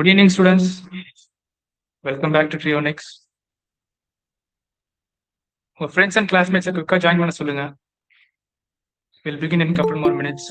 Good evening, students. Welcome back to Trionics. உங்க friends and classmates குயிக்கா join பண்ண சொல்லுங்க. We'll begin in a couple more minutes.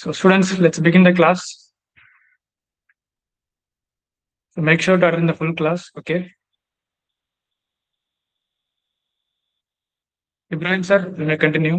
So students, let's begin the class. So make sure to attend the full class, okay? Ibrahim sir, you may continue.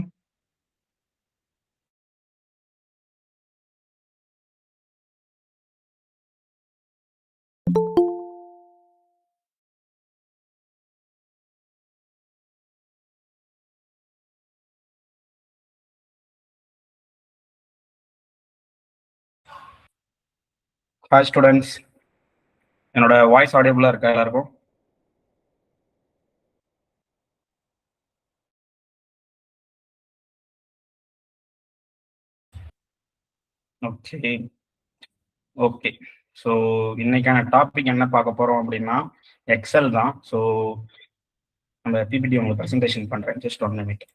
Hi students, என்னோட voice ஆடியபிளா இருக்கா எல்லாருக்கும்? Okay. So இன்னைக்கான topic என்ன பார்க்க போறோம் அப்படின்னா XL தான். So நம்ம பிபிடி உங்களுக்கு ப்ரெசன்டேஷன் பண்றேன். Just 1 minute.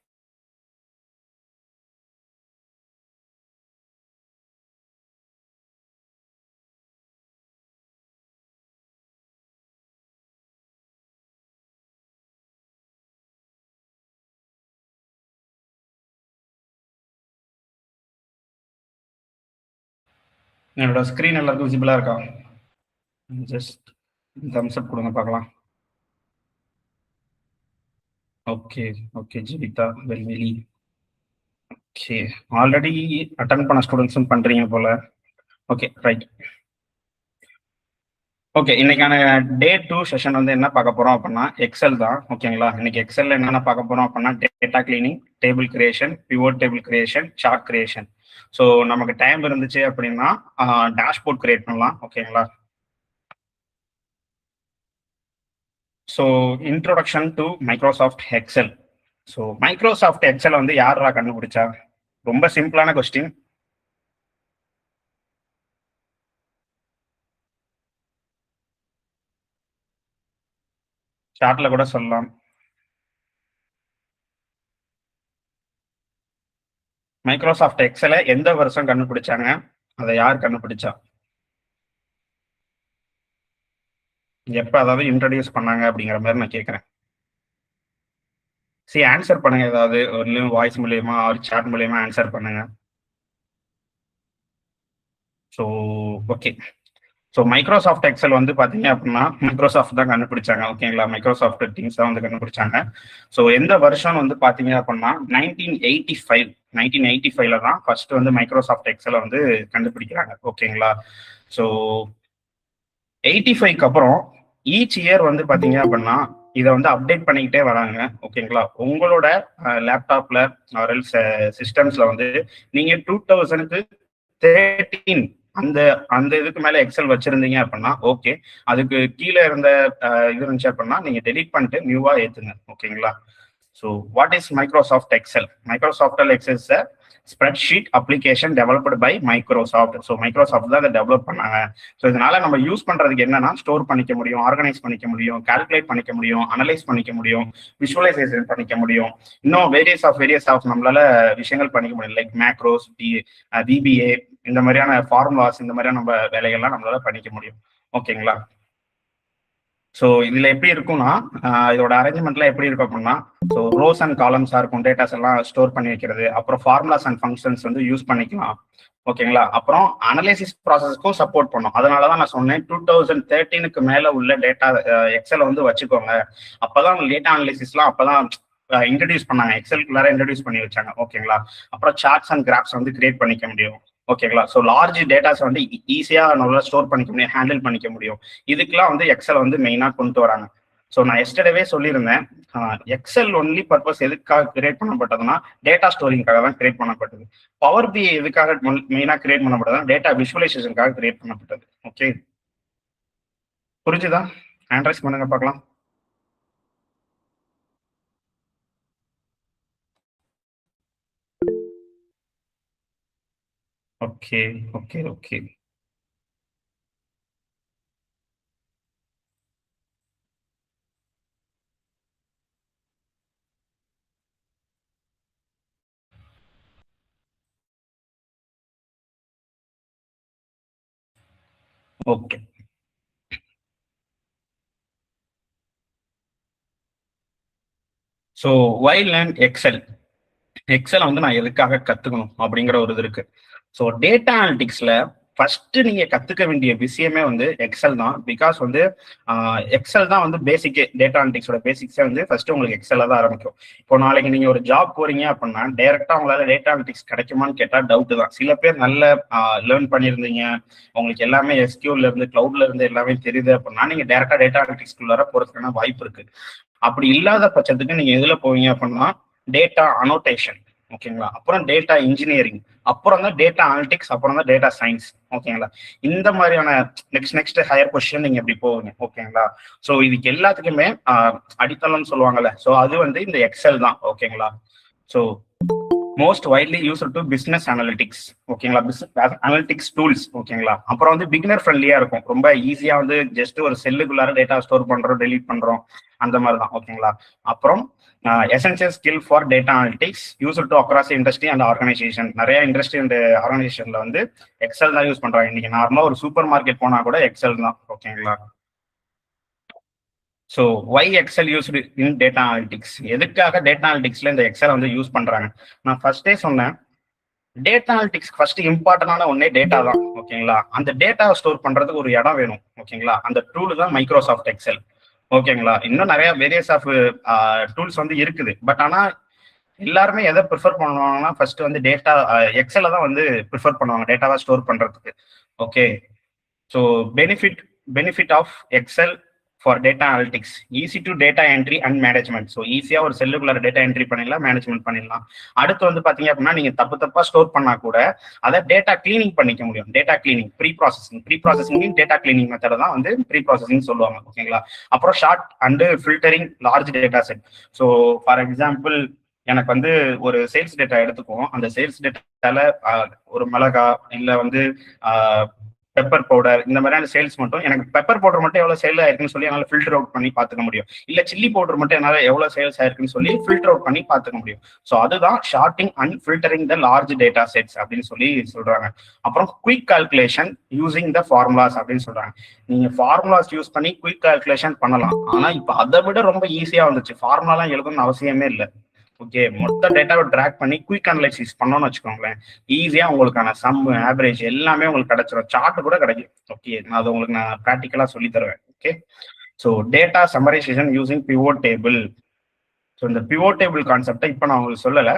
என்னோட ஸ்க்ரீன் எல்லாருக்கும் விசிபிளா இருக்கா? ஜஸ்ட் தம்ஸ் அப் கொடுங்க பார்க்கலாம். ஓகே ஓகே ஜீவிதா வெல்வெளி. ஓகே, ஆல்ரெடி அட்டன் பண்ண ஸ்டூடெண்ட்ஸும் பண்றீங்க போல. Okay right. ஓகே, இன்னைக்கான டே 2 செஷன் வந்து என்ன பார்க்க போறோம் அப்படின்னா எக்ஸல் தான். ஓகேங்களா, இன்னைக்கு எக்ஸல்ல என்னென்ன பார்க்க போறோம் அப்படின்னா data cleaning, table creation, pivot table creation, chart creation. So நமக்கு டைம் இருந்துச்சு அப்படின்னா டேஷ்போர்ட் கிரியேட் பண்ணலாம். ஓகேங்களா, so introduction to Microsoft Excel. So Microsoft Excel வந்து யாரா கண்டுபிடிச்சா? ரொம்ப சிம்பிளான கொஸ்டின். சார்ட்ல கூட சொல்லலாம். மைக்ரோசாஃப்ட் எக்ஸலை எந்த வருஷம் கண்டுபிடிச்சாங்க? அதை யார் கண்டுபிடிச்சா? எப்ப அதாவது இன்ட்ரடியூஸ் பண்ணாங்க அப்படிங்கிற மாதிரி நான் கேட்கறேன். சரி, ஆன்சர் பண்ணுங்க. ஏதாவது ஒரு வாய்ஸ் மூலியமா ஒரு சாட் மூலியமா ஆன்சர் பண்ணுங்க. So okay, so Microsoft Excel வந்து பார்த்தீங்க அப்படின்னா மைக்ரோசாஃப்ட் தான் கண்டுபிடிச்சாங்க. ஓகேங்களா, மைக்ரோசாஃப்ட் டீம்ஸ் தான் வந்து கண்டுபிடிச்சாங்க. ஸோ எந்த வருஷம் வந்து பார்த்தீங்க அப்படின்னா 1985 தான் ஃபர்ஸ்ட் வந்து மைக்ரோசாஃப்ட் எக்ஸலை வந்து கண்டுபிடிக்கிறாங்க. ஓகேங்களா, ஸோ 85க்கு அப்புறம் ஈச் இயர் வந்து பார்த்தீங்க அப்படின்னா இதை வந்து அப்டேட் பண்ணிக்கிட்டே வராங்க. ஓகேங்களா, உங்களோட லேப்டாப்ல சிஸ்டம்ஸ்ல வந்து நீங்க 2013 அந்த அந்த இதுக்கு மேல எக்ஸல் வச்சிருந்தீங்க அப்படின்னா ஓகே, அதுக்கு கீழே இருந்த இது இருந்துச்சு அப்படின்னா நீங்க டெலிட் பண்ணிட்டு நியூவா ஏத்துங்க. ஓகேங்களா, so what is Microsoft Excel? Microsoft Excel is spreadsheet application developed by Microsoft. So Microsoft தான் அதை டெவலப் பண்ணாங்க. ஸோ இதனால நம்ம யூஸ் பண்றதுக்கு என்னன்னா ஸ்டோர் பண்ணிக்க முடியும், ஆர்கனைஸ் பண்ணிக்க முடியும், கால்குலேட் பண்ணிக்க முடியும், அனலைஸ் பண்ணிக்க முடியும், விஷுவலைசேஷன் பண்ணிக்க முடியும், இன்னும் வேரியஸ் ஆஃப் நம்மளால விஷயங்கள் பண்ணிக்க முடியும். லைக் மேக்ரோஸ், டிபிஏ, இந்த மாதிரியான ஃபார்முலாஸ், இந்த மாதிரியான நம்ம வேலைகள்லாம் நம்மளால பண்ணிக்க முடியும். ஓகேங்களா, ஸோ இதுல எப்படி இருக்கும்னா இதோட அரேஞ்ச்மெண்ட்லாம் எப்படி இருக்கும் அப்படின்னா, ஸோ ரோஸ் அண்ட் காலம்ஸா இருக்கும், டேட்டாஸ் எல்லாம் ஸ்டோர் பண்ணி வைக்கிறது, அப்புறம் ஃபார்முலாஸ் அண்ட் ஃபங்க்ஷன்ஸ் வந்து யூஸ் பண்ணிக்கலாம். ஓகேங்களா, அப்புறம் அனலைசிஸ் ப்ராசஸ்க்கும் சப்போர்ட் பண்ணும். அதனாலதான் நான் சொன்னேன் 2013க்கு மேல உள்ள டேட்டா எக்ஸலை வந்து வச்சுக்கோங்க. அப்பதான் டேட்டா அனலைசிஸ்லாம் அப்பதான் இன்ட்ரடியூஸ் பண்ணாங்க, எக்ஸலுக்குள்ளார இன்ட்ரடியூஸ் பண்ணி வச்சாங்க. ஓகேங்களா, அப்புறம் சார்ட்ஸ் அண்ட் கிராஃப்ஸ் வந்து கிரியேட் பண்ணிக்க முடியும். ஓகேங்களா, ஸோ லார்ஜ் டேட்டாஸ் வந்து ஈஸியா நல்லா ஸ்டோர் பண்ணிக்க முடியும், ஹேண்டில் பண்ணிக்க முடியும். இதுக்கெல்லாம் வந்து எக்ஸல் வந்து மெயினா கொண்டு வராங்க. ஸோ நான் எஸ்டர்டேவே சொல்லியிருந்தேன், எக்ஸல் ஒன்லி பர்பஸ் எதுக்காக கிரியேட் பண்ணப்பட்டதுன்னா டேட்டா ஸ்டோரிங்காக தான் கிரியேட் பண்ணப்பட்டது. பவர் பி எதுக்காக மெயினா கிரியேட் பண்ணப்பட்டதுன்னா டேட்டா விஷுவலைசேஷனுக்காக கிரியேட் பண்ணப்பட்டது. ஓகே, புரிஞ்சுதா? ஆண்ட்ரைஸ் பண்ணுங்க பார்க்கலாம். Okay okay okay, okay. So why learn Excel? எக்ஸலை வந்து நான் எதுக்காக கத்துக்கணும் அப்படிங்கிற ஒரு இது இருக்கு. ஸோ டேட்டா அனலிட்டிக்ஸ்ல ஃபர்ஸ்ட் நீங்க கத்துக்க வேண்டிய விஷயமே வந்து எக்ஸல் தான். பிகாஸ் வந்து எக்ஸல் தான் வந்து பேசிக், டேட்டா அனலிட்டிக்ஸோட பேசிக்ஸே வந்து ஃபர்ஸ்ட் உங்களுக்கு எக்ஸல்ல தான் ஆரம்பிக்கும். இப்போ நாளைக்கு நீங்க ஒரு ஜாப் போறீங்க அப்படின்னா டைரக்டா உங்களால டேட்டா அனலிட்டிக்ஸ் கிடைக்குமான்னு கேட்டா டவுட் தான். சில பேர் நல்ல லேர்ன் பண்ணியிருந்தீங்க, உங்களுக்கு எல்லாமே எஸ்கியூல இருந்து கிளவுட்ல இருந்து எல்லாமே தெரியுது அப்படின்னா நீங்க டைரக்டா டேட்டா அனலிட்டிக்ஸ்குள்ளார போறதுக்கான வாய்ப்பு இருக்கு. அப்படி இல்லாத பட்சத்துக்கு நீங்க எதுல போவீங்க அப்படின்னா டேட்டா அனோட்டேஷன். ஓகேங்களா, அப்புறம் டேட்டா இன்ஜினியரிங், அப்புறம் தான் டேட்டா அனலிட்டிக்ஸ், அப்புறம் தான் டேட்டா சயின்ஸ். ஓகேங்களா, இந்த மாதிரியான நெக்ஸ்ட் ஹையர் பொசிஷன் நீங்க எப்படி போவீங்க. ஓகேங்களா, ஸோ இதுக்கு எல்லாத்துக்குமே அடித்தளம்னு சொல்லுவாங்கல்ல, ஸோ அது வந்து இந்த எக்ஸல் தான். ஓகேங்களா, so most widely use to business analytics. ஓகேங்களா, பிசினஸ் அனலிட்டிக்ஸ் டூல்ஸ். ஓகேங்களா, அப்புறம் வந்து பிகினர் ஃப்ரெண்ட்லியா இருக்கும், ரொம்ப ஈஸியா வந்து ஜஸ்ட் ஒரு செல்லுக்குள்ளார டேட்டா ஸ்டோர் பண்றோம், டெலீட் பண்றோம், அந்த மாதிரி தான். ஓகேங்களா, அப்புறம் essential skill for data analytics use to across industry and organisation. நிறைய இண்டஸ்ட்ரி அண்ட் ஆர்கனைசேஷன்ல வந்து எக்ஸல் தான் யூஸ் பண்றாங்க. இன்னைக்கு நார்மலா ஒரு சூப்பர் மார்க்கெட் போனா கூட எக்ஸல் தான். ஓகேங்களா, so why Excel used in data analytics? எதுக்காக டேட்டா அனலிட்டிக்ஸ்ல இந்த எக்ஸல் வந்து யூஸ் பண்றாங்க? நான் ஃபர்ஸ்டே சொன்னேன், டேட்டா அனலிட்டிக்ஸ் ஃபர்ஸ்ட் இம்பார்ட்டன்டான ஒன்னே டேட்டா தான். ஓகேங்களா, அந்த டேட்டாவை ஸ்டோர் பண்றதுக்கு ஒரு இடம் வேணும். ஓகேங்களா, அந்த டூல் தான் மைக்ரோசாஃப்ட் எக்ஸல். ஓகேங்களா, இன்னும் நிறைய வேரியஸ் ஆஃப் டூல்ஸ் வந்து இருக்குது. பட் ஆனா எல்லாருமே எதை ப்ரிஃபர் பண்ணுவாங்கன்னா ஃபர்ஸ்ட் வந்து டேட்டா எக்ஸலை தான் வந்து ப்ரிஃபர் பண்ணுவாங்க டேட்டாவை ஸ்டோர் பண்றதுக்கு. Okay, so benefit of Excel for data analytics: easy to data entry and management. So ஈஸியாக ஒரு செல்லுக்குள்ள டேட்டா என்ட்ரி பண்ணிடலாம், மேனேஜ்மெண்ட் பண்ணிடலாம். அடுத்து வந்து பார்த்தீங்க அப்படின்னா நீங்கள் தப்பா ஸ்டோர் பண்ணா கூட அதை டேட்டா கிளீனிங் பண்ணிக்க முடியும். Data cleaning, pre processing data cleaning method தான் வந்து ப்ரீ ப்ராசஸிங் சொல்லுவாங்க. ஓகேங்களா, அப்புறம் sort and filtering large data set. So for example, எனக்கு வந்து ஒரு சேல்ஸ் டேட்டா எடுத்துக்குவோம். அந்த சேல்ஸ் டேட்டால ஒரு மிளகா இல்லை வந்து பெப்பர் பவுடர், இந்த மாதிரியான சேல்ஸ் மட்டும் எனக்கு பெப்பர் பவுடர் மட்டும் எவ்வளவு சேல் ஆயிருக்குன்னு சொல்லி என்னால் ஃபில்டர் அவுட் பண்ணி பார்த்துக்க முடியும். இல்ல சில்லி பவுடர் மட்டும் என்னால் எவ்வளவு சேல்ஸ் ஆயிருக்குன்னு சொல்லி ஃபில்டர் அவுட் பண்ணி பார்த்துக்க முடியும். ஸோ அதுதான் sorting and filtering the large data sets அப்படின்னு சொல்லி சொல்றாங்க. அப்புறம் quick calculation using the formulas அப்படின்னு சொல்றாங்க. நீங்க ஃபார்முலாஸ் யூஸ் பண்ணி குயிக் கால்குலேஷன் பண்ணலாம். ஆனா இப்ப அதை விட ரொம்ப ஈஸியா வந்துச்சு, ஃபார்முலாலாம் எழுதணும்னு அவசியமே இல்லை. ஓகே, மொத்த டேட்டாவை ட்ராக் பண்ணி குயிக் அனலைசிஸ் பண்ணோம்னு வச்சுக்கோங்களேன், ஈஸியா உங்களுக்கான சம், ஆவரேஜ் எல்லாமே உங்களுக்கு கிடைச்சிடும். சார்ட் கூட கிடைக்கும். ஓகே, அது உங்களுக்கு நான் ப்ராக்டிக்கலா சொல்லி தருவேன். Okay, so data summarisation using pivot table. So இந்த பிவோட் டேபிள் கான்செப்டை இப்போ நான் உங்களுக்கு சொல்லலை,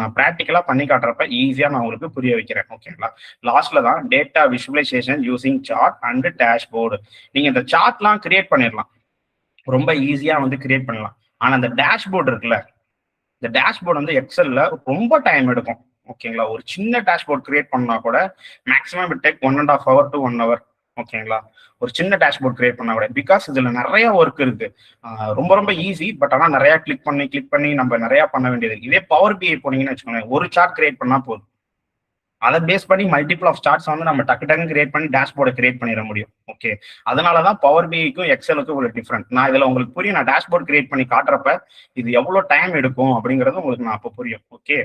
நான் ப்ராக்டிக்கலா பண்ணி காட்டுறப்ப ஈஸியா நான் உங்களுக்கு புரிய வைக்கிறேன். ஓகேங்களா, லாஸ்ட்ல தான் data visualization using chart and dashboard. நீங்க இந்த சார்ட்லாம் கிரியேட் பண்ணிடலாம், ரொம்ப ஈஸியா வந்து கிரியேட் பண்ணலாம். ஆனா அந்த டேஷ்போர்டு இருக்குல்ல, இந்த டேஷ்போர்டு வந்து எக்ஸல்ல ரொம்ப டைம் எடுக்கும். ஓகேங்களா, ஒரு சின்ன டேஷ்போர்ட் கிரியேட் பண்ணா கூட maximum it take 1.5 hour to 1 hour. ஓகேங்களா, ஒரு சின்ன டேஷ்போர்ட் கிரியேட் பண்ணா கூட, பிகாஸ் இதுல நிறைய ஒர்க் இருக்கு. ரொம்ப ரொம்ப ஈஸி, பட் ஆனா நிறைய கிளிக் பண்ணி நம்ம நிறைய பண்ண வேண்டியது. இதே பவர் பிஐ போனீங்கன்னு வச்சுக்கோங்க, ஒரு சார்ட் கிரியேட் பண்ணா போதும். அதை பேஸ் பண்ணி மல்டிபிள் ஆஃப் சார்ட்ஸ் வந்து நம்ம டக்கு கிரியேட் பண்ணி டேஷ்போர்டை கிரியேட் பண்ணிட முடியும். ஓகே, அதனாலதான் பவர் பிஐக்கும் எக்ஸலுக்கும் ஒரு டிஃப்ரெண்ட். நான் இதுல உங்களுக்கு புரியும், நான் டேஷ்போர்ட் கிரியேட் பண்ணி காட்டுறப்ப இது எவ்வளவு டைம் எடுக்கும் அப்படிங்கிறது உங்களுக்கு நான் அப்போ புரியும். Okay,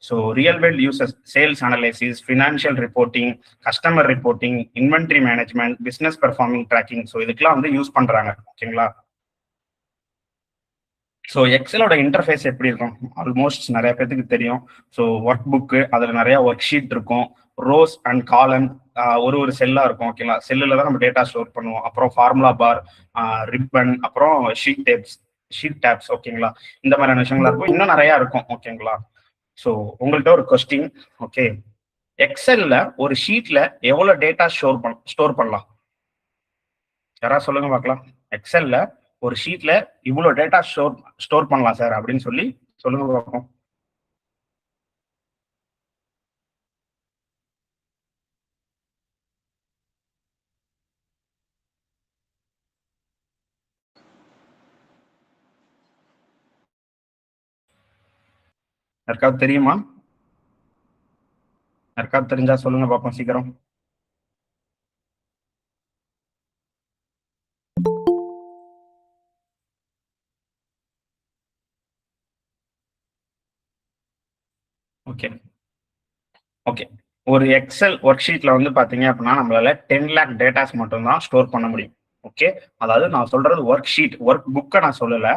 so real world uses, sales analysis, financial reporting, customer reporting, inventory management, business performing tracking, so இதுக்கெல்லாம் வந்து யூஸ் பண்றாங்க. ஓகேங்களா, ஸோ எக்ஸலோட இன்டர்ஃபேஸ் எப்படி இருக்கும் ஆல்மோஸ்ட் நிறைய பேருக்கு தெரியும். ஸோ ஒர்க் புக்கு, அதில் நிறைய ஒர்க் ஷீட் இருக்கும், ரோஸ் அண்ட் காலம், ஒரு செல்லா இருக்கும். ஓகேங்களா, செல்லில் தான் நம்ம டேட்டா ஸ்டோர் பண்ணுவோம். அப்புறம் ஃபார்முலா பார், ரிப்பன், அப்புறம் ஷீட் டேப்ஸ். ஓகேங்களா, இந்த மாதிரியான விஷயங்களா இருக்கும், இன்னும் நிறைய இருக்கும். ஓகேங்களா, ஸோ உங்கள்கிட்ட ஒரு கொஸ்டின். ஓகே, எக்ஸல்ல ஒரு ஷீட்ல எவ்வளவு டேட்டா ஸ்டோர் பண்ணலாம்? யாராவது சொல்லுங்க பார்க்கலாம். எக்ஸல்ல ஒரு ஷீட்ல இவ்வளவு டேட்டா ஸ்டோர் பண்ணலாம் சார் அப்படின்னு சொல்லி சொல்லுங்க பார்ப்போம். யாருக்காவது தெரியுமா? யாருக்காவது தெரிஞ்சா சொல்லுங்க பார்ப்போம் சீக்கிரம். ஓகே, ஒரு எக்ஸல் ஒர்க் ஷீட்ல வந்து பாத்தீங்க அப்படின்னா நம்மளால 10 lakh டேட்டாஸ் மட்டும் தான் ஸ்டோர் பண்ண முடியும். ஓகே, அதாவது நான் சொல்றது ஒர்க் ஷீட், ஒர்க் புக்கை நான் சொல்லல.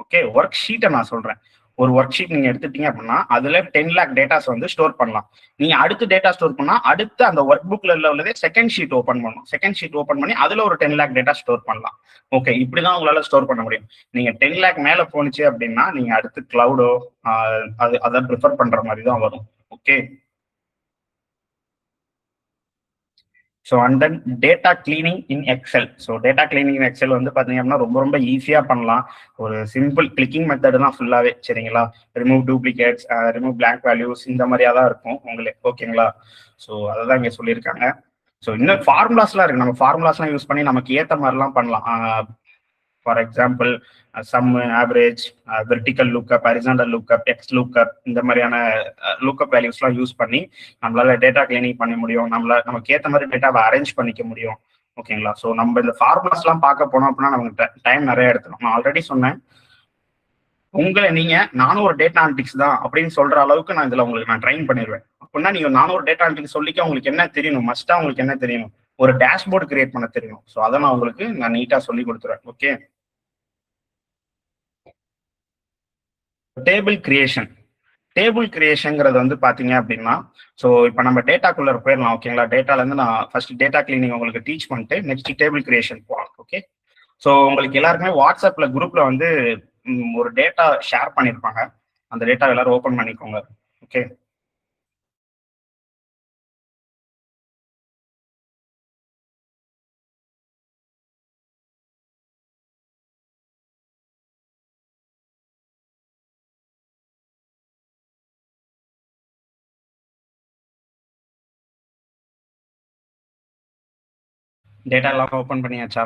ஓகே, ஒர்க் ஷீட்டை நான் சொல்றேன். ஒரு ஒர்க் ஷீட் நீங்க எடுத்துட்டீங்க அப்படின்னா அதுல 10 lakh டேட்டாஸ் வந்து ஸ்டோர் பண்ணலாம். நீங்க அடுத்த டேட்டா ஸ்டோர் பண்ணா அடுத்து அந்த ஒர்க் புக்ல உள்ளதே செகண்ட் ஷீட் ஓபன் பண்ணணும். செகண்ட் ஷீட் ஓபன் பண்ணி அதுல ஒரு 10 lakh டேட்டா ஸ்டோர் பண்ணலாம். ஓகே, இப்படிதான் உங்களால ஸ்டோர் பண்ண முடியும். நீங்க 10 lakh மேல போனுச்சு அப்படின்னா நீங்க அடுத்து கிளவுடோ அதை ப்ரிஃபர் பண்ற மாதிரி தான் வரும். Okay, so and then data cleaning in Excel. So data cleaning in Excel வந்து பார்த்தீங்க அப்படின்னா ரொம்ப ஈஸியாக பண்ணலாம். ஒரு சிம்பிள் கிளிக்கிங் மெத்தட் தான் ஃபுல்லாகவே. சரிங்களா, remove duplicates, remove blank values, இந்த மாதிரியாக தான் இருக்கும் உங்களுக்கு. ஓகேங்களா, ஸோ அதை தான் இங்கே சொல்லியிருக்காங்க. ஸோ இன்னும் ஃபார்முலாஸ்லாம் இருக்கு, நம்ம ஃபார்முலாஸ்லாம் யூஸ் பண்ணி நமக்கு ஏற்ற மாதிரிலாம் பண்ணலாம். For example sum, average, vertical lookup, horizontal lookup, X lookup, இந்த மாதிரியான லுக்கப் வேல்யூஸ்லாம் யூஸ் பண்ணி நம்மளால டேட்டா கிளீனிங் பண்ண முடியும். நமக்கு ஏற்ற மாதிரி டேட்டாவை அரேஞ்ச் பண்ணிக்க முடியும். ஓகேங்களா? ஸோ நம்ம இந்த ஃபார்முலாஸ்லாம் பார்க்க போனோம் அப்படின்னா நமக்கு டைம் நிறைய எடுத்துடும். நான் ஆல்ரெடி சொன்னேன், உங்களை நீங்க நானும் ஒரு டேட்டா அனலிட்டிக்ஸ் தான் அப்படின்னு சொல்ற அளவுக்கு நான் இதுல உங்களுக்கு நான் ட்ரைன் பண்ணிடுவேன். அப்படின்னா நீங்க நானும் ஒரு டேட்டா அனலிட்டிக்ஸ் சொல்லிக்க உங்களுக்கு என்ன தெரியணும், மஸ்டா உங்களுக்கு என்ன தெரியணும், ஒரு டேஷ்போர்டு கிரியேட் பண்ண தெரியணும். ஸோ அதை நான் உங்களுக்கு நான் நீட்டா சொல்லி கொடுத்துருவேன். Okay, table creation. டேபிள் கிரியேஷன்ங்கிறது வந்து பாத்தீங்க அப்படின்னா, ஸோ இப்போ நம்ம டேட்டாக்குள்ள போயிடலாம். ஓகேங்களா? டேட்டால இருந்து நான் ஃபர்ஸ்ட் டேட்டா கிளீனிங் உங்களுக்கு டீச் பண்ணிட்டு நெக்ஸ்ட் டேபிள் கிரியேஷன் போகலாம். ஓகே, ஸோ உங்களுக்கு எல்லாருக்குமே வாட்ஸ்அப்ல குரூப்ல வந்து ஒரு டேட்டா ஷேர் பண்ணியிருப்பாங்க. அந்த டேட்டா எல்லாரும் ஓப்பன் பண்ணிக்கோங்க. ஓகே, டேட்டா எல்லாம் ஓப்பன் பண்ணியாச்சா?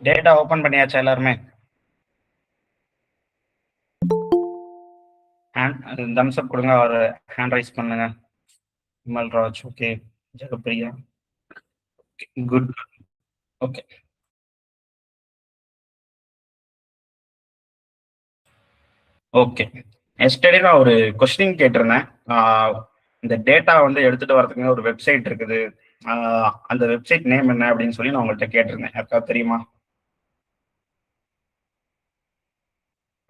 டேட்டா ஓப்பன் பண்ணியாச்சா எல்லாருமே? தம்ஸ் அப் கொடுங்க, ஒரு ஹேண்ட் ரைஸ் பண்ணுங்க. Vimal Raj, okay. Jegapriya, good. Okay, okay. Yesterday நான் ஒரு கொஸ்டின் கேட்டிருந்தேன். இந்த டேட்டா வந்து எடுத்துட்டு வரதுக்கு ஒரு வெப்சைட் இருக்குது, அந்த வெப்சைட் நேம் என்ன அப்படின்னு சொல்லி நான் உங்கள்கிட்ட கேட்டிருந்தேன். யாருக்காவது தெரியுமா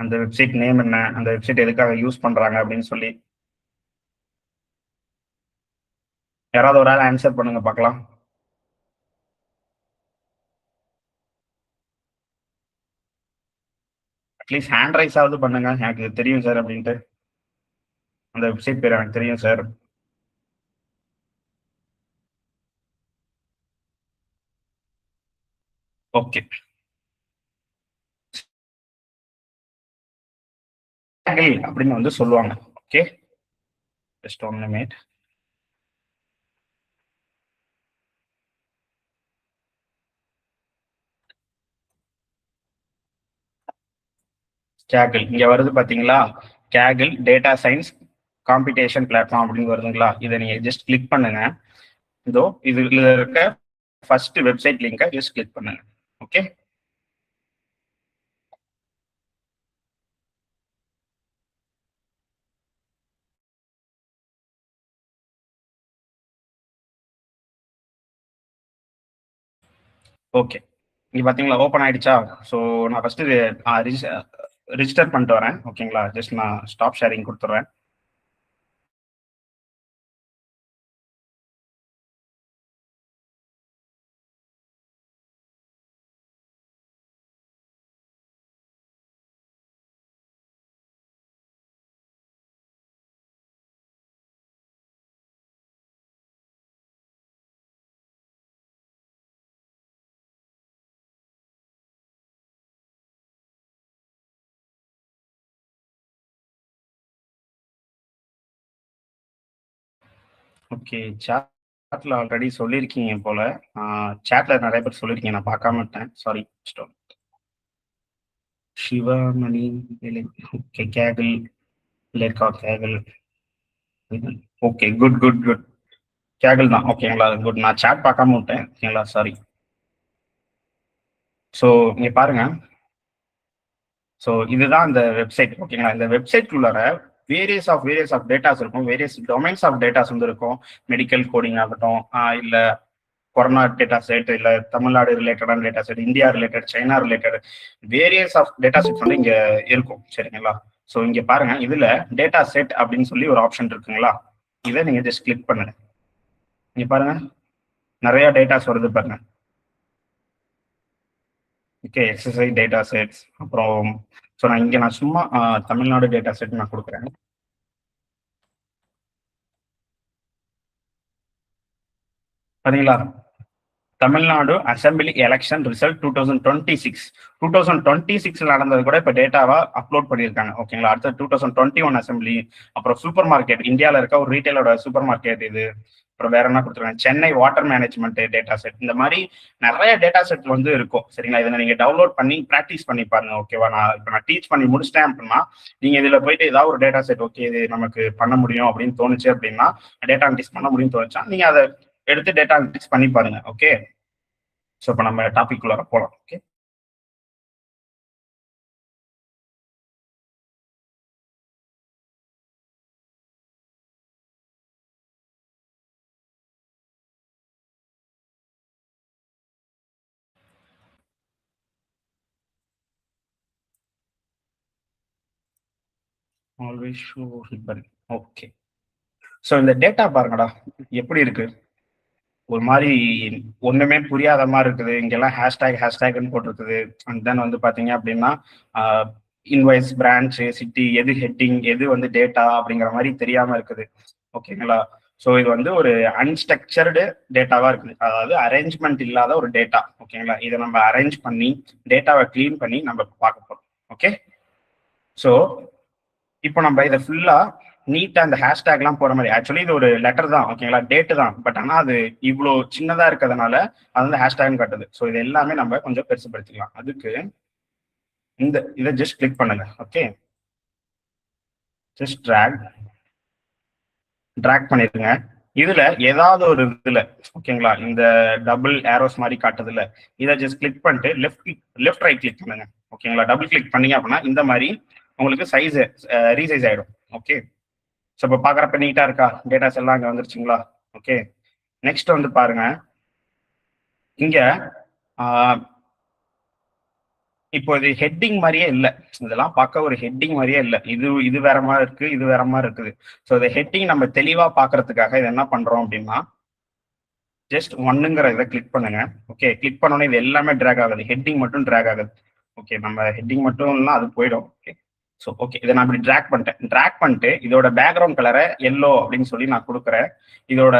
அந்த வெப்சைட் நேம் என்ன, அந்த வெப்சைட் எதுக்காக யூஸ் பண்றாங்க அப்படின்னு சொல்லி? யாராவது ஒரு ஆள் ஆன்சர் பண்ணுங்க பார்க்கலாம். அட்லீஸ்ட் ஹேண்ட் ரைஸ் ஆகுது பண்ணுங்க, எனக்கு தெரியும் சார் அப்படின்ட்டு. அந்த வெப்சைட் பேர் எனக்கு தெரியும் சார். ஓகே, அப்படின்னு வந்து சொல்லுவாங்க. Okay, just 1 minute. கேகிள் இங்க வருது பாத்தீங்களா? கேகிள் டேட்டா சயின்ஸ் காம்படிஷன் பிளாட்ஃபார்ம் அப்படின்னு வருதுங்களா? இதை நீங்க ஜஸ்ட் கிளிக் பண்ணுங்க. இதோ இதுல இருக்க ஃபர்ஸ்ட் வெப்சைட் லிங்கை ஜஸ்ட் கிளிக் பண்ணுங்க. Okay, okay. இங்க பாத்தீங்களா ஓப்பன் ஆயிடுச்சா? ஸோ நான் ஃபர்ஸ்ட் ரிஜிஸ்டர் பண்ணிட்டு வரேன். ஓகேங்களா? ஜஸ்ட் நான் ஸ்டாப் ஷேரிங் கொடுத்துட்றேன். ஓகே, சாட்ல ஆல்ரெடி சொல்லியிருக்கீங்க போல. சாட்ல நிறைய பேர் சொல்லியிருக்கீங்க, நான் பார்க்காம விட்டேன், sorry. Sivamani, okay. Kaggle, Lekha Kaggle. Okay, good good good. Kaggle தான், ஓகேங்களா? குட். நான் சாட் பார்க்காம விட்டேன், ஓகேங்களா? சாரி. ஸோ இங்க பாருங்க. ஸோ இதுதான் இந்த வெப்சைட். ஓகேங்களா? இந்த வெப்சைட்குள்ளார வேரியஸ் ஆஃப் டேட்டாஸ் இருக்கும், வேரியஸ் டொமைன்ஸ் ஆஃப் டேட்டாஸ் வந்து இருக்கும். மெடிக்கல் கோடிங் ஆகட்டும், இல்ல கொரோனா டேட்டா செட், இல்ல தமிழ்நாடு ரிலேட்டடான data set, India related, China related, various of data set வந்து இங்க இருக்கும். சரிங்களா? ஸோ இங்க பாருங்க, இதுல டேட்டா செட் அப்படின்னு சொல்லி ஒரு ஆப்ஷன் இருக்குங்களா? இதை நீங்க ஜஸ்ட் கிளிக் பண்ணுங்க. இங்க பாருங்க, நிறைய டேட்டாஸ் வருது பாருங்க. Okay, exercise data sets. அப்புறம் ஸோ நான் சும்மா தமிழ்நாடு டேட்டா செட் நான் கொடுக்குறேன். பாத்தீங்களா? தமிழ்நாடு அசம்பிளி எலெக்ஷன் ரிசல்ட் 2026 நடந்தது கூட இப்ப டேட்டாவா அப்லோட் பண்ணியிருக்காங்க. ஓகேங்களா. அடுத்த 2021 அசம்பிளி, அப்புறம் சூப்பர் மார்க்கெட், இந்தியாவில இருக்க ஒரு ரீட்டைலோட சூப்பர் மார்க்கெட் இது, அப்புறம் வேற என்ன கொடுத்துருக்காங்க, Chennai water management data set, இந்த மாதிரி நிறைய டேட்டா செட் வந்து இருக்கும். சரிங்களா. இதை நீங்க டவுன்லோட் பண்ணி ப்ராக்டிஸ் பண்ணி பாருங்க. ஓகேவா. நான் டீச் பண்ணி முடிச்சிட்டேன் அப்படின்னா நீங்க இதுல போயிட்டு ஏதாவது ஒரு டேட்டா செட் ஓகே இது நமக்கு பண்ண முடியும் அப்படின்னு தோணுச்சு அப்படின்னா, டேட்டா அனலிட்டிக்ஸ் பண்ண முடியும்னு தோணுச்சா நீங்க அதை எடுத்து டேட்டா அனலிட்டிக்ஸ் பண்ணி பாருங்க. ஓகே. ஸோ இப்போ நம்ம டாபிக் உள்ள போலாம். Okay. Always show hipper. Okay. So இந்த டேட்டா பாருங்கடா எப்படி இருக்கு. ஒரு மாதிரி ஒண்ணுமே புரியாத மாதிரி இருக்குது. இங்கெல்லாம் ஹேஷ்டேக்னு போட்டிருக்குது. அண்ட் தென் வந்து பாத்தீங்க அப்படின்னா இன்வாய்ஸ், பிரான்ச், சிட்டி, எது ஹெட்டிங், எது வந்து டேட்டா அப்படிங்கிற மாதிரி தெரியாம இருக்குது. ஓகேங்களா. ஸோ இது வந்து ஒரு அன்ஸ்ட்ரக்சர்டு டேட்டாவா இருக்குது. அதாவது அரேஞ்ச்மெண்ட் இல்லாத ஒரு டேட்டா. ஓகேங்களா. இதை நம்ம அரேஞ்ச் பண்ணி டேட்டாவை கிளீன் பண்ணி நம்ம பார்க்க போறோம். ஓகே. ஸோ இப்போ நம்ம இதை ஃபுல்லா நீட்டா இந்த ஹேஷ்டேக் எல்லாம் போற மாதிரி, ஆக்சுவலி இது ஒரு லெட்டர் தான். ஓகேங்களா. டேட்டு தான். பட் ஆனா அது இவ்வளவு சின்னதா இருக்கிறதுனால அது வந்து ஹேஷ்டேக் காட்டுது. ஸோ இது எல்லாமே நம்ம கொஞ்சம் பெருசுபடுத்திக்கலாம். அதுக்கு இதை ஜஸ்ட் கிளிக் பண்ணுங்க. ஓகே. ஜஸ்ட் ட்ராக் பண்ணிருங்க. இதுல ஏதாவது ஒரு இதுல ஓகேங்களா இந்த டபுள் ஏரோஸ் மாதிரி காட்டுதுல, இதை ஜஸ்ட் கிளிக் பண்ணிட்டு லெஃப்ட் ரைட் கிளிக் பண்ணுங்க. ஓகேங்களா. டபுள் கிளிக் பண்ணீங்க அப்படின்னா இந்த மாதிரி உங்களுக்கு சைஸ் ரீசைஸ் ஆயிடும். ஓகே. ஸோ இப்போ பார்க்குறப்ப நீட்டா இருக்கா, டேட்டாஸ் எல்லாம் அங்கே வந்துருச்சுங்களா. ஓகே. நெக்ஸ்ட் வந்து பாருங்க, இங்க இப்போ இது ஹெட்டிங் மாதிரியே இல்லை. இதெல்லாம் பார்க்க ஒரு ஹெட்டிங் மாதிரியே இல்லை. இது வேற மாதிரி இருக்கு, இது வேற மாதிரி இருக்குது. ஸோ இந்த ஹெட்டிங் நம்ம தெளிவா பார்க்கறதுக்காக இது என்ன பண்றோம் அப்படின்னா, ஜஸ்ட் ஒன்னுங்கிற இதை கிளிக் பண்ணுங்க. ஓகே. கிளிக் பண்ணோன்னே இது எல்லாமே ட்ராக் ஆகுது, ஹெட்டிங் மட்டும் ட்ராக் ஆகுது. ஓகே. நம்ம ஹெட்டிங் மட்டும்னா அது போயிடும். ஓகே. ஸோ ஓகே, இதை நான் இப்படி ட்ராக் பண்ணிட்டு இதோட பேக்ரவுண்ட் கலரை எல்லோ அப்படின்னு சொல்லி நான் கொடுக்குறேன். இதோட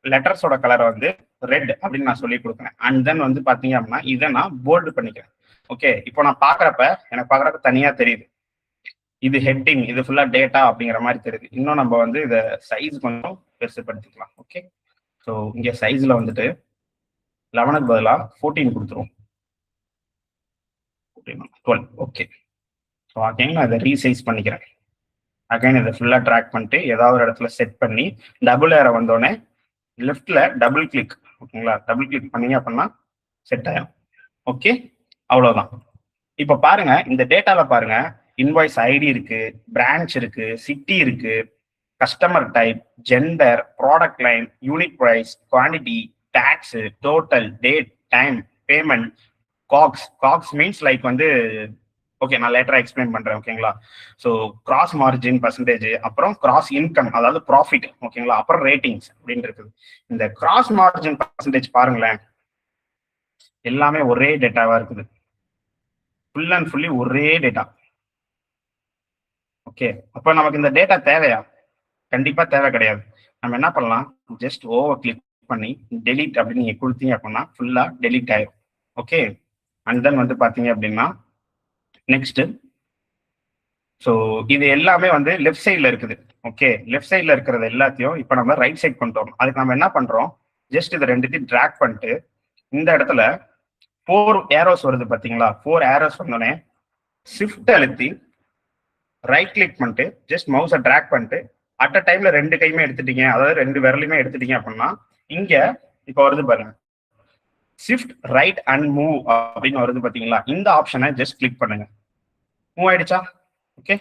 லெட்டர்ஸோட கலரை வந்து ரெட் அப்படின்னு நான் சொல்லி கொடுக்குறேன். அண்ட் தென் வந்து பாத்தீங்க அப்படின்னா இதை நான் போல்டு பண்ணிக்கிறேன். ஓகே. இப்போ நான் எனக்கு பார்க்குறப்ப தனியா தெரியுது. இது ஹெட்டிங், இது ஃபுல்லா டேட்டா அப்படிங்கிற மாதிரி தெரியுது. இன்னும் நம்ம வந்து இதை சைஸ் கொஞ்சம் பெருசுப்படுத்திக்கலாம். ஓகே. ஸோ இங்க சைஸ்ல வந்துட்டு 11க்கு பதிலாக 14 கொடுத்துருவோம். 12. ஓகே. ஸோ அகைன் நான் இதை ரீசைஸ் பண்ணிக்கிறேன். அகைன் இதை ஃபுல்லாக ட்ராக் பண்ணிட்டு ஏதாவது ஒரு இடத்துல செட் பண்ணி டபுள் ஏரை வந்தோடனே லெஃப்ட்ல டபுள் கிளிக். ஓகேங்களா. டபுள் கிளிக் பண்ணீங்க அப்படின்னா செட் ஆகும். ஓகே. அவ்வளோதான். இப்போ பாருங்க இந்த டேட்டால பாருங்க, இன்வாய்ஸ் ஐடி இருக்கு, பிரான்ச் இருக்கு, சிட்டி இருக்கு, customer type, gender, product line, unit price, quantity, tax, total, date, time, payment, cogs means like வந்து ஓகே நான் லேட்டரா எக்ஸ்பிளைன் பண்றேன். ஓகேங்களா. ஸோ கிராஸ் மார்ஜின் பர்சன்டேஜ், அப்புறம் கிராஸ் இன்கம் அதாவது ப்ராஃபிட். ஓகேங்களா. அப்புறம் ரேட்டிங்ஸ் அப்படின்னு இருக்குது. இந்த கிராஸ் மார்ஜின் பர்சன்டேஜ் பாருங்களேன், எல்லாமே ஒரே டேட்டாவா இருக்குது. ஃபுல் அண்ட் ஃபுல்லி ஒரே டேட்டா. ஓகே. அப்போ நமக்கு இந்த டேட்டா தேவையா? கண்டிப்பா தேவை கிடையாது. நம்ம என்ன பண்ணலாம், ஜஸ்ட் ஓவர் கிளிக் பண்ணி டெலிட் அப்படின்னு நீங்க கொடுத்தீங்க அப்படின்னா ஃபுல்லா டெலிட் ஆயிடும். ஓகே. அண்ட் தென் வந்து பாத்தீங்க அப்படின்னா நெக்ஸ்ட், ஸோ இது எல்லாமே வந்து லெஃப்ட் சைட்ல இருக்குது. ஓகே. லெஃப்ட் சைட்ல இருக்கிறது எல்லாத்தையும் இப்போ நம்ம ரைட் சைட் கொண்டு வரோம். அதுக்கு நம்ம என்ன பண்றோம், ஜஸ்ட் இதை ரெண்டுத்தையும் ட்ராக் பண்ணிட்டு இந்த இடத்துல 4 ஏரோஸ் வருது பாத்தீங்களா. 4 ஏரோஸ் வந்தோடனே ஷிஃப்ட் அழுத்தி ரைட் கிளிக் பண்ணிட்டு ஜஸ்ட் மவுஸை ட்ராக் பண்ணிட்டு அட் அ டைம்ல 2 கையுமே எடுத்துட்டீங்க, அதாவது 2 விரலையுமே எடுத்துட்டீங்க அப்படின்னா இங்க இப்போ வருது பாருங்க, ஷிஃப்ட் ரைட் அண்ட் மூவ் அப்படின்னு வருது பாத்தீங்களா. இந்த ஆப்ஷனை ஜஸ்ட் கிளிக் பண்ணுங்க, மூவ் ஆயிடுச்சா. ஓகே.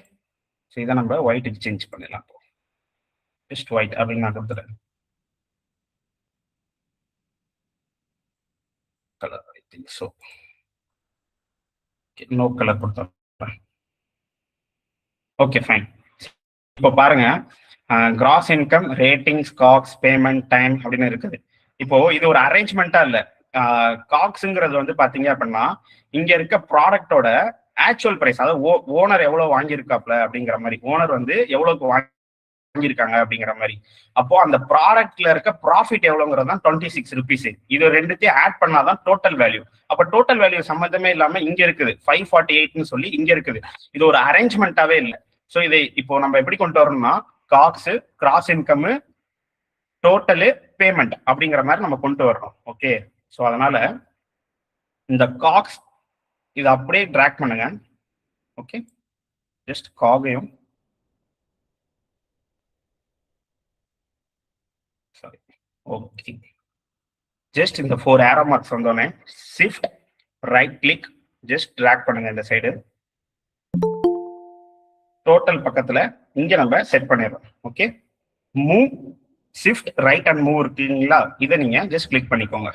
ஸோ இதை நம்ம ஒயிட்டுக்கு சேஞ்ச் பண்ணிடலாம். ஜஸ்ட் ஒயிட் அப்படின்னு நான் கொடுத்துறேன். Colour I think so no colour கொடுத்துறேன். Okay fine. இப்போ பாருங்க, gross income, ratings, cogs, payment, time அப்படின்னு இருக்குது. இப்போ இது ஒரு அரேஞ்ச்மெண்டா இல்ல. காக்ஸுங்கிறது வந்து பாத்தீங்க அப்படின்னா இங்க இருக்க ப்ராடக்டோட ஆக்சுவல் பிரைஸ், அதாவது ஓனர் எவ்வளவு வாங்கியிருக்காப்ல அப்படிங்கிற மாதிரி, ஓனர் வந்து எவ்வளவுக்கு வாங்கியிருக்காங்க அப்படிங்கிற மாதிரி. அப்போ அந்த ப்ராடக்ட்ல இருக்க ப்ராஃபிட் எவ்வளவுங்கிறது தான் 26 rupees. இது ரெண்டுத்தையும் ஆட் பண்ணாதான் டோட்டல் வேல்யூ. அப்ப டோட்டல் வேல்யூ சம்மந்தமே இல்லாம இங்க இருக்குது 548ன்னு சொல்லி இங்க இருக்குது. இது ஒரு அரேஞ்ச்மெண்டாவே இல்லை. ஸோ இதை இப்போ நம்ம எப்படி கொண்டு வரணும்னா cogs, gross income, total, payment அப்படிங்கிற மாதிரி நம்ம கொண்டு வரணும். ஓகே, ஸோ அதனால இந்த காக்ஸ் இதை அப்படியே டிராக் பண்ணுங்க. ஓகே, ஜஸ்ட் காகையும் சாரி ஓகே, ஜஸ்ட் இந்த 4 arrow marks வந்தோடனே shift right click just drag பண்ணுங்க இந்த சைடு. டோட்டல் பக்கத்துல இங்க நம்ம செட் பண்ணிடுறோம். Okay, move, shift right and move இருக்குங்களா, இதை நீங்க ஜஸ்ட் கிளிக் பண்ணிக்கோங்க.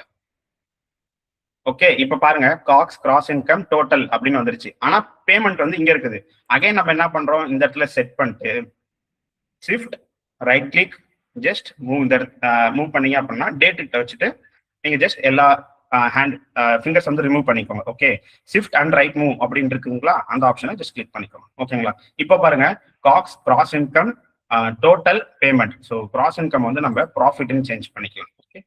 ஓகே, இப்ப பாருங்க காக்ஸ், கிராஸ் இன்கம், டோட்டல் அப்படின்னு வந்துருச்சு. ஆனா பேமெண்ட் வந்து இங்க இருக்குது. அகைன் நம்ம என்ன பண்றோம், இந்த இடத்துல செட் பண்ணிட்டு shift right click just move, இந்த மூவ் பண்ணீங்க அப்படின்னா டேட் வச்சுட்டு நீங்க ஜஸ்ட் எல்லா ஹேண்ட் ஃபிங்கர்ஸ் வந்து ரிமூவ் பண்ணிக்கோங்க. Okay, shift and right move அப்படின்னு இருக்குங்களா, அந்த ஆப்ஷனை ஜஸ்ட் கிளிக் பண்ணிக்கோங்க. ஓகேங்களா, இப்போ பாருங்க cogs, gross income, total, payment. So gross income வந்து நம்ம ப்ராஃபிட்னு சேஞ்ச் பண்ணிக்கலாம். Okay,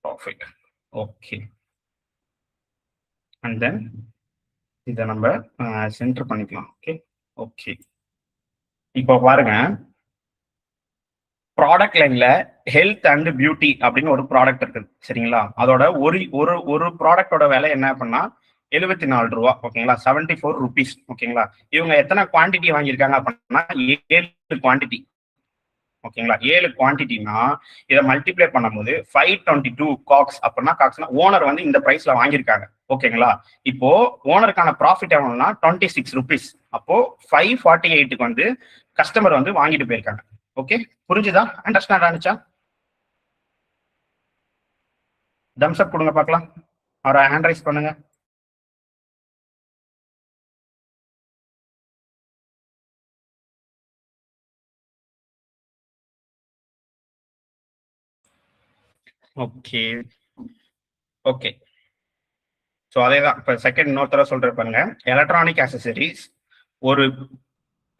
profit. Okay, and then இதை நம்ம சென்டர் பண்ணிக்கலாம். ஓகே ஓகே, இப்போ பாருங்க ப்ராடக்ட் லைன்ல ஹெல்த் அண்ட் பியூட்டி அப்படின்னு ஒரு ப்ராடக்ட் இருக்குது. சரிங்களா, அதோட ஒரு ஒரு ஒரு ப்ராடக்டோட விலை என்ன அப்படின்னா 74 ரூபா. ஓகேங்களா, 74 rupees. ஓகேங்களா, இவங்க எத்தனை குவான்டிட்டி வாங்கியிருக்காங்க அப்படின்னா 7 குவான்டிட்டி. ஓகேங்களா, 7 குவான்டிட்டினா இதை மல்டிப்ளை பண்ணும்போது 522 காக்ஸ் அப்படின்னா, காக்ஸ்னா ஓனர் வந்து இந்த பிரைஸ்ல வாங்கியிருக்காங்க. ஓகேங்களா, இப்போ ஓனருக்கான ப்ராஃபிட் எவ்வளவுனா 26 rupees. அப்போ 548க்கு வந்து கஸ்டமர் வந்து வாங்கிட்டு போயிருக்காங்க. ஓகே, புரிஞ்சுதா? அண்டர்ஸ்டாண்ட் ஆனிச்சா? தம்ஸ் அப் கொடுங்க பார்க்கலாம், அவரை ஹேண்ட் ரைஸ் பண்ணுங்க. ஓகே ஓகே, ஸோ அதே தான் இப்போ செகண்ட் இன்னொருத்தர சொல்ற பாருங்க. எலக்ட்ரானிக் ஆக்சசரிஸ் ஒரு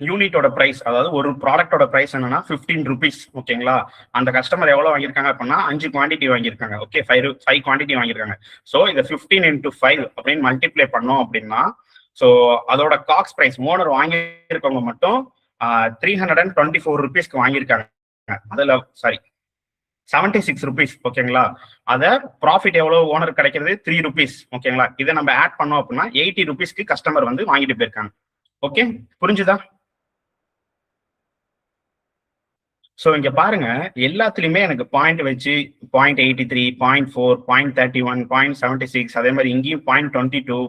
யூனிட்டோட பிரைஸ், அதாவது ஒரு ப்ராடக்டோட பிரைஸ் என்னன்னா 15 rupees. ஓகேங்களா, அந்த கஸ்டமர் எவ்வளவு வாங்கியிருக்காங்க அப்படின்னா 5 குவான்டிட்டி வாங்கியிருக்காங்க. ஓகே, 5 குவான்டிட்டி வாங்கியிருக்காங்க. ஸோ இதை 15 into 5 அப்படின்னு மல்டிப்ளை பண்ணோம் அப்படின்னா, ஸோ அதோட காக்ஸ் பிரைஸ் ஓனர் வாங்கியிருக்கவங்க மட்டும் 324 rupeesக்கு வாங்கியிருக்காங்க. அதுல சாரி 76 rupees. ஓகேங்களா, அத ப்ராஃபிட் எவ்வளவு ஓனர் கிடைக்கிறது 3 rupees. ஓகேங்களா, இதை நம்ம ஆட் பண்ணோம் அப்படின்னா 80 rupeesக்கு கஸ்டமர் வந்து வாங்கிட்டு போயிருக்காங்க. ஓகே, புரிஞ்சுதா? ஸோ இங்க பாருங்க எல்லாத்துலயுமே எனக்கு பாயிண்ட் வச்சு 0.83, 0.4, 0.31, 0.76, அதே மாதிரி இங்கேயும் 0.22,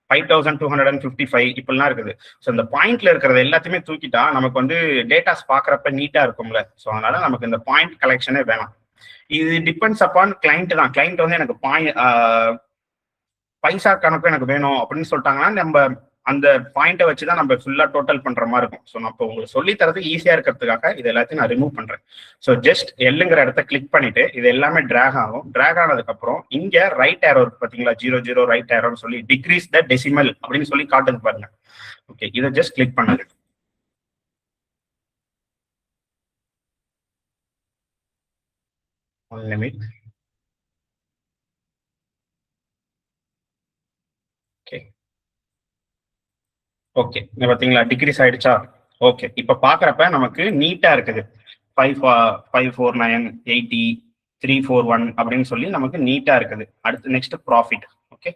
5255 இப்படிலாம் இருக்குது. ஸோ இந்த பாயிண்ட்ல இருக்கிறது எல்லாத்தையுமே தூக்கிட்டா நமக்கு வந்து டேட்டாஸ் பாக்குறப்ப நீட்டா இருக்கும்ல. ஸோ அதனால நமக்கு இந்த பாயிண்ட் கலெக்ஷனே வேணாம். இது டிபெண்ட்ஸ் அப்பான் கிளைண்ட் தான். கிளைண்ட் வந்து எனக்கு பைசா கணக்கு எனக்கு வேணும் அப்படின்னு சொல்லிட்டாங்கன்னா நம்ம அந்த பாயிண்ட்டை வச்சுதான் நம்ம ஃபுல்லா டோட்டல் பண்ற மாதிரி இருக்கும். ஸோ நான் இப்போ உங்களுக்கு சொல்லி தரது ஈஸியா இருக்கிறதுக்காக இது எல்லாத்தையும் நான் ரிமூவ் பண்றேன். ஸோ ஜஸ்ட் எல்லுங்கிற இடத்த கிளிக் பண்ணிட்டு இது எல்லாமே டிராக் ஆகும். டிராக் ஆனதுக்கு அப்புறம் இங்க ரைட் ஏரோ இருக்கு பாத்தீங்களா, 00 ரைட் ஏரோன்னு சொல்லி டிக்ரீஸ் த டெசிமல் அப்படின்னு சொல்லி காட்டுது பாருங்க. ஓகே, இதை ஜஸ்ட் கிளிக் பண்ணுங்க. ஒன் நிமிட். ஓகே ஓகே, பாத்தீங்களா டிக்ரீஸ் ஆயிடுச்சா? ஓகே, இப்ப பாக்குறப்ப நமக்கு நீட்டா இருக்குது. 549, 80, 341 அப்படின்னு சொல்லி நமக்கு நீட்டா இருக்குது. அடுத்து நெக்ஸ்ட் ப்ராஃபிட். ஓகே,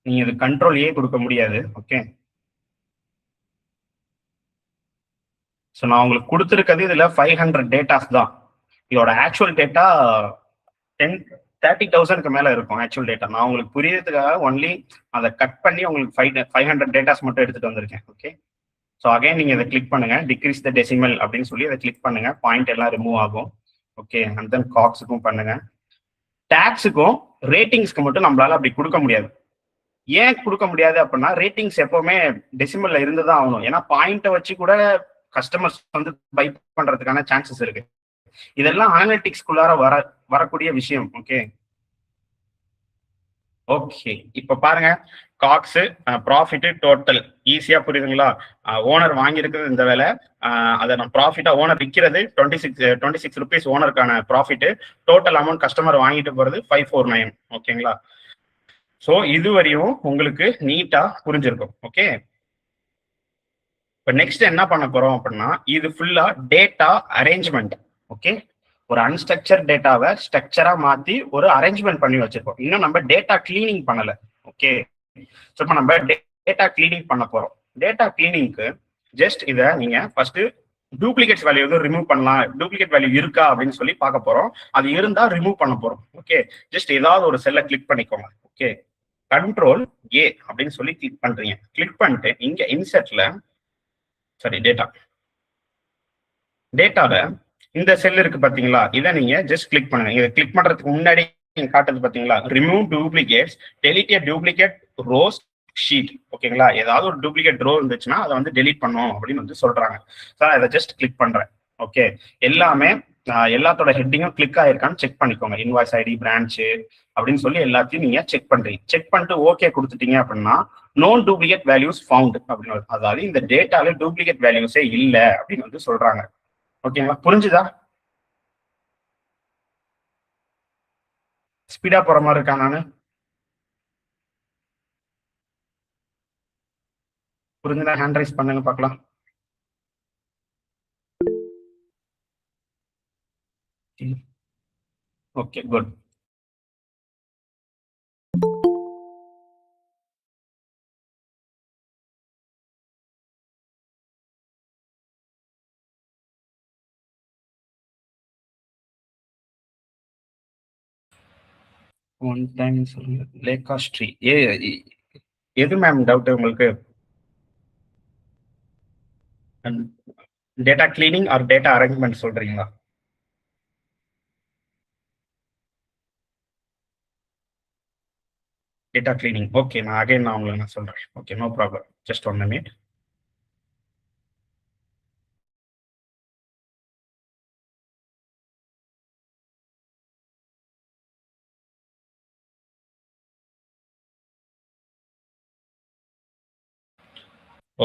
நீங்க இது கண்ட்ரோல் ஏ கொடுக்க முடியாது. ஓகே, ஸோ நான் உங்களுக்கு கொடுத்துருக்கிறது இதுல 500 டேட்டாஸ் தான். இதோட ஆக்சுவல் டேட்டா 30,000க்கு மேல இருக்கும். ஆக்சுவல் டேட்டா நான் உங்களுக்கு புரியறதுக்காக ஒன்லி அதை கட் பண்ணி உங்களுக்கு 500 டேட்டாஸ் மட்டும் எடுத்துட்டு வந்திருக்கேன். ஓகே, ஸோ அகைன் நீங்க இதை கிளிக் பண்ணுங்க, டிக்ரீஸ் த டெசிமல் அப்படின்னு சொல்லி அதை கிளிக் பண்ணுங்க. பாயிண்ட் எல்லாம் ரிமூவ் ஆகும். ஓகே, அண்ட் தென் காக்ஸுக்கும் பண்ணுங்க. டேக்ஸுக்கும் ரேட்டிங்ஸ்க்கு மட்டும் நம்மளால அப்படி கொடுக்க முடியாது. ஏன் கொடுக்க முடியாது அப்படின்னா ரேட்டிங்ஸ் எப்பவுமே டெசிமல்ல இருந்துதான் ஆகணும். ஏன்னா பாயிண்ட்டை வச்சு கூட கஸ்டமர்ஸ் வந்து பை பண்றதுக்கான சான்சஸ் இருக்கு. இதெல்லாம் அனலிட்டிக்ஸ்குள்ளார வரக்கூடிய விஷயம். ஓகே ஓகே, இப்ப பாருங்க, காக்ஸ் ப்ராஃபிட் டோட்டல் ஈஸியா புரியுதுங்களா? ஓனர் வாங்கியிருக்கிறது இந்த வேலை, அதை நான் ப்ராஃபிட்டா ஓனர் விற்கிறது 26 ருபீஸ் ஓனருக்கான ப்ராஃபிட், டோட்டல் அமௌண்ட் கஸ்டமர் வாங்கிட்டு போறது 549. ஓகேங்களா? ஸோ இதுவரையும் உங்களுக்கு நீட்டா புரிஞ்சிருக்கும். ஓகே, இப்போ நெக்ஸ்ட் என்ன பண்ண போறோம் அப்படின்னா, இது ஃபுல்லா டேட்டா அரேஞ்ச்மெண்ட். ஓகே, ஒரு அன்ஸ்ட்ரக்சர் டேட்டாவை ஸ்ட்ரக்சரா மாத்தி ஒரு அரேஞ்ச்மெண்ட் பண்ணி வச்சிருக்கோம். இன்னும் நம்ம டேட்டா கிளீனிங் பண்ணல. ஓகே, ஸோ இப்போ நம்ம டேட்டா கிளீனிங் பண்ண போறோம். டேட்டா கிளீனிங்க்கு ஜஸ்ட் இதை நீங்க ஃபர்ஸ்ட் டூப்ளிகேட்ஸ் வேல்யூ வந்து ரிமூவ் பண்ணலாம், டூப்ளிகேட் வேல்யூ இருக்கா அப்படின்னு சொல்லி பார்க்க போறோம். அது இருந்தா ரிமூவ் பண்ண போறோம். ஓகே, ஜஸ்ட் ஏதாவது ஒரு செல்லை கிளிக் பண்ணிக்கோங்க. ஓகே, கண்ட்ரோல் ஏ அப்படின்னு சொல்லி கிளிக் பண்றீங்க. கிளிக் பண்ணிட்டு இங்க இன்செர்ட்ல டேட்டால இந்த செல் இருக்கு பாத்தீங்களா, இதை நீங்க ஜஸ்ட் கிளிக் பண்ணுங்க. இதை கிளிக் பண்றதுக்கு முன்னாடி நீங்க காட்டுது பாத்தீங்களா, remove duplicates, delete duplicate rose sheet. ஓகேங்களா, ஏதாவது ஒரு டூப்ளிகேட் ரோ இருந்துச்சுன்னா அதை வந்து டெலிட் பண்ணும் அப்படின்னு வந்து சொல்றாங்க. சார் இதை ஜஸ்ட் கிளிக் பண்றேன். ஓகே, எல்லாமே எல்லாத்தோட ஹெட்டிங்கும் கிளிக் ஆயிருக்கான்னு செக் பண்ணிக்கோங்க. இன்வாய்ஸ் ஐடி, பிரான்ச்சு அப்படின்னு சொல்லி எல்லாத்தையும் நீங்க செக் பண்றீங்க. செக் பண்ணிட்டு ஓகே கொடுத்துட்டீங்க அப்படின்னா நோன் டூப்ளிகேட் வேல்யூஸ் ஃபவுண்ட் அப்படின்னு, அதாவது இந்த டேட்டால டூப்ளிகேட் வேல்யூஸே இல்லை அப்படின்னு வந்து சொல்றாங்க. ஓகேங்களா, புரிஞ்சுதா? ஸ்பீடா போற மாதிரி இருக்கா? நானு புரிஞ்சுதா? ஹேண்ட் ரைஸ் பண்ணுங்க பார்க்கலாம். Okay, good. ஒன் டைம் சொல்லுங்க. லேகாஸ்ட்ரி எது மேம் டவுட் உங்களுக்கு? Data cleaning or data arrangement சொல்றீங்களா? Data cleaning. ஓகே, நான் அகைன் நான் உங்களுக்கு நான் சொல்றேன். Okay, no problem, just 1 minute.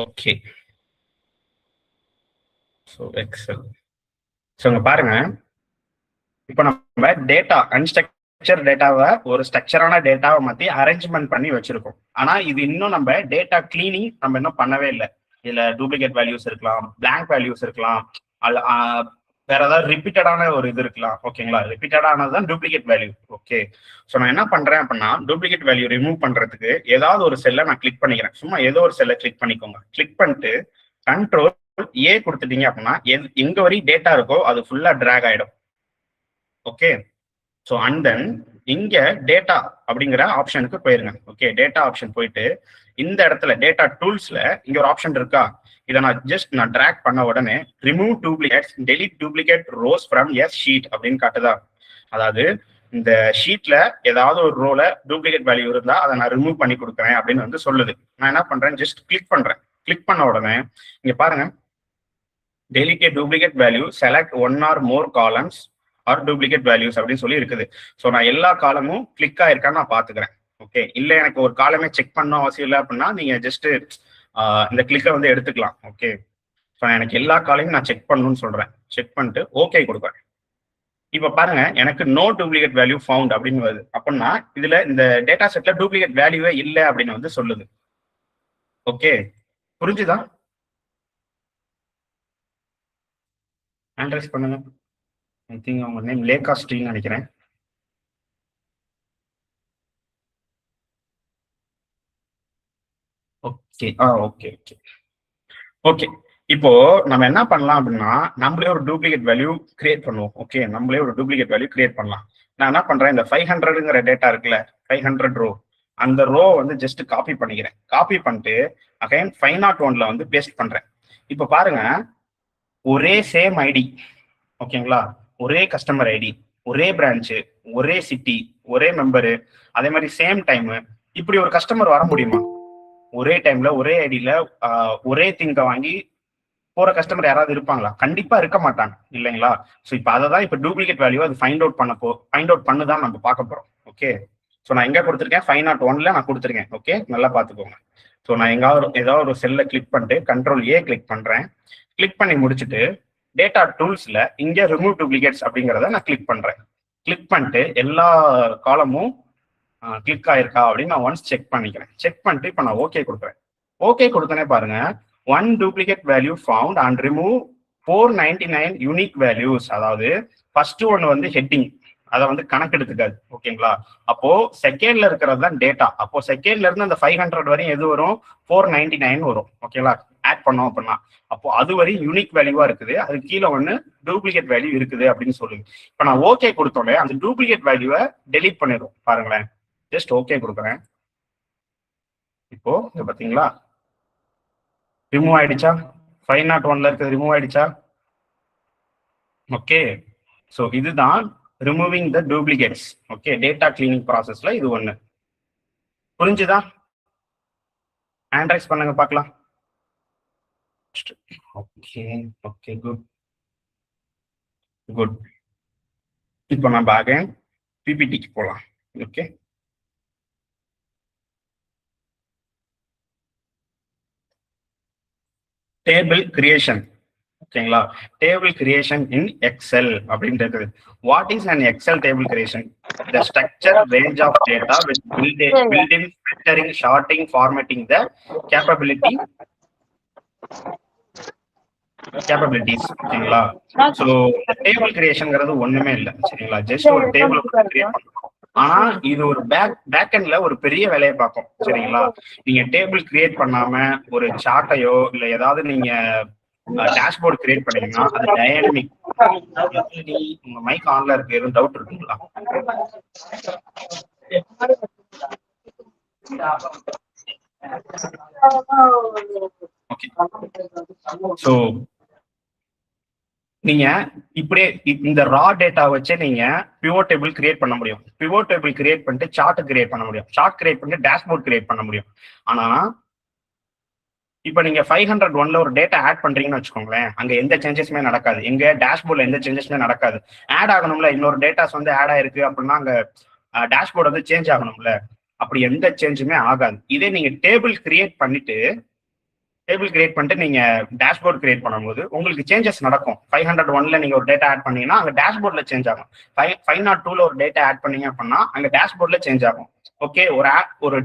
Okay, so Excel. So இங்க பாருங்க, இப்போ நம்ம டேட்டா அன்ஸ்ட்ரக்சர் டேட்டாவை ஒரு ஸ்ட்ரக்சரான டேட்டாவை மாற்றி அரேஞ்ச்மெண்ட் பண்ணி வச்சிருக்கோம். ஆனா இது இன்னும் நம்ம டேட்டா கிளீனிங் நம்ம இன்னும் பண்ணவே இல்லை. இதுல டூப்ளிகேட் வேல்யூஸ் இருக்கலாம், பிளாங்க் வேல்யூஸ் இருக்கலாம், வேற ஏதாவது ரிப்பீட்டடான ஒரு இது இருக்கலாம். ஓகேங்களா, ரிப்பீட்டடானதான் டூப்ளிகேட் வேல்யூ. ஓகே, ஸோ நான் என்ன பண்றேன் அப்படின்னா, டூப்ளிகேட் வேல்யூ ரிமூவ் பண்றதுக்கு ஏதாவது ஒரு செல்லை நான் கிளிக் பண்ணிக்கிறேன். சும்மா ஏதோ ஒரு செல்லை கிளிக் பண்ணிக்கோங்க. கிளிக் பண்ணிட்டு கண்ட்ரோல் ஏ கொடுத்துட்டீங்க அப்படின்னா எங்க வரையும் டேட்டா இருக்கோ அது ஃபுல்லா டிராக் ஆயிடும். ஓகே, ஸோ அண்ட் தென் இங்க டேட்டா அப்படிங்கிற ஆப்ஷனுக்கு போயிருங்க. ஓகே, டேட்டா ஆப்ஷன் போயிட்டு இந்த இடத்துல டேட்டா டூல்ஸ்ல இங்க ஒரு ஆப்ஷன் இருக்கா, இதை நான் டிராக் பண்ண உடனே remove duplicates, delete duplicate rows from S sheet அப்படின்னு காட்டுதா. அதாவது இந்த ஷீட்ல ஏதாவது ஒரு ரோல டூப்ளிகேட் வேல்யூ இருந்தா அதை நான் ரிமூவ் பண்ணி கொடுக்குறேன் அப்படின்னு வந்து சொல்லுது. நான் என்ன பண்றேன், ஜஸ்ட் கிளிக் பண்றேன். கிளிக் பண்ண உடனே இங்க பாருங்க, delete duplicate value, select one or more columns or duplicate values அப்படின்னு சொல்லி இருக்குது. ஸோ நான் எல்லா காலமும் கிளிக் ஆயிருக்கான்னு நான் பாத்துக்கிறேன். ஓகே, இல்ல எனக்கு ஒரு காலமே செக் பண்ண அவசியம் இல்லை அப்படின்னா நீங்க ஜஸ்ட் இந்த கிளிக்கை வந்து எடுத்துக்கலாம். ஓகே, ஸோ எனக்கு எல்லா காலையும் நான் செக் பண்ணணும்னு சொல்றேன். செக் பண்ணிட்டு ஓகே கொடுக்குறேன். இப்ப பாருங்க, எனக்கு நோ டூப்ளிகேட் வேல்யூ ஃபவுண்ட் அப்படின்னு வருது. அப்படின்னா இதுல இந்த டேட்டா செட்ல டூப்ளிகேட் வேல்யூவே இல்லை அப்படின்னு வந்து சொல்லுது. ஓகே, புரிஞ்சுதா? ஹேண்ட் ரைஸ் பண்ணுங்க. ஐ திங்க் அவங்க நேம் லேகாஸ்ட்ரின்னு நினைக்கிறேன். Okay, okay okay okay. இப்போ நம்ம என்ன பண்ணலாம் அப்படின்னா, நம்மளே ஒரு டூப்ளிகேட் வேல்யூ கிரியேட் பண்ணுவோம். ஓகே, நம்மளே ஒரு டூப்ளிகேட் வேல்யூ கிரியேட் பண்ணலாம். நான் என்ன பண்றேன், இந்த 500ங்கிற டேட்டா இருக்குல்ல, 500 ரோ, அந்த ரோ வந்து ஜஸ்ட் காப்பி பண்ணிக்கிறேன். காப்பி பண்ணிட்டு அகைன் 501ல வந்து பேஸ்ட் பண்றேன். இப்போ பாருங்க, ஒரே சேம் ஐடி. ஓகேங்களா, ஒரே கஸ்டமர் ஐடி, ஒரே பிரான்ச்சு, ஒரே சிட்டி, ஒரே மெம்பரு, அதே மாதிரி சேம் டைம். இப்படி ஒரு கஸ்டமர் வர முடியுமா? ஒரே டைம்ல ஒரே ஐடியில ஒரே திங்க வாங்கி போற கஸ்டமர் யாராவது இருப்பாங்களா? கண்டிப்பா இருக்க மாட்டாங்க இல்லைங்களா? ஸோ இப்போ அதை தான் இப்போ டூப்ளிகேட் வேல்யூ அது ஃபைண்ட் அவுட் பண்ணுதான் நம்ம பார்க்க போறோம். ஓகே, ஸோ நான் எங்க கொடுத்துருக்கேன் 501ல நான் கொடுத்துருக்கேன். ஓகே, நல்லா பார்த்துக்கோங்க. ஸோ நான் ஏதாவது ஒரு செல்ல கிளிக் பண்ணிட்டு கண்ட்ரோல் ஏ கிளிக் பண்றேன். கிளிக் பண்ணி முடிச்சுட்டு டேட்டா டூல்ஸ்ல இங்க ரிமூவ் டூப்ளிகேட்ஸ் அப்படிங்கிறத நான் கிளிக் பண்றேன். கிளிக் பண்ணிட்டு எல்லா காலமும் கிளிக் ஆயிருக்கா அப்படின்னு நான் ஒன்ஸ் செக் பண்ணிக்கிறேன். செக் பண்ணிட்டு இப்போ நான் ஓகே கொடுக்குறேன். ஓகே கொடுத்தனே பாருங்க, 1 duplicate value found and remove 499 unique values. அதாவது ஃபர்ஸ்ட் ஒன்று வந்து ஹெட்டிங், அதை வந்து கணக்கெடுத்துக்காது. ஓகேங்களா? அப்போ செகண்ட்ல இருக்கிறது தான் டேட்டா. அப்போ செகண்ட்ல இருந்து அந்த 500 வரையும் எது வரும்? 499 வரும். ஓகேங்களா? ஆட் பண்ணோம் அப்படின்னா அப்போ அது வரையும் யூனிக் வேல்யூவா இருக்குது. அது கீழே ஒன்று டூப்ளிகேட் வேல்யூ இருக்குது அப்படின்னு சொல்லுங்க. இப்போ நான் ஓகே கொடுத்தோன்னே அந்த டூப்ளிகேட் வேல்யூவை டெலீட் பண்ணிடும். பாருங்களேன், ஜஸ்ட் ஓகே கொடுக்குறேன். இப்போ பாத்தீங்களா ரிமூவ் ஆயிடுச்சா? 501ல இருக்கிறது ரிமூவ் ஆயிடுச்சா? ஓகே, ஸோ இதுதான் removing the duplicates. Okay, data cleaning ப்ராசஸ்ல இது ஒண்ணு. புரிஞ்சுதா? ஹேண்ட் ரைஸ் பண்ணுங்க பார்க்கலாம். Okay okay, good good. இப்போ நம்ம அகைன் பிபிடிக்கு போகலாம். Okay, table creation. ஓகேங்களா? டேபிள் கிரியேஷன் இன் எக்ஸல் அப்படின்றது. What is an Excel table creation? The structure range of data with built-in filtering, sorting, formatting the capabilities. ஓகேங்களா? So table கிரியேஷன்ங்கிறது ஒண்ணுமே இல்லை. சரிங்களா? ஜஸ்ட் ஒரு டேபிள் கிரியேட் பண்ணுறோம். ஆனா இது ஒரு பேக்எண்ட்ல ஒரு பெரிய வேலையை பார்க்கும். சரிங்களா? நீங்க டேபிள் கிரியேட் பண்ணாம ஒரு சார்ட்டையோ இல்ல ஏதாவது நீங்க டேஷ்போர்ட் கிரியேட் பண்ணீங்கன்னா அது டைனமிக். உங்க மைக் ஆன்ல இருக்கு, எதுவும் டவுட் இருக்குங்களா? ஓகே, ஸோ நீங்க இப்படியே இந்த ரா டேட்டா வச்சு நீங்க பிவோட் டேபிள் கிரியேட் பண்ண முடியும். பிவோட் டேபிள் கிரியேட் பண்ணிட்டு சார்ட் கிரியேட் பண்ண முடியும். சார்ட் கிரியேட் பண்ணிட்டு டேஷ்போர்ட் கிரியேட் பண்ண முடியும். ஆனா இப்ப நீங்க 501ல ஒரு டேட்டா ஆட் பண்றீங்கன்னு வச்சுக்கோங்களேன், அங்க எந்த சேஞ்சஸுமே நடக்காது. எங்க டேஷ்போர்ட்ல எந்த சேஞ்சஸுமே நடக்காது. ஆட் ஆகணும்ல, இன்னொரு டேட்டாஸ் வந்து ஆட் ஆயிருக்கு அப்படின்னா அங்க டேஷ்போர்ட் வந்து சேஞ்ச் ஆகணும்ல, அப்படி எந்த சேஞ்சுமே ஆகாது. இதே நீங்க டேபிள் கிரியேட் பண்ணிட்டு நீங்க டேஷ்போர்ட் கிரியேட் பண்ணும்போது உங்களுக்கு சேஞ்சஸ் நடக்கும். 501ல நீங்க ஒரு டேட்டா ஆட் பண்ணீங்கன்னா அங்க டேஷ்போர்ட்ல சேஞ்ச் ஆகும். 502ல ஒரு டேட்டா ஆட் பண்ணீங்க அப்படின்னா அங்க டேஷ்போர்ட்ல சேஞ்ச் ஆகும். ஓகே, ஒரு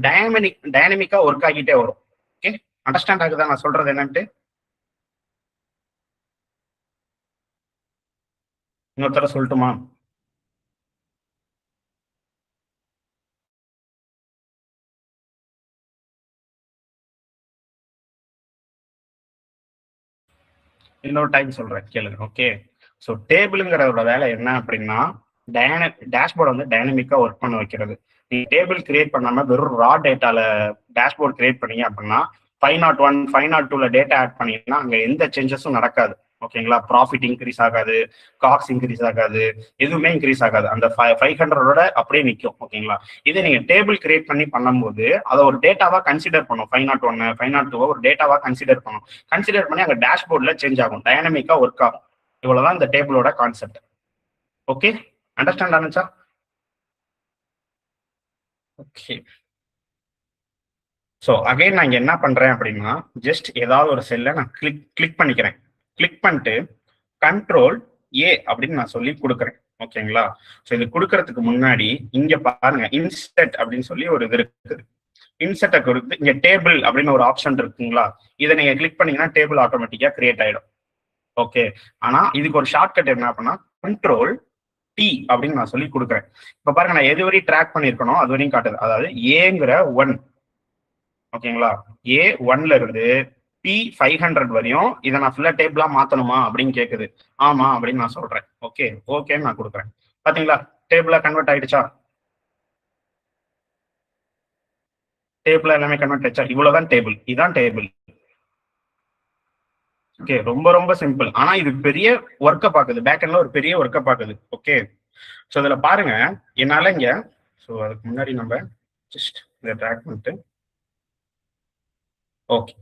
டைனமிக்கா ஒர்க் ஆகிட்டே வரும். ஓகே, அண்டர்ஸ்டாண்ட் ஆகுதா நான் சொல்றது என்னன்ட்டு? இன்னொருத்தர சொல்லட்டுமா? இன்னொரு டைம் சொல்றேன் கேளுங்க. ஓகே, ஸோ டேபிளுங்கிறதோட வேலை என்ன அப்படின்னா டேஷ்போர்ட் வந்து டைனமிக்கா ஒர்க் பண்ண வைக்கிறது. நீங்க டேபிள் கிரியேட் பண்ணாம வெறும் ரா டேட்டால டேஷ்போர்ட் கிரியேட் பண்ணீங்க அப்படின்னா 501 502ல டேட்டா ஆட் பண்ணீங்கன்னா அங்க எந்த சேஞ்சஸும் நடக்காது. ஓகேங்களா? ப்ராஃபிட் இன்க்ரீஸ் ஆகாது, காஸ்ட் இன்க்ரீஸ் ஆகாது, எதுவுமே இன்க்ரீஸ் ஆகாது. அந்த 500ஓட அப்படியே நிற்கும். ஓகேங்களா? இதே நீங்க டேபிள் கிரியேட் பண்ணும்போது அதை ஒரு டேட்டாவா கன்சிடர் பண்ணும். 501 502 ஒரு டேட்டாவா கன்சிடர் பண்ணும். கன்சிடர் பண்ணி அங்க டேஷ்போர்ட்ல சேஞ்ச் ஆகும், டைனமிக்கா ஒர்க் ஆகும். இவ்வளவுதான் இந்த டேபிளோட கான்செப்ட். ஓகே, அண்டர்ஸ்டாண்ட் ஆனிச்சா? ஓகே, ஸோ அகைன் நான் என்ன பண்றேன் அப்படின்னா ஜஸ்ட் ஏதாவது ஒரு செல்லை நான் கிளிக் பண்ணிக்கிறேன். கிளிக் பண்ணிட்டு கண்ட்ரோல் ஏ அப்படின்னு நான் சொல்லி கொடுக்குறேன். ஓகேங்களா? ஸோ இது கொடுக்கறதுக்கு முன்னாடி இங்க பாருங்க, இன்செர்ட் அப்படின்னு சொல்லி ஒரு இது இருக்குது. இன்செர்ட்டை கொடுத்து இங்க டேபிள் அப்படின்னு ஒரு ஆப்ஷன் இருக்குங்களா, இதை நீங்க கிளிக் பண்ணீங்கன்னா டேபிள் ஆட்டோமேட்டிக்கா கிரியேட் ஆயிடும். ஓகே, ஆனா இதுக்கு ஒரு ஷார்ட்கட் என்ன அப்படின்னா கண்ட்ரோல் டி அப்படின்னு நான் சொல்லி கொடுக்குறேன். இப்ப பாருங்க, நான் எது வரையும் ட்ராக் பண்ணிருக்கணும் அது வரையும் காட்டுது. அதாவது ஏங்கிற 1. ஓகேங்களா? A1ல இருந்து P500 வரையும் இதை நான் ஃபுல்லா டேபிளா மாத்தணுமா அப்படின்னு கேக்குது. ஆமா அப்படின்னு நான் சொல்றேன். ஓகே, ஓகேன்னு நான் கொடுக்குறேன். பாத்தீங்களா டேபிளா கன்வெர்ட் ஆயிடுச்சா? டேபிளா எல்லாமே கன்வெர்ட் ஆயிடுச்சா? இவ்வளவுதான் டேபிள், இதான் டேபிள். ஓகே, ரொம்ப ரொம்ப சிம்பிள். ஆனா இது பெரிய ஒர்க்கை பாக்குது, பேக் எண்ட்ல ஒரு பெரிய ஒர்க்கை பாக்குது. ஓகே, ஸோ இதுல பாருங்க என்னால இங்க, ஸோ அதுக்கு முன்னாடி நம்ம ஜஸ்ட் இதை ட்ராக் பண்ணிட்டு ஓகே,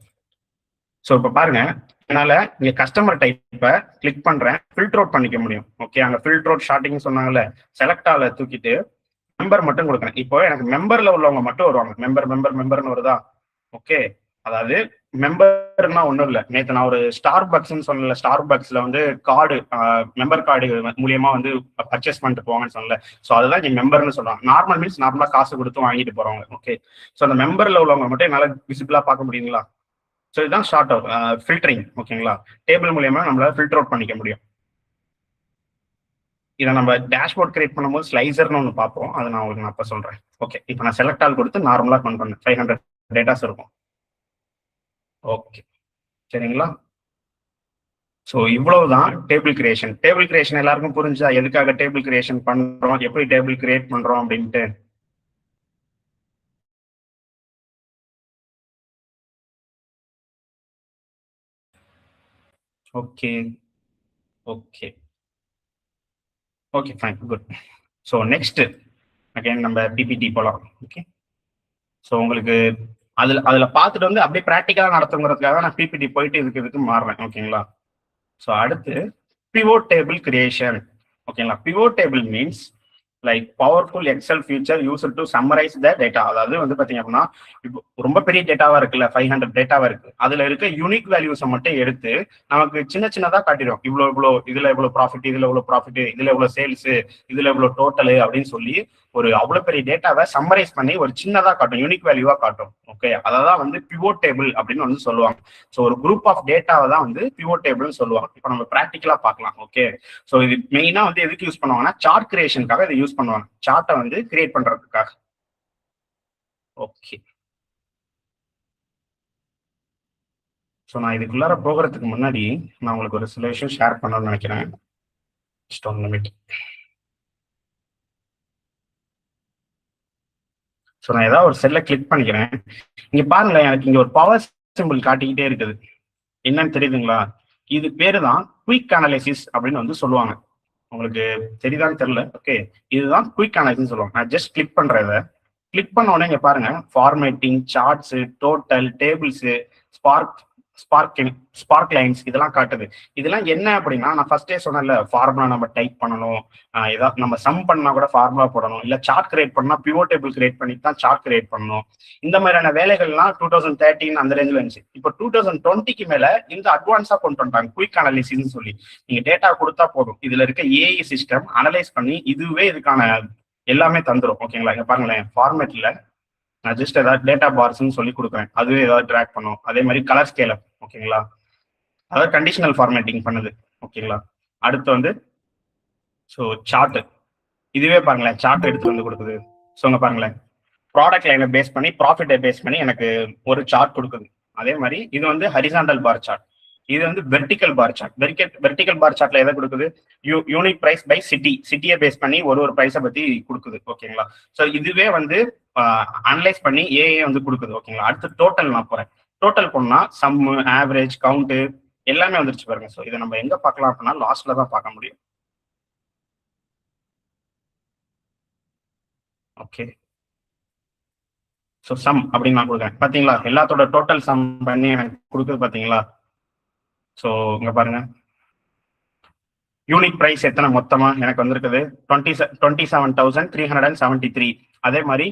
ஸோ இப்போ பாருங்க என்னால இங்க கஸ்டமர் டைப்பை கிளிக் பண்றேன், ஃபில்டர் அவுட் பண்ணிக்க முடியும். ஓகே, அங்க ஃபில்டர் அவுட் ஷார்ட்டிங் சொன்னாங்கல்ல, செலக்ட் ஆல தூக்கிட்டு மெம்பர் மட்டும் கொடுக்குறேன். இப்போ எனக்கு மெம்பர்ல உள்ளவங்க மட்டும் வருவாங்க. மெம்பர்னு வருதா? ஓகே. அதாவது மெம்பர்னா ஒண்ணும் இல்ல. நேத்து நான் ஒரு ஸ்டார் பக்ஸ்ன்னு சொன்னல, ஸ்டார் பக்ஸ்ல வந்து கார்டு மெம்பர் கார்டு மூலியமா வந்து பர்ச்சேஸ் பண்ணிட்டு போவாங்கன்னு சொன்னல. ஸோ அதுதான் இங்க மெம்பர்னு சொல்றாங்க. நார்மல் மீன்ஸ் நார்மலா காசு கொடுத்து வாங்கிட்டு போறவங்க. ஓகே. ஸோ அந்த மெம்பர்ல உள்ளவங்க மட்டும் என்னால விசிபிளா பார்க்க முடியுங்களா? ஸோ இதுதான் ஷார்ட் அவுட் ஃபில்டரிங். ஓகேங்களா? டேபிள் மூலியமா நம்மளால ஃபில்டர் அவுட் பண்ணிக்க முடியும். இதை நம்ம டேஷ்போர்ட் கிரியேட் பண்ணும்போது ஸ்லைசர்னு ஒன்று பார்ப்போம். அதை நான் உங்களுக்கு அப்போ சொல்றேன். ஓகே. இப்போ நான் செலக்ட் ஆல் கொடுத்து நார்மலாக கவுண்ட் பண்ணேன். 500 டேட்டாஸ் இருக்கும். ஓகே, சரிங்களா? ஸோ இவ்வளவுதான் டேபிள் கிரியேஷன். டேபிள் கிரியேஷன் எல்லாருக்கும் புரிஞ்சா எதுக்காக டேபிள் கிரியேஷன் பண்றோம், எப்படி டேபிள் கிரியேட் பண்றோம் அப்படின்ட்டு? Okay okay okay fine good. So next again நம்ம பிபிடி போகலாம். ஓகே. ஸோ உங்களுக்கு அதுல பார்த்துட்டு வந்து அப்படியே ப்ராக்டிக்கலா நடத்துங்கிறதுக்காக நான் பிபிடி போயிட்டு இதுக்கு மாறுறேன். ஓகேங்களா? ஸோ அடுத்து pivot table creation. ஓகேங்களா? pivot table means like powerful excel feature used to summarize the data. அதாவது வந்து பாத்தீங்க அப்படின்னா இப்போ ரொம்ப பெரிய டேட்டாவா இருக்குல்ல, 500 டேட்டாவா இருக்கு, அதுல இருக்க யூனிக் வேல்யூஸை மட்டும் எடுத்து நமக்கு சின்னதா காட்டிடும். இவ்வளோ இதுல எவ்வளவு ப்ராஃபிட், இதுல எவ்வளவு ப்ராஃபிட், இதுல எவ்வளவு சேல்ஸ், இதுல எவ்வளவு டோட்டலு அப்படின்னு சொல்லி ஒரு அவ்வளவு பெரிய டேட்டாவை சம்மரைஸ் பண்ணி ஒரு சின்னதா காட்டும், யூனிக் வேல்யூவா காட்டும். ஓகே. அதான் வந்து பிவோட் டேபிள் அப்படின்னு வந்து சொல்லுவாங்க. ஸோ ஒரு குரூப் ஆஃப் டேட்டாவை தான் வந்து பிவோட் டேபிள்னு சொல்லுவாங்க. இப்போ நம்ம ப்ராக்டிக்கலா பார்க்கலாம். ஓகே. ஸோ இது மெயினா வந்து எதுக்கு யூஸ் பண்ணுவாங்கன்னா சார்ட் கிரியேஷனுக்காக இதை யூஸ் பண்ணுவாங்க, சார்ட்டை வந்து கிரியேட் பண்றதுக்காக. ஓகே. ஸோ நான் இதுக்குள்ளார போகிறதுக்கு முன்னாடி நான் உங்களுக்கு ஒரு சில விஷயம் ஷேர் பண்ணணும்னு நினைக்கிறேன். ஸோ நான் ஏதாவது ஒரு செல்லை கிளிக் பண்ணிக்கிறேன். இங்க பாருங்களேன், எனக்கு இங்க ஒரு பவர் சிம்பிள் காட்டிக்கிட்டே இருக்குது. என்னன்னு தெரியுதுங்களா? இது பேரு தான் குயிக் அனாலிசிஸ் அப்படின்னு வந்து சொல்லுவாங்க. உங்களுக்கு தெரியுதான்னு தெரியல. ஓகே. இதுதான் குயிக் அனாலிசிஸ் சொல்லுவாங்க. நான் ஜஸ்ட் கிளிக் பண்றேன். இதை கிளிக் பண்ண உடனே இங்க பாருங்க, formatting, charts, total, tables, sparklines இதெல்லாம் காட்டுது. இதெல்லாம் என்ன அப்படின்னா, நான் ஃபர்ஸ்டே சொன்னேன்ல, ஃபார்முலா நம்ம டைப் பண்ணணும், ஏதாவது நம்ம சம் பண்ணா கூட ஃபார்முலா போடணும், இல்ல சார்ட் கிரியேட் பண்ணா பிவோட் டேபிள் கிரியேட் பண்ணி தான் சார்ட் கிரியேட் பண்ணணும். இந்த மாதிரியான வேலைகள்லாம் 2013 அந்த ரேஞ்சில் இருந்துச்சு. இப்போ 2020க்கு மேல இந்த அட்வான்ஸா கொண்டு வந்துட்டாங்க குயிக் அனாலிசிஸ் சொல்லி. நீங்க டேட்டா கொடுத்தா போதும், இதுல இருக்க ஏஐ சிஸ்டம் அனலைஸ் பண்ணி இதுவே இதுக்கான எல்லாமே தந்துடும். ஓகேங்களா? இங்க பாருங்களேன், ஃபார்மேட்ல நான் ஜஸ்ட் ஏதாவது டேட்டா பார்ஸ்ன்னு சொல்லி கொடுக்குறேன், அதுவே ஏதாவது ட்ராக் பண்ணும். அதே மாதிரி கலர் ஸ்கேலர். ஓகேங்களா? அதாவது கண்டிஷனல் ஃபார்மேட்டிங் பண்ணுது. ஓகேங்களா? அடுத்து வந்து ஸோ சார்ட், இதுவே பாருங்களேன் சார்ட் எடுத்து வந்து கொடுக்குது. ஸோ இங்க பாருங்களேன், ப்ராடக்ட் லைனை பேஸ் பண்ணி ப்ராஃபிட்டை பேஸ் பண்ணி எனக்கு ஒரு சார்ட் கொடுக்குது. அதே மாதிரி இது வந்து ஹரிசாண்டல் பார் சார்ட், இது வந்து வெர்டிக்கல் பார் சார்ட். வெர்டிக்கல் பார் சார்ட்ல எதை கொடுக்குது? யூனிக் பிரைஸ் பை சிட்டியை பேஸ் பண்ணி ஒரு பிரைஸை பத்தி கொடுக்குது. ஓகேங்களா? ஸோ இதுவே வந்து அனலைஸ் பண்ணி ஏஏ வந்து கொடுக்குது. ஓகேங்களா? அடுத்து டோட்டல் நான் போறேன். டோட்டல் பண்ணா சம்மு, ஆவரேஜ், கவுண்ட் எல்லாமே வந்துருச்சு பாருங்க. ஸோ இதை நம்ம எங்க பார்க்கலாம் அப்படின்னா லாஸ்ட்ல தான் பார்க்க முடியும். ஓகே. ஸோ சம் அப்படின்னு நான் கொடுக்குறேன். பாத்தீங்களா? எல்லாத்தோட டோட்டல் சம் பண்ணி எனக்கு கொடுக்குது. பாத்தீங்களா? ஸோ இங்க பாருங்க, யூனிக் பிரைஸ் எத்தனை மொத்தமா எனக்கு வந்திருக்குது? 27,373. அதே மாதிரி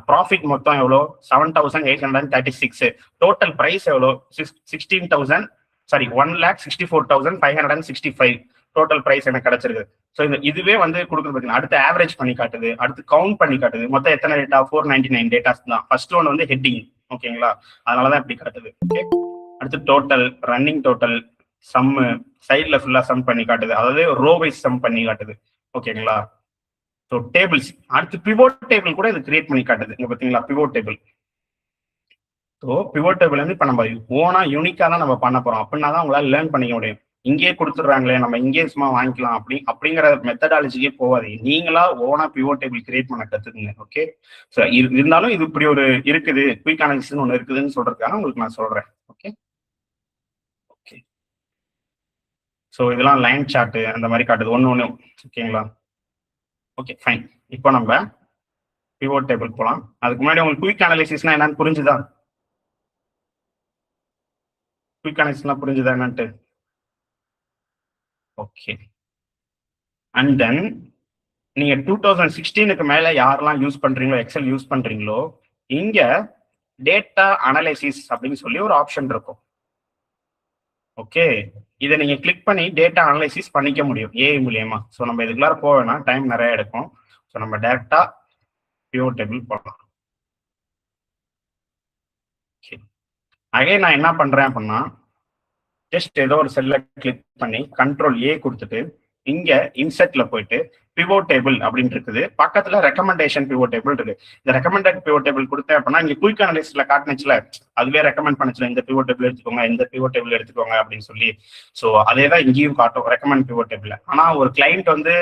ப்ராஃபிட் மொத்தம் எவ்வளோ? 7,836. டோட்டல் பிரைஸ் எவ்வளோ? 1,64,565 டோட்டல் பிரைஸ் எனக்கு கிடைச்சிருக்கு. ஸோ இதுவே வந்து கொடுக்குறது பார்த்தீங்கன்னா அடுத்து ஆவரேஜ் பண்ணி காட்டுது, அடுத்து கவுண்ட் பண்ணி காட்டுது. மொத்தம் எத்தனை டேட்டா? 499 டேட்டாஸ் தான். ஃபர்ஸ்ட் ஒன் வந்து ஹெட்டிங். ஓகேங்களா? அதனாலதான் இப்படி காட்டுது. ஓகே. அடுத்து டோட்டல், ரன்னிங் டோட்டல், சம்மு, சைட்ல ஃபுல்லா சம் பண்ணி காட்டுது, அதாவது ரோ வைஸ் சம் பண்ணி காட்டுது. ஓகேங்களா? ஸோ டேபிள்ஸ், அடுத்து பிவோட் டேபிள் கூட இது கிரியேட் பண்ணி காட்டுது. இங்க பாத்தீங்களா pivot table. So pivot table வந்து இப்போ நம்ம ஓனா யூனிக்கா தான் நம்ம பண்ண போறோம். அப்படின்னா தான் உங்களால லேர்ன் பண்ணிக்க முடியும். இங்கே கொடுத்துட்றாங்களே நம்ம இங்கே சும்மா வாங்கிக்கலாம் அப்படிங்கிற மெத்தடாலஜிக்கே போகாது. நீங்களா ஓனா பிவோட் டேபிள் கிரியேட் பண்ண கத்துக்குங்க. ஓகே. ஸோ இருந்தாலும் இது இப்படி ஒரு இருக்குது, குயிக் அனாலிசிஸ் ஒன்று இருக்குதுன்னு சொல்றதுக்காக உங்களுக்கு நான் சொல்றேன். ஓகே. ஓகே. ஸோ இதெல்லாம் லைன் சார்ட் அந்த மாதிரி காட்டுது ஒன்று. ஓகேங்களா? Okay fine. இப்போ நம்ம பிவோட் டேபிள் போகலாம். அதுக்கு முன்னாடி உங்களுக்கு குயிக் அனாலிசிஸ்னா என்னன்னு புரிஞ்சுதா? குயிக் அனாலிசிஸ்லாம் புரிஞ்சுதா என்னன்ட்டு? ஓகே. அண்ட் தென் நீங்க 2016க்கு மேல யாரெல்லாம் யூஸ் பண்றீங்களோ, எக்ஸல் யூஸ் பண்றீங்களோ, இங்க டேட்டா அனலைசிஸ் அப்படின்னு சொல்லி ஒரு ஆப்ஷன் இருக்கும். ஓகே, இதை நீங்க கிளிக் பண்ணி டேட்டா அனலைசிஸ் பண்ணிக்க முடியும் ஏஐ மூலியமா. ஸோ நம்ம இதுக்குள்ளார போவேன்னா டைம் நிறைய எடுக்கும். ஸோ நம்ம டேரக்டா பிவோட் டேபிள் போடலாம். அகைன் நான் என்ன பண்றேன் அப்படின்னா, ஜஸ்ட் ஏதோ ஒரு செல்ல கிளிக் பண்ணி கண்ட்ரோல் ஏ கொடுத்துட்டு இங்க இன்செர்ட்ல போயிட்டு பிவோட் டேபிள் அப்படின்னு இருக்குது, பக்கத்துல ரெக்கமெண்டேஷன் பிவோட் டேபிள் இருக்கு. இந்த ரெக்கமெண்டட் பிவோட் டேபிள் கொடுத்தேன் அப்படின்னா இங்க குயிக் அனலிஸ்ட்ல காட்டுனுச்சுல, அதுவே ரெக்கமெண்ட் பண்ணுச்சுல இந்த பிவோட் டேபிள் எடுத்துக்கோங்க, இந்த பிவோட் டேபிள் எடுத்துக்கோங்க அப்படின்னு சொல்லி. ஸோ அதே தான் இங்கேயும் காட்டும் ரெக்கமெண்ட் பிவோட் டேபிள். ஆனா ஒரு கிளைண்ட் வந்து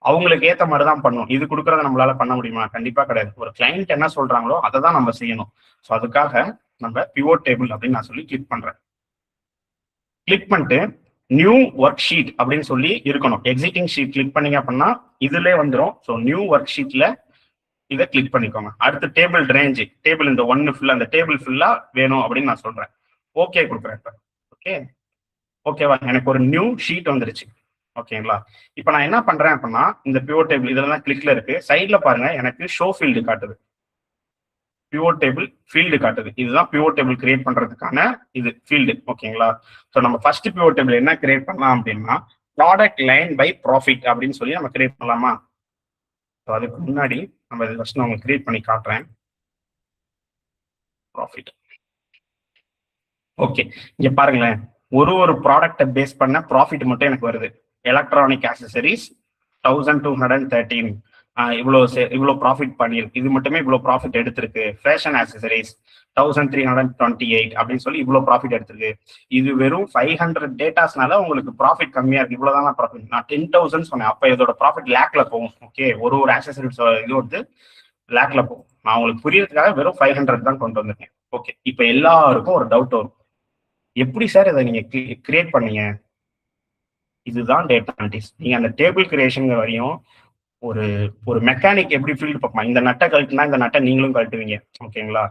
அவங்களுக்கு ஏற்ற மாதிரி தான் பண்ணும். இது கொடுக்கறத நம்மளால பண்ண முடியுமா? கண்டிப்பா கிடையாது. ஒரு கிளைண்ட் என்ன சொல்றாங்களோ அதை தான் நம்ம செய்யணும். ஸோ அதுக்காக நம்ம பிவோட் டேபிள் அப்படின்னு நான் சொல்லி கிளிக் பண்றேன். கிளிக் பண்ணிட்டு நியூ ஒர்க் ஷீட் அப்படின்னு சொல்லி இருக்கணும். எக்ஸிட்டிங் ஷீட் கிளிக் பண்ணீங்க அப்படின்னா இதுல வந்துடும். ஸோ நியூ ஒர்க் ஷீட்ல இதை கிளிக் பண்ணிக்கோங்க. அடுத்து டேபிள் ரேஞ்ச், டேபிள் இந்த ஒன்னு ஃபுல்லா அந்த டேபிள் ஃபுல்லா வேணும் அப்படின்னு நான் சொல்றேன். ஓகே கொடுக்குறேன். இப்போ ஓகே ஓகேவா, எனக்கு ஒரு நியூ ஷீட் வந்துருச்சு. ஓகேங்களா, இப்போ நான் என்ன பண்றேன் அப்படின்னா இந்த பிவோட் டேபிள் இதெல்லாம் கிளிக்ல இருக்கு. சைட்ல பாருங்க எனக்கு ஷோ ஃபீல்டு காட்டுது, பிவோட் டேபிள் ஃபீல்டு காட்டுது. இதுதான் பிவோட் டேபிள் கிரியேட் பண்றதுக்கான இது ஃபீல்டு. ஓகேங்களா, ஸோ நம்ம ஃபர்ஸ்ட் பிவோட் டேபிள் என்ன கிரியேட் பண்ணலாம் அப்படின்னா ப்ராடக்ட் லைன் பை ப்ராஃபிட் அப்படின்னு சொல்லி நம்ம கிரியேட் பண்ணலாமா? ஸோ அதுக்கு முன்னாடி நம்ம இது ஃபர்ஸ்ட் நான் உங்களுக்கு கிரியேட் பண்ணி காட்டுறேன். ப்ராஃபிட். ஓகே, இங்க பாருங்களேன், ஒரு ப்ராடக்டை பேஸ் பண்ண ப்ராஃபிட் மட்டும் எனக்கு வருது. எலக்ட்ரானிக் ஆக்சசரிஸ் 1213 இவ்வளோ ப்ராஃபிட் பண்ணிருக்கு, இது மட்டுமே இவ்வளோ ப்ராஃபிட் எடுத்திருக்கு. ஃபேஷன் ஆக்சசரிஸ் 1328 அப்படின்னு சொல்லி இவ்வளோ ப்ராஃபிட் எடுத்திருக்கு. இது வெறும் 500 டேட்டாஸ்னால உங்களுக்கு ப்ராஃபிட் கம்மியா இருக்கு. இவ்வளவுதான் ப்ராஃபிட். நான் 10,000 சொன்னேன், அப்ப இதோட ப்ராஃபிட் லேக்ல போகும். ஓகே, ஒரு ஆக்சசரிஸ் இது வந்து லேக்ல போகும். நான் உங்களுக்கு புரியறதுக்காக வெறும் 500 தான் கொண்டு வந்திருக்கேன். ஓகே, இப்போ எல்லாருக்கும் ஒரு டவுட் வரும், எப்படி சார் இதை நீங்க கிரியேட் பண்ணீங்க? இதுதான் டேட்டா அனலிட்டிக்ஸ். நீங்க அந்த டேபிள் கிரியேஷன் வரையும் ஒரு மெக்கானிக் எப்படி ஃபீல்டு பார்ப்போம். இந்த நட்டை கழட்டினா இந்த நட்டை நீங்களும் கழட்டுவீங்க. ஓகேங்களா,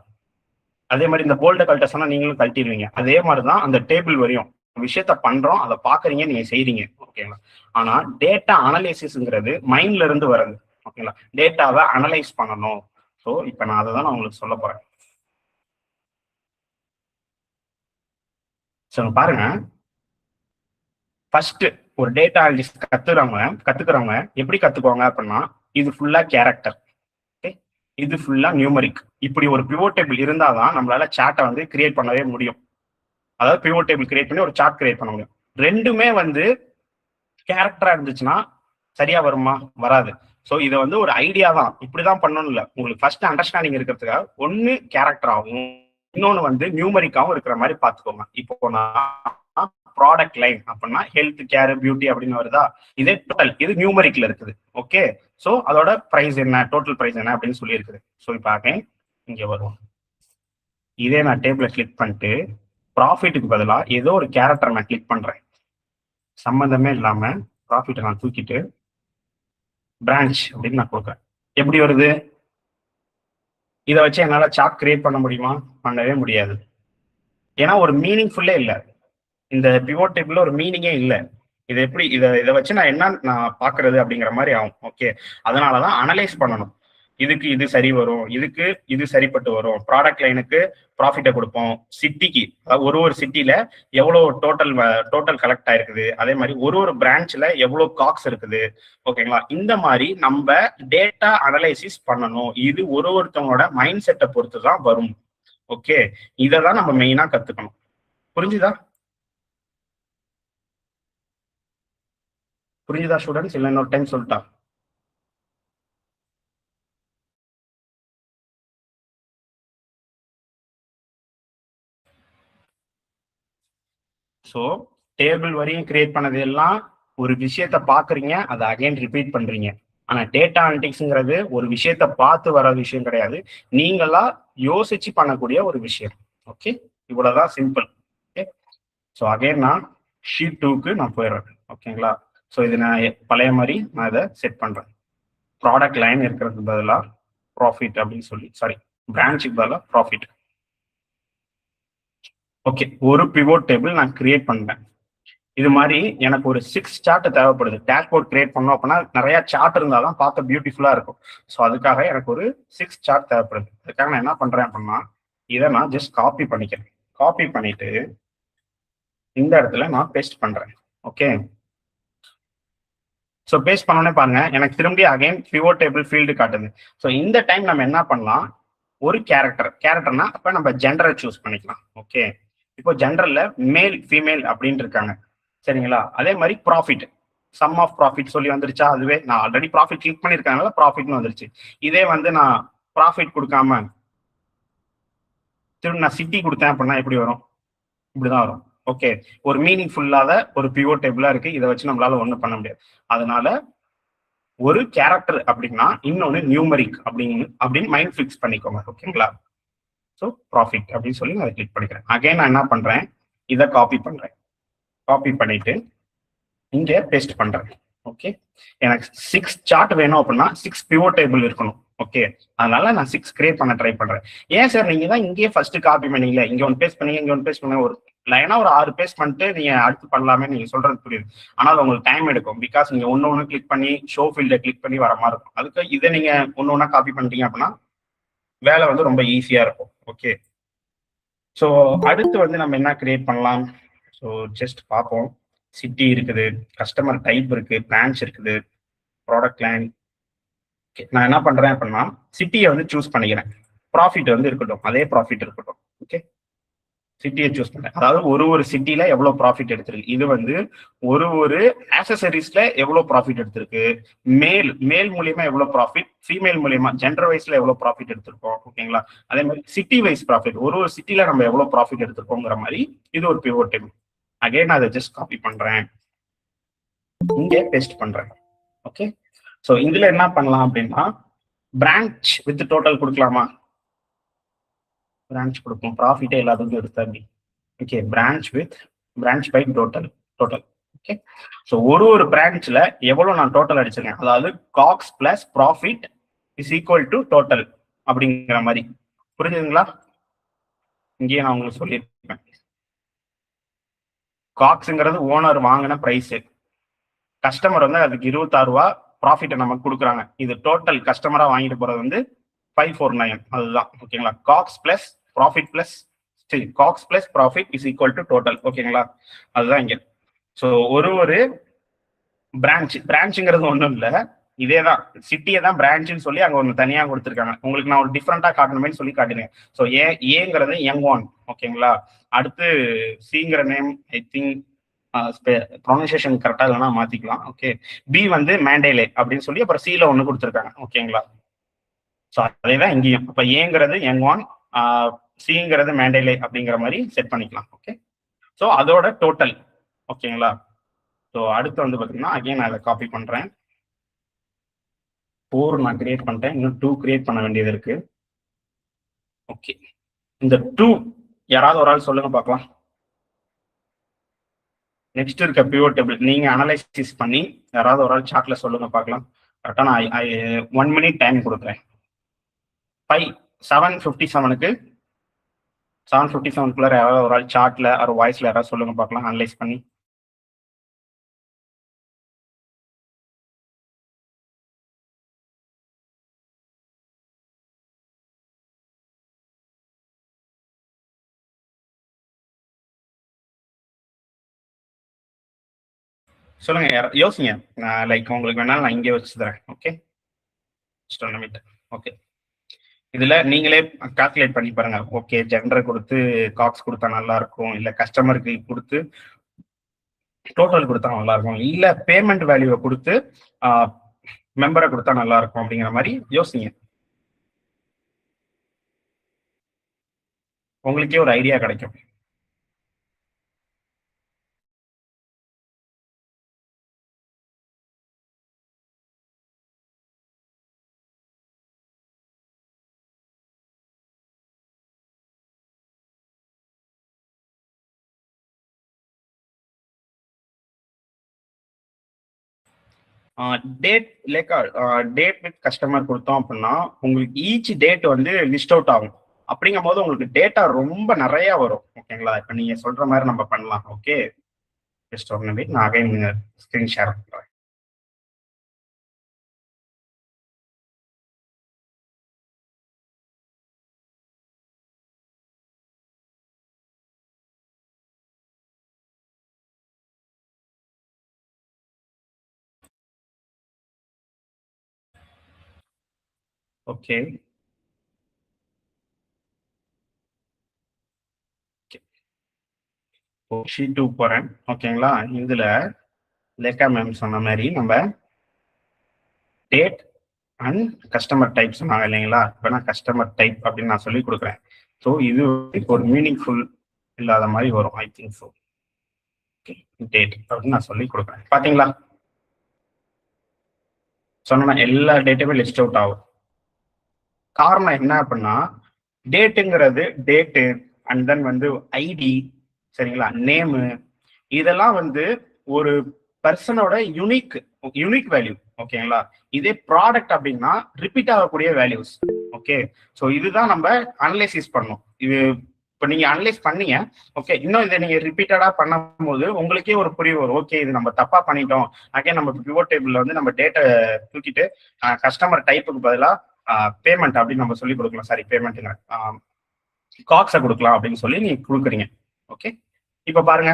அதே மாதிரி இந்த போல்ட்டை கழட்ட சொன்னா நீங்களும் கழட்டிடுவீங்க. அதே மாதிரிதான் அந்த டேபிள் வரையும் விஷயத்த பண்றோம், அதை பாக்குறீங்க, நீங்க செய்றீங்க. ஓகேங்களா, ஆனா டேட்டா அனலைசிஸ்ங்கிறது மைண்ட்ல இருந்து வருது. ஓகேங்களா, டேட்டாவை அனலைஸ் பண்ணணும். ஸோ இப்போ நான் அதை தான் நான் உங்களுக்கு சொல்ல போறேன். ஸோ பாருங்க, ஃபர்ஸ்ட் ஒரு டேட்டா அனலிஸ்ட் கத்துக்கிறவங்க எப்படி கத்துக்குவாங்க அப்படின்னா இது ஃபுல்லா கேரக்டர், இது ஃபுல்லா நியூமரிக். இப்படி ஒரு பிவோட் டேபிள் இருந்தாதான் நம்மளால சார்ட்டை வந்து கிரியேட் பண்ணவே முடியும். அதாவது பிவோட் டேபிள் கிரியேட் பண்ணி ஒரு சார்ட் கிரியேட் பண்ண முடியும். ரெண்டுமே வந்து கேரக்டரா இருந்துச்சுன்னா சரியா வருமா? வராது. ஸோ இதை வந்து ஒரு ஐடியா தான், இப்படிதான் பண்ணணும் இல்லை. உங்களுக்கு ஃபர்ஸ்ட் அண்டர்ஸ்டாண்டிங் இருக்கிறதுக்காக ஒன்னு கேரக்டராகவும் இன்னொன்னு வந்து நியூமரிக்காவும் இருக்கிற மாதிரி பார்த்துக்கோங்க. இப்போ நான் ப்ராடக்ட் லைன் அப்படின்னா ஹெல்த் கேர் பியூட்டி அப்படின்னு வருதா, இதே டோட்டல் இது நியூமரிக்ல இருக்குது. ஓகே, ஸோ அதோட பிரைஸ் என்ன, டோட்டல் பிரைஸ் என்ன அப்படின்னு சொல்லி இருக்குது. ஸோ இப்போ அகைன் இங்க வருவோம். இதே நான் டேபிளை கிளிக் பண்ணிட்டு ப்ராஃபிட்டுக்கு பதிலாக ஏதோ ஒரு கேரக்டர் நான் கிளிக் பண்றேன். சம்பந்தமே இல்லாம ப்ராஃபிட்டை நான் தூக்கிட்டு பிரான்ச் அப்படின்னு நான் கொடுக்குறேன். எப்படி வருது? இதை வச்சு என்னால சார்ட் கிரியேட் பண்ண முடியுமா? பண்ணவே முடியாது. ஏன்னா ஒரு மீனிங்ஃபுல்லே இல்லை, இந்த பிவோட் டேபிள்ல ஒரு மீனிங்கே இல்லை. இதை எப்படி இதை வச்சு நான் என்ன நான் பாக்குறது அப்படிங்கிற மாதிரி ஆகும். ஓகே, அதனாலதான் அனலைஸ் பண்ணணும். இதுக்கு இது சரி வரும், இதுக்கு இது சரிப்பட்டு வரும். ப்ராடக்ட் லைனுக்கு ப்ராஃபிட்டை கொடுப்போம், சிட்டிக்கு அதாவது ஒரு சிட்டில எவ்வளவு டோட்டல் கலெக்ட் ஆயிருக்குது, அதே மாதிரி ஒரு பிரான்ச்ல எவ்வளவு காக்ஸ் இருக்குது. ஓகேங்களா, இந்த மாதிரி நம்ம டேட்டா அனலைசிஸ் பண்ணணும். இது ஒருத்தவங்களோட மைண்ட் செட்டை பொறுத்து தான் வரும். ஓகே, இதை தான் நம்ம மெயினா கத்துக்கணும். புரிஞ்சுதா ஸ்டூடெண்ட்ஸ்? இல்லை இன்னொரு டைம் சொல்லிட்டா? ஸோ டேபிள் வரையும் கிரியேட் பண்ணது எல்லாம் ஒரு விஷயத்த பாக்குறீங்க, அதை அகைன் ரிப்பீட் பண்றீங்க. ஆனா டேட்டா அனலிட்டிக்ஸ்ங்கிறது ஒரு விஷயத்த பார்த்து வர விஷயம் கிடையாது, நீங்களா யோசிச்சு பண்ணக்கூடிய ஒரு விஷயம். ஓகே, இவ்வளவுதான் சிம்பிள். ஓகே, ஸோ அகைன் நான் ஷீட் 2க்கு நான் போயிடுறேன். ஓகேங்களா, ஸோ இது நான் பழைய மாதிரி நான் இதை செட் பண்றேன். ப்ராடக்ட் லைன் இருக்கிறதுக்கு பதிலாக ப்ராஃபிட் அப்படின்னு சொல்லி, சாரி பிரான்ச்சுக்கு பதிலாக ப்ராஃபிட். ஓகே, ஒரு பிவோட் டேபிள் நான் கிரியேட் பண்ணேன். இது மாதிரி எனக்கு ஒரு 6 சார்ட் தேவைப்படுது. டேஷ்போர்ட் கிரியேட் பண்ணோம் அப்படின்னா நிறைய சார்ட் இருந்தாதான் பார்க்க பியூட்டிஃபுல்லா இருக்கும். ஸோ அதுக்காக எனக்கு ஒரு 6 சார்ட் தேவைப்படுது. அதுக்காக நான் என்ன பண்றேன் அப்படின்னா இதை நான் ஜஸ்ட் காப்பி பண்ணிக்கிறேன். காப்பி பண்ணிட்டு இந்த இடத்துல நான் பேஸ்ட் பண்றேன். ஓகே, ஸோ பேஸ்ட் பண்ணோன்னே பாருங்க எனக்கு திரும்பி அகைன் பிவோட் டேபிள் ஃபீல்டு காட்டுது. ஸோ இந்த டைம் நம்ம என்ன பண்ணலாம், ஒரு கேரக்டர்னா அப்ப நம்ம ஜெண்டரை சூஸ் பண்ணிக்கலாம். ஓகே, இப்போ ஜெண்டர்ல மேல் ஃபீமேல் அப்படின்னு இருக்காங்க சரிங்களா. அதே மாதிரி ப்ராஃபிட், சம் ஆஃப் ப்ராஃபிட் சொல்லி வந்துருச்சா, அதுவே நான் ஆல்ரெடி ப்ராஃபிட் கிளிக் பண்ணிருக்கனால ப்ராஃபிட்னு வந்துருச்சு. இதே வந்து நான் ப்ராஃபிட் கொடுக்காம திரும்ப நான் சிட்டி கொடுத்தேன் அப்படின்னா எப்படி வரும், இப்படிதான் வரும். ஓகே, ஒரு மீனிங் ஃபுல்லாத ஒரு பிவோட் டேபிளா இருக்கு. இதை வச்சு நம்மளால ஒண்ணும் பண்ண முடியாது. அதனால ஒரு கேரக்டர் அப்படின்னா இன்னொன்னு நியூமரிக் அப்படின்னு மைண்ட் ஃபிக்ஸ் பண்ணிக்கோங்க. ஓகேங்களா. ஸோ ப்ராஃபிட் அப்படின்னு சொல்லி நான் கிளிக் பண்ணிக்கிறேன். அகைன் நான் என்ன பண்றேன், இதை காப்பி பண்றேன். காப்பி பண்ணிட்டு இங்க பேஸ்ட் பண்றேன். ஓகே, எனக்கு 6 சார்ட் வேணும் அப்படின்னா 6 பிவோட் டேபிள் இருக்கணும். ஓகே, அதனால நான் 6 கிரியேட் பண்ண ட்ரை பண்றேன். ஏன் சார் நீங்க தான் இங்கேயே ஃபர்ஸ்ட் காப்பி பண்ணீங்களே, இங்க ஒன்று பேஸ்ட் பண்ணீங்க, இங்க ஒன்று பேஸ்ட் பண்ண, ஒரு லைனா ஒரு 6 பேஸ்ட் பண்ணிட்டு நீங்க அடுத்து பண்ணலாமே நீங்க சொல்றது புரியுது. ஆனால் உங்களுக்கு டைம் எடுக்கும். பிகாஸ் நீங்க ஒன்னு கிளிக் பண்ணி ஷோ ஃபீல்ட கிளிக் பண்ணி வர மாதிரி இருக்கும். அதுக்கு இதை நீங்க ஒன்னா காப்பி பண்ணிட்டீங்க அப்படின்னா வேலை வந்து ரொம்ப ஈஸியா இருக்கும். ஓகே, ஸோ அடுத்து வந்து நம்ம என்ன கிரியேட் பண்ணலாம். ஸோ ஜஸ்ட் பார்ப்போம். சிட்டி இருக்குது, கஸ்டமர் டைப் இருக்கு, பிரான்ச் இருக்குது, ப்ராடக்ட் லைன். நான் என்ன பண்றேன் அப்படின்னா சிட்டியை வந்து சூஸ் பண்ணிக்கிறேன். ப்ராஃபிட் வந்து இருக்கட்டும், அதே ப்ராஃபிட் இருக்கட்டும். ஓகே, சிட்டியை சூஸ் பண்ணேன். அதாவது ஒரு சிட்டில எவ்வளவு ப்ராஃபிட் எடுத்திருக்கு, இது வந்து ஒரு ஆக்சசரிஸ்ல எவ்வளவு ப்ராஃபிட் எடுத்திருக்கு, மேல் மூலியமா எவ்வளவு ப்ராஃபிட், ஃபீமேல் மூலியமா ஜெண்டர் வைஸ்ல எவ்வளவு ப்ராஃபிட் எடுத்திருக்கோம். ஓகேங்களா. அதே மாதிரி சிட்டி வைஸ் ப்ராஃபிட், ஒரு சிட்டில நம்ம எவ்வளவு ப்ராஃபிட் எடுத்திருக்கோங்கிற மாதிரி இது ஒரு பிவோட் டேபிள். அகைன் அதை ஜஸ்ட் காப்பி பண்றேன், இங்கே பேஸ்ட் பண்றேன். ஓகே, ஸோ இதுல என்ன பண்ணலாம் அப்படின்னா பிரான்ச் வித் டோட்டல் கொடுக்கலாமா, பிரான்ச் கொடுப்போம். ப்ராஃபிட்டே எல்லாத்துக்கும் எடுத்து அப்படி. Okay, branch by total. Okay, so ஒரு பிரான்ச்ல எவ்வளவு நான் டோட்டல் அடிச்சிருக்கேன், அதாவது cogs plus profit is equal to total அப்படிங்கிற மாதிரி. புரிஞ்சுதுங்களா. இங்கேயே நான் உங்களுக்கு சொல்லியிருப்பேன். காக்ஸ்ங்கிறது ஓனர் வாங்கின பிரைஸ், கஸ்டமர் வந்து அதுக்கு 26 ரூபா ப்ராஃபிட்டை நமக்கு கொடுக்குறாங்க. இது டோட்டல் கஸ்டமரா வாங்கிட்டு போறது வந்து 549. அதுதான். ஓகேங்களா. Cogs plus profit plus cogs plus profit is equal to total. ஓகேங்களா, அதுதான் இங்க. ஸோ ஒரு பிரான்ச்சுங்கிறது ஒன்றும் இல்லை, இதே தான் சிட்டியை தான் பிரான்ச்சுன்னு சொல்லி அங்கே ஒன்று தனியாக கொடுத்துருக்காங்க. உங்களுக்கு நான் ஒரு டிஃப்ரெண்டா காட்டணுமேனு சொல்லி காட்டுறேன். ஸோ ஏங்கிறது யங் ஒன். ஓகேங்களா. அடுத்து சிங்கிற நேம் ஐ திங்க் ப்ரொனன்சியேஷன் கரெக்டா இல்லைன்னா மாத்திக்கலாம். ஓகே, பி வந்து மேண்டேலே அப்படின்னு சொல்லி அப்புறம் சில ஒன்று கொடுத்துருக்காங்க. ஓகேங்களா. ஸோ அதே தான் இங்கேயும். அப்போ ஏங்கிறது யங் ஒன், சிங்கிறது மேண்டேலே அப்படிங்கிற மாதிரி செட் பண்ணிக்கலாம். ஓகே, ஸோ அதோட டோட்டல். ஓகேங்களா. ஸோ அடுத்து வந்து பார்த்தீங்கன்னா அகைன் நான் அதை காப்பி பண்றேன். 4 நான் கிரியேட் பண்ணிட்டேன், இன்னும் 2 கிரியேட் பண்ண வேண்டியது இருக்கு. ஓகே, இந்த 2 யாராவது ஒரு ஆள் சொல்லுங்க பார்க்கலாம். நெக்ஸ்ட் இருக்க பிவோட் டேபிள் நீங்க அனலைசிஸ் பண்ணி யாராவது ஒரு ஆள் சார்ட்ல சொல்லுங்க பார்க்கலாம். கரெக்டா நான் 1 மினிட் டைம் கொடுக்குறேன். 7:57க்கு 7:57க்குள்ள யாராவது ஒரு ஆள் சார்ட்ல ஒரு வாய்ஸ்ல யாராவது சொல்லுங்க பார்க்கலாம், அனலைஸ் பண்ணி. சொல்லுங்க, யோசிங்க. லைக் உங்களுக்கு வேணாலும் நான் இங்கே வச்சு தரேன். ஓகே, ஓகே, இதுல நீங்களே கால்குலேட் பண்ணி பாருங்க. ஓகே, ஜெண்டர் கொடுத்து காக்ஸ் கொடுத்தா நல்லா இருக்கும், இல்ல கஸ்டமருக்கு கொடுத்து டோட்டல் கொடுத்தா நல்லா இருக்கும், இல்ல பேமெண்ட் வேல்யூவை கொடுத்து மெம்பரை கொடுத்தா நல்லா இருக்கும் அப்படிங்கிற மாதிரி யோசிங்க. உங்களுக்கே ஒரு ஐடியா கிடைக்கும். Date like date with customer கொடுத்தோம் அப்படின்னா உங்களுக்கு ஈச் டேட் வந்து லிஸ்ட் அவுட் ஆகும். அப்படிங்கும் போது உங்களுக்கு டேட்டா ரொம்ப நிறைய வரும். ஓகேங்களா. இப்ப நீங்க சொல்ற மாதிரி நம்ம பண்ணலாம். ஓகே, ஜஸ்ட் ஒரு நிமிடம் நான் அகைன் ஸ்க்ரீன் ஷேர் பண்ணுறேன். ஓகே ஷீட் 2 போறேன். ஓகேங்களா, இதுல லேக்கா மேம் சொன்ன மாதிரி நம்ம டேட் அண்ட் கஸ்டமர் டைப் சொன்னாங்க இல்லைங்களா. இப்போ நான் கஸ்டமர் டைப் அப்படின்னு நான் சொல்லி கொடுக்குறேன். ஸோ இது ஒரு மீனிங்ஃபுல் இல்லாத மாதிரி வரும். ஐ திங்க் ஸோ. ஓகே, டேட் அப்படின்னு நான் சொல்லி கொடுக்குறேன். பாத்தீங்களா, சொன்னா எல்லா டேட்டுமே லிஸ்ட் அவுட் ஆகும். காரணம் என்ன அப்படின்னா, டேட்டுங்கிறது டேட்டு அண்ட் தென் வந்து ஐடி, சரிங்களா, நேமு, இதெல்லாம் வந்து ஒரு பர்சனோட யூனிக் வேல்யூ. ஓகேங்களா, இதே ப்ராடக்ட் அப்படின்னா ரிப்பீட் ஆகக்கூடிய வேல்யூஸ். ஓகே, ஸோ இதுதான் நம்ம அனலைசிஸ் பண்ணணும். இது இப்போ நீங்க அனலைஸ் பண்ணீங்க. ஓகே, இன்னும் இதை நீங்க ரிப்பீட்டடா பண்ணும் போது உங்களுக்கே ஒரு புரிவு வரும். ஓகே, இது நம்ம தப்பா பண்ணிட்டோம். அகைன் நம்ம பிவோட் டேபிள்ல வந்து நம்ம டேட்டா தூக்கிட்டு கஸ்டமர் டைப்புக்கு பதிலாக பேமெண்ட் அப்படின்னு நம்ம சொல்லி கொடுக்கலாம். சாரி, பேமெண்ட்டுங்க காக்ஸை கொடுக்கலாம் அப்படின்னு சொல்லி நீங்க கொடுக்குறீங்க. ஓகே, இப்போ பாருங்க,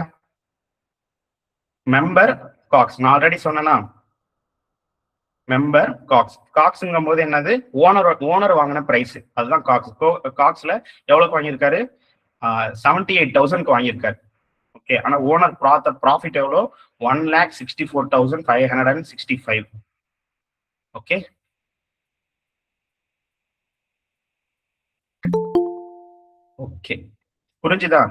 மெம்பர் காக்ஸ் நான் ஆல்ரெடி சொன்னேன்னா, மெம்பர் காக்ஸ்ங்கும் போது என்னது, ஓனர் வாங்கின பிரைஸ், அதுதான் காக்ஸ். காக்ஸ்ல எவ்வளவுக்கு வாங்கியிருக்காரு, 78,000 வாங்கியிருக்காரு. ஓகே, ஆனா ஓனர் ப்ராஃபிட் எவ்வளோ, 1,64,565. ஓகே, ஓகே, புரிஞ்சுதா?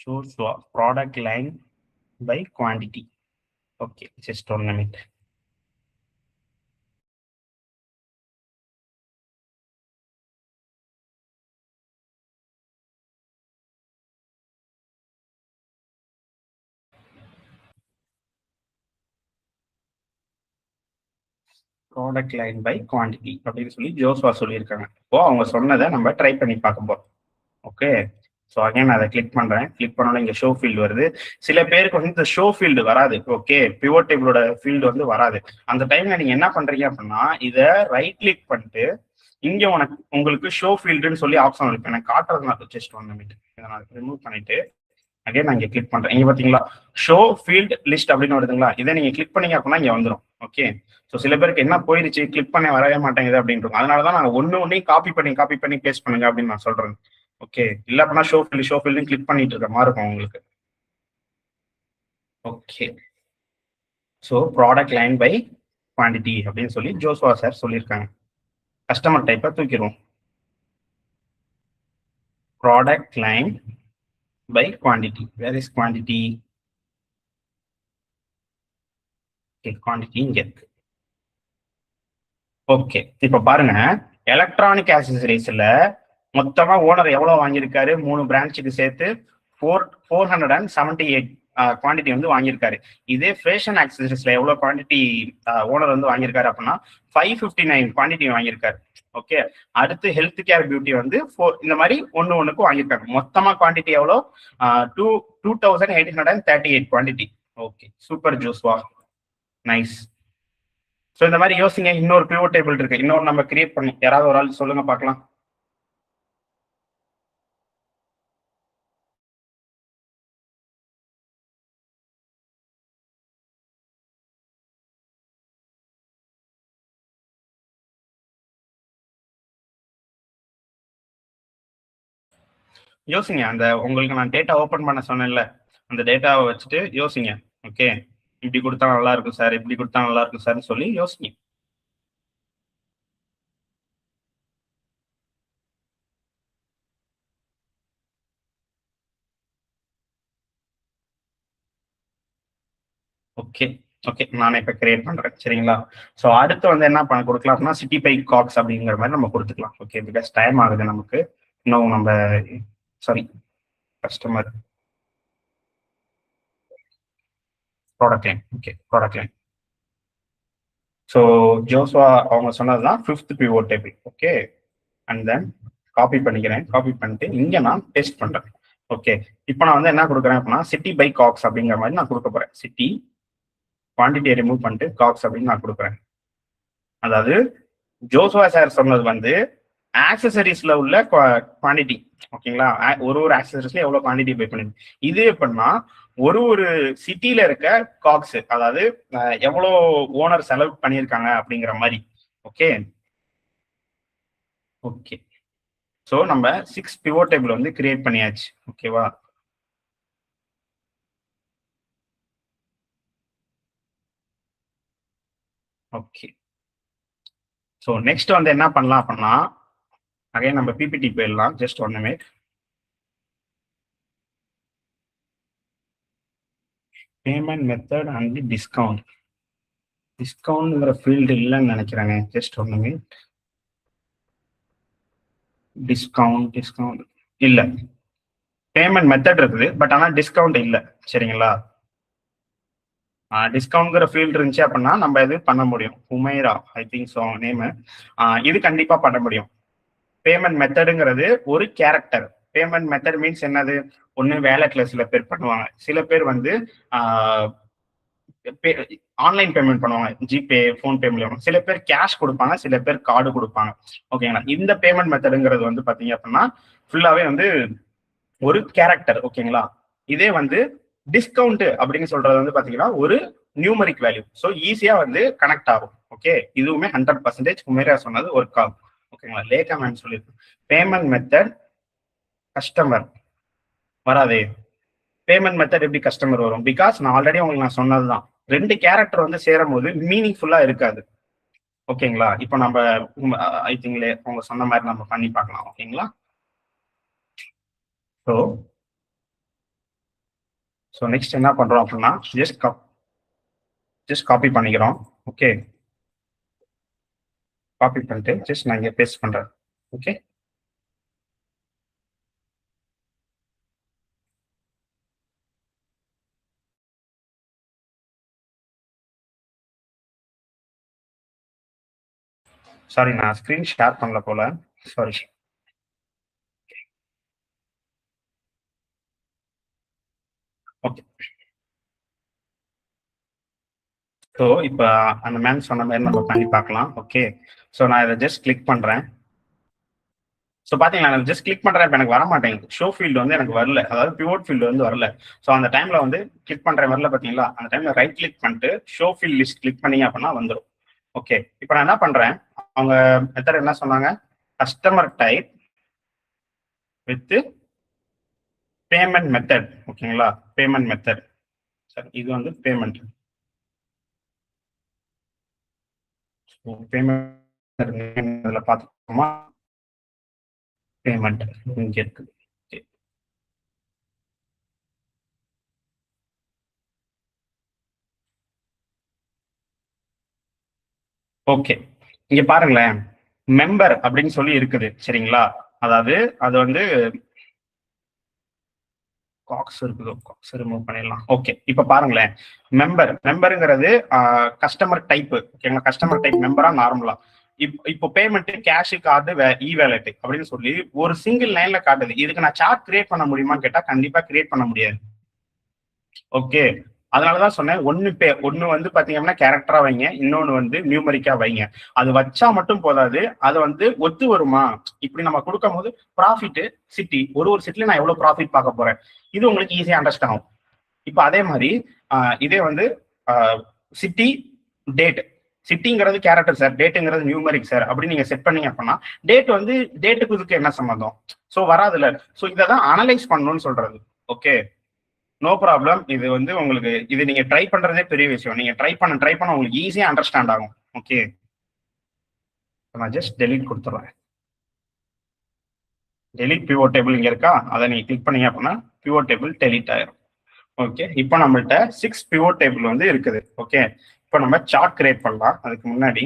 Choose product line by quantity. Okay, just 1 minute. Product line by quantity அப்படின்னு சொல்லி ஜோஸ்வா சொல்லியிருக்காங்க. இப்போ அவங்க சொன்னதை நம்ம ட்ரை பண்ணி பார்க்க போறோம். ஓகே, ஸோ அகைன் நான் அதை கிளிக் பண்றேன். கிளிக் பண்ணோன்னா இங்கே ஷோ ஃபீல்டு வருது. சில பேருக்கு வந்து இந்த ஷோ ஃபீல்டு வராது. ஓகே, பிவோட் டேபிளோட ஃபீல்டு வந்து வராது. அந்த டைம்ல நீங்க என்ன பண்றீங்க அப்படின்னா, இதை ரைட் கிளிக் பண்ணிட்டு இங்க உங்களுக்கு ஷோ ஃபீல்டுன்னு சொல்லி ஆப்ஷன் இருக்கு. எனக்கு காட்டுறதுனால ஜஸ்ட் 1 minute இதை நான் ரிமூவ் பண்ணிட்டு அகைன் நான் இங்க கிளிக் பண்றேன். இங்க பாத்தீங்களா, ஷோ ஃபீல்ட் லிஸ்ட் அப்படின்னு வருதுங்களா. இதை நீங்க கிளிக் பண்ணீங்க அப்படின்னா இங்க வந்துடும். ஓகே, ஸோ சில பேருக்கு என்ன போயிருச்சு, கிளிக் பண்ண வரவே மாட்டேங்குது அப்படின்ட்டு. அதனாலதான் நான் ஒன்னையும் காப்பி பண்ணி பேஸ்ட் பண்ணுங்க அப்படின்னு நான் சொல்றேன். ஓகே, இல்ல அப்படின்னா ஷோ ஃபீல்டு கிளிக் பண்ணிட்டு இருக்க மாதிரி இருக்கும் உங்களுக்கு. Okay, so product line by quantity அப்படின்னு சொல்லி ஜோஸ்வா சார் சொல்லியிருக்காங்க. கஸ்டமர் டைப்பை தூக்கிடுவோம். Product line by quantity. Where is quantity? Okay, quantity இங்க இருக்கு. ஓகே, இப்ப பாருங்க, எலக்ட்ரானிக் ஆக்சசரிஸ்ல மொத்தமா ஓனர் எவ்வளவு வாங்கியிருக்காரு, 3 பிரான்ச்சுக்கு சேர்த்து 478 குவான்டிட்டி வந்து வாங்கியிருக்காரு. இதே ஃபேஷன் ஆக்சசரிஸ்ல எவ்வளவு குவான்டிட்டி ஓனர் வந்து வாங்கியிருக்காரு அப்படின்னா 559 குவான்டிட்டி வாங்கியிருக்காரு. ஓகே, அடுத்து ஹெல்த் கேர் பியூட்டி வந்து இந்த மாதிரி ஒண்ணுக்கு வாங்கியிருக்காங்க. மொத்தமா குவான்டிட்டி எவ்வளோ, 2,838 quantity. Okay, super Joshua, nice. So இந்த மாதிரி யோசிங்க. இன்னொரு பிவோட் டேபிள் இருக்கு, இன்னொரு நம்ம கிரியேட் பண்ணி யாராவது ஒரு ஆள் சொல்லுங்க பார்க்கலாம். யோசிங்க, அந்த உங்களுக்கு நான் டேட்டா ஓப்பன் பண்ண சொன்னேன்ல, அந்த டேட்டாவை வச்சுட்டு யோசிங்க. ஓகே, இப்படி கொடுத்தா நல்லா இருக்கும் சார், இப்படி கொடுத்தா நல்லா இருக்கும் சார்னு சொல்லி யோசிங்க. ஓகே, ஓகே, நானே இப்போ கிரியேட் பண்றேன். சரிங்களா, ஸோ அடுத்து வந்து என்ன பண்ண கொடுக்கலாம் அப்படின்னா, சிட்டி பை காக்ஸ் அப்படிங்கிற மாதிரி நம்ம கொடுத்துக்கலாம். ஓகே, பிகாஸ் டைம் ஆகுது நமக்கு. இன்னும் நம்ம sorry customer product line. Okay, product line. So Joshua அவங்க சொன்னதுதான் 5th pivot table. Okay, and then copy பண்ணிக்கிறேன். காப்பி பண்ணிட்டு இங்க நான் பேஸ்ட் பண்றேன். ஓகே, இப்போ நான் வந்து என்ன கொடுக்குறேன் அப்படின்னா சிட்டி பை காக்ஸ் அப்படிங்கிற மாதிரி நான் கொடுக்க போறேன். சிட்டி குவான்டிட்டியை ரிமூவ் பண்ணிட்டு காக்ஸ் அப்படின்னு நான் கொடுக்குறேன். அதாவது ஜோஸ்வா சார் சொன்னது வந்து ஆக்சசரிஸ்ல உள்ள குவான்டிட்டி. ஓகேங்களா, ஒரு ஆக்சசரிஸ்ல எவ்வளவு குவான்டிட்டி பே பண்ணி. இது எப்படின்னா ஒரு சிட்டில இருக்க காக்ஸ், அதாவது எவ்வளவு ஓனர் செலவு பண்ணியிருக்காங்க அப்படிங்கிற மாதிரி. ஓகே ஓகே, ஸோ நம்ம 6 pivot table வந்து கிரியேட் பண்ணியாச்சு. ஓகேவா, ஓகே. ஸோ நெக்ஸ்ட் வந்து என்ன பண்ணலாம் அப்படின்னா, அகைன் நம்ம பிபிடி போயிடலாம். Just 1 minute. Payment method and discount. டிஸ்கவுண்ட்ங்கிற ஃபீல்டு இல்லைன்னு நினைக்கிறேங்க. Just 1 minute. டிஸ்கவுண்ட் இல்ல. பேமெண்ட் மெத்தட் இருக்குது, பட் ஆனால் டிஸ்கவுண்ட் இல்லை. சரிங்களா, டிஸ்கவுண்ட்ங்கிற ஃபீல்டு இருந்துச்சு அப்படின்னா நம்ம இது பண்ண முடியும். ஹுமைரா ஐ திங்க் ஸோ நேமு. இது கண்டிப்பா பண்ண முடியும். பேமெண்ட் மெத்தடுங்கிறது ஒரு கேரக்டர். பேமெண்ட் மெத்தட் மீன்ஸ் என்னது? ஒன்று வேலெட்ல சில பேர் பண்ணுவாங்க, சில பேர் வந்து ஆன்லைன் பேமெண்ட் பண்ணுவாங்க, ஜிபே ஃபோன்பே மூலியமா. சில பேர் கேஷ் கொடுப்பாங்க, சில பேர் கார்டு கொடுப்பாங்க. ஓகேங்களா, இந்த பேமெண்ட் மெத்தடுங்கிறது வந்து பாத்தீங்க அப்படின்னா ஃபுல்லாவே வந்து ஒரு கேரக்டர். ஓகேங்களா, இதே வந்து டிஸ்கவுண்ட் அப்படின்னு சொல்றது வந்து பாத்தீங்கன்னா ஒரு நியூமரிக் வேல்யூ. ஸோ ஈஸியா வந்து கனெக்ட் ஆகும். ஓகே, இதுவுமே 100% குமேரா சொன்னது ஒர்க் ஆகும். ஓகேங்களா, லேக்கா மேன் சொல்லியிருக்கோம். பேமெண்ட் மெத்தட் கஸ்டமர் வராதே. பேமெண்ட் மெத்தட் எப்படி கஸ்டமர் வரும்? பிகாஸ் நான் ஆல்ரெடி உங்களுக்கு நான் சொன்னதுதான், 2 கேரக்டர் வந்து சேரும் போது மீனிங்ஃபுல்லா இருக்காது. ஓகேங்களா, இப்போ நம்ம ஐ திங்க்லே அவங்க சொன்ன மாதிரி நம்ம பண்ணி பார்க்கலாம். ஓகேங்களா, ஸோ நெக்ஸ்ட் என்ன பண்றோம் அப்படின்னா ஜஸ்ட் காப்பி பண்ணிக்கிறோம். ஓகே, காப்பி பண்ணிட்டு ஜஸ்ட் நான் இங்கே பேஸ்ட் பண்றேன். ஓகே, சாரி நான் ஸ்கிரீன் ஷேர் பண்ணல போல, சாரி. ஓகே, ஸோ இப்போ அந்த மேம் சொன்ன மாதிரி நம்ம பண்ணி பார்க்கலாம். ஓகே, ஸோ நான் இதை ஜஸ்ட் கிளிக் பண்றேன். ஸோ பாத்தீங்களா, நான் ஜஸ்ட் கிளிக் பண்றேன், இப்போ எனக்கு வர மாட்டேங்குது. ஷோ ஃபீல்டு வந்து எனக்கு வரல, அதாவது பிவோட் ஃபீல்டு வந்து வரல. ஸோ அந்த டைம்ல வந்து கிளிக் பண்றேன், வரல. பாத்தீங்களா, அந்த டைம்ல ரைட் கிளிக் பண்ணிட்டு ஷோ ஃபீல்ட் லிஸ்ட் கிளிக் பண்ணீங்க அப்படின்னா வந்துடும். ஓகே, இப்போ நான் என்ன பண்றேன், அவங்க மெத்தட் என்ன சொன்னாங்க? Customer type with payment method. ஓகேங்களா, பேமெண்ட் மெத்தட். சரி, இது வந்து பேமெண்ட். பேமெண்ட் பார்த்துக்கோமா, பேமெண்ட் இங்க இருக்குது. ஓகே, இங்க பாருங்களேன், மெம்பர் அப்படின்னு சொல்லி இருக்குது. சரிங்களா, அதாவது அது வந்து காக்ஸ் இருக்குது, காக்ஸ் ரிமூவ் பண்ணிடலாம். ஓகே, இப்ப பாருங்களேன், மெம்பருங்கிறது கஸ்டமர் டைப். ஓகேங்களா, கஸ்டமர் டைப் மெம்பரா நார்மலா. இப்போ பேமெண்ட் கேஷ், கார்டு, இ வேலெட் அப்படின்னு சொல்லி ஒரு சிங்கிள் லைன்ல காட்டுது. இதுக்கு நான் சார்ட் கிரியேட் பண்ண முடியுமான்னு கேட்டா கண்டிப்பா கிரியேட் பண்ண முடியாது. ஓகே, அதனாலதான் சொன்னேன், ஒன்னு வந்து பாத்தீங்கன்னா கேரக்டரா வைங்க, இன்னொன்னு வந்து நியூமரிக்கா வைங்க. அது வச்சா மட்டும் போதாது, அது வந்து ஒத்து வருமா? இப்படி நம்ம கொடுக்கும் போது ப்ராஃபிட் சிட்டி, ஒரு சிட்டில நான் எவ்வளவு ப்ராஃபிட் பார்க்க போறேன், இது உங்களுக்கு ஈஸியா அண்டர்ஸ்டாண்ட் ஆகும். இப்ப அதே மாதிரி இதே வந்து சிட்டி டேட். சிட்டிங்கிறது கேரக்டர் சார், டேட்டுங்கிறது நியூமரிக் சார் அப்படின்னு நீங்க செட் பண்ணீங்க அப்படின்னா டேட் வந்து டேட்டுக்கு இதுக்கு என்ன சம்பந்தம்? ஸோ வராதுல்ல. ஸோ இதை தான் அனலைஸ் பண்ணணும்னு சொல்றது. Okay, no problem. இது வந்து உங்களுக்கு இது நீங்க ட்ரை பண்றதே பெரிய விஷயம். நீங்க ட்ரை பண்ண உங்களுக்கு ஈஸியா அண்டர்ஸ்டாண்ட் ஆகும். ஓகே, நான் ஜஸ்ட் டெலீட் கொடுத்துறேன். டெலீட் பிவோட் டேபிள் இங்க இருக்கா, அதை நீங்க கிளிக் பண்ணீங்க அப்படின்னா பிவோட் டேபிள் டெலீட் ஆயிரும். ஓகே, இப்போ நம்மள்ட்ட 6 பிவோட் டேபிள் வந்து இருக்குது. ஓகே, இப்போ நம்ம சார்ட் கிரியேட் பண்ணலாம். அதுக்கு முன்னாடி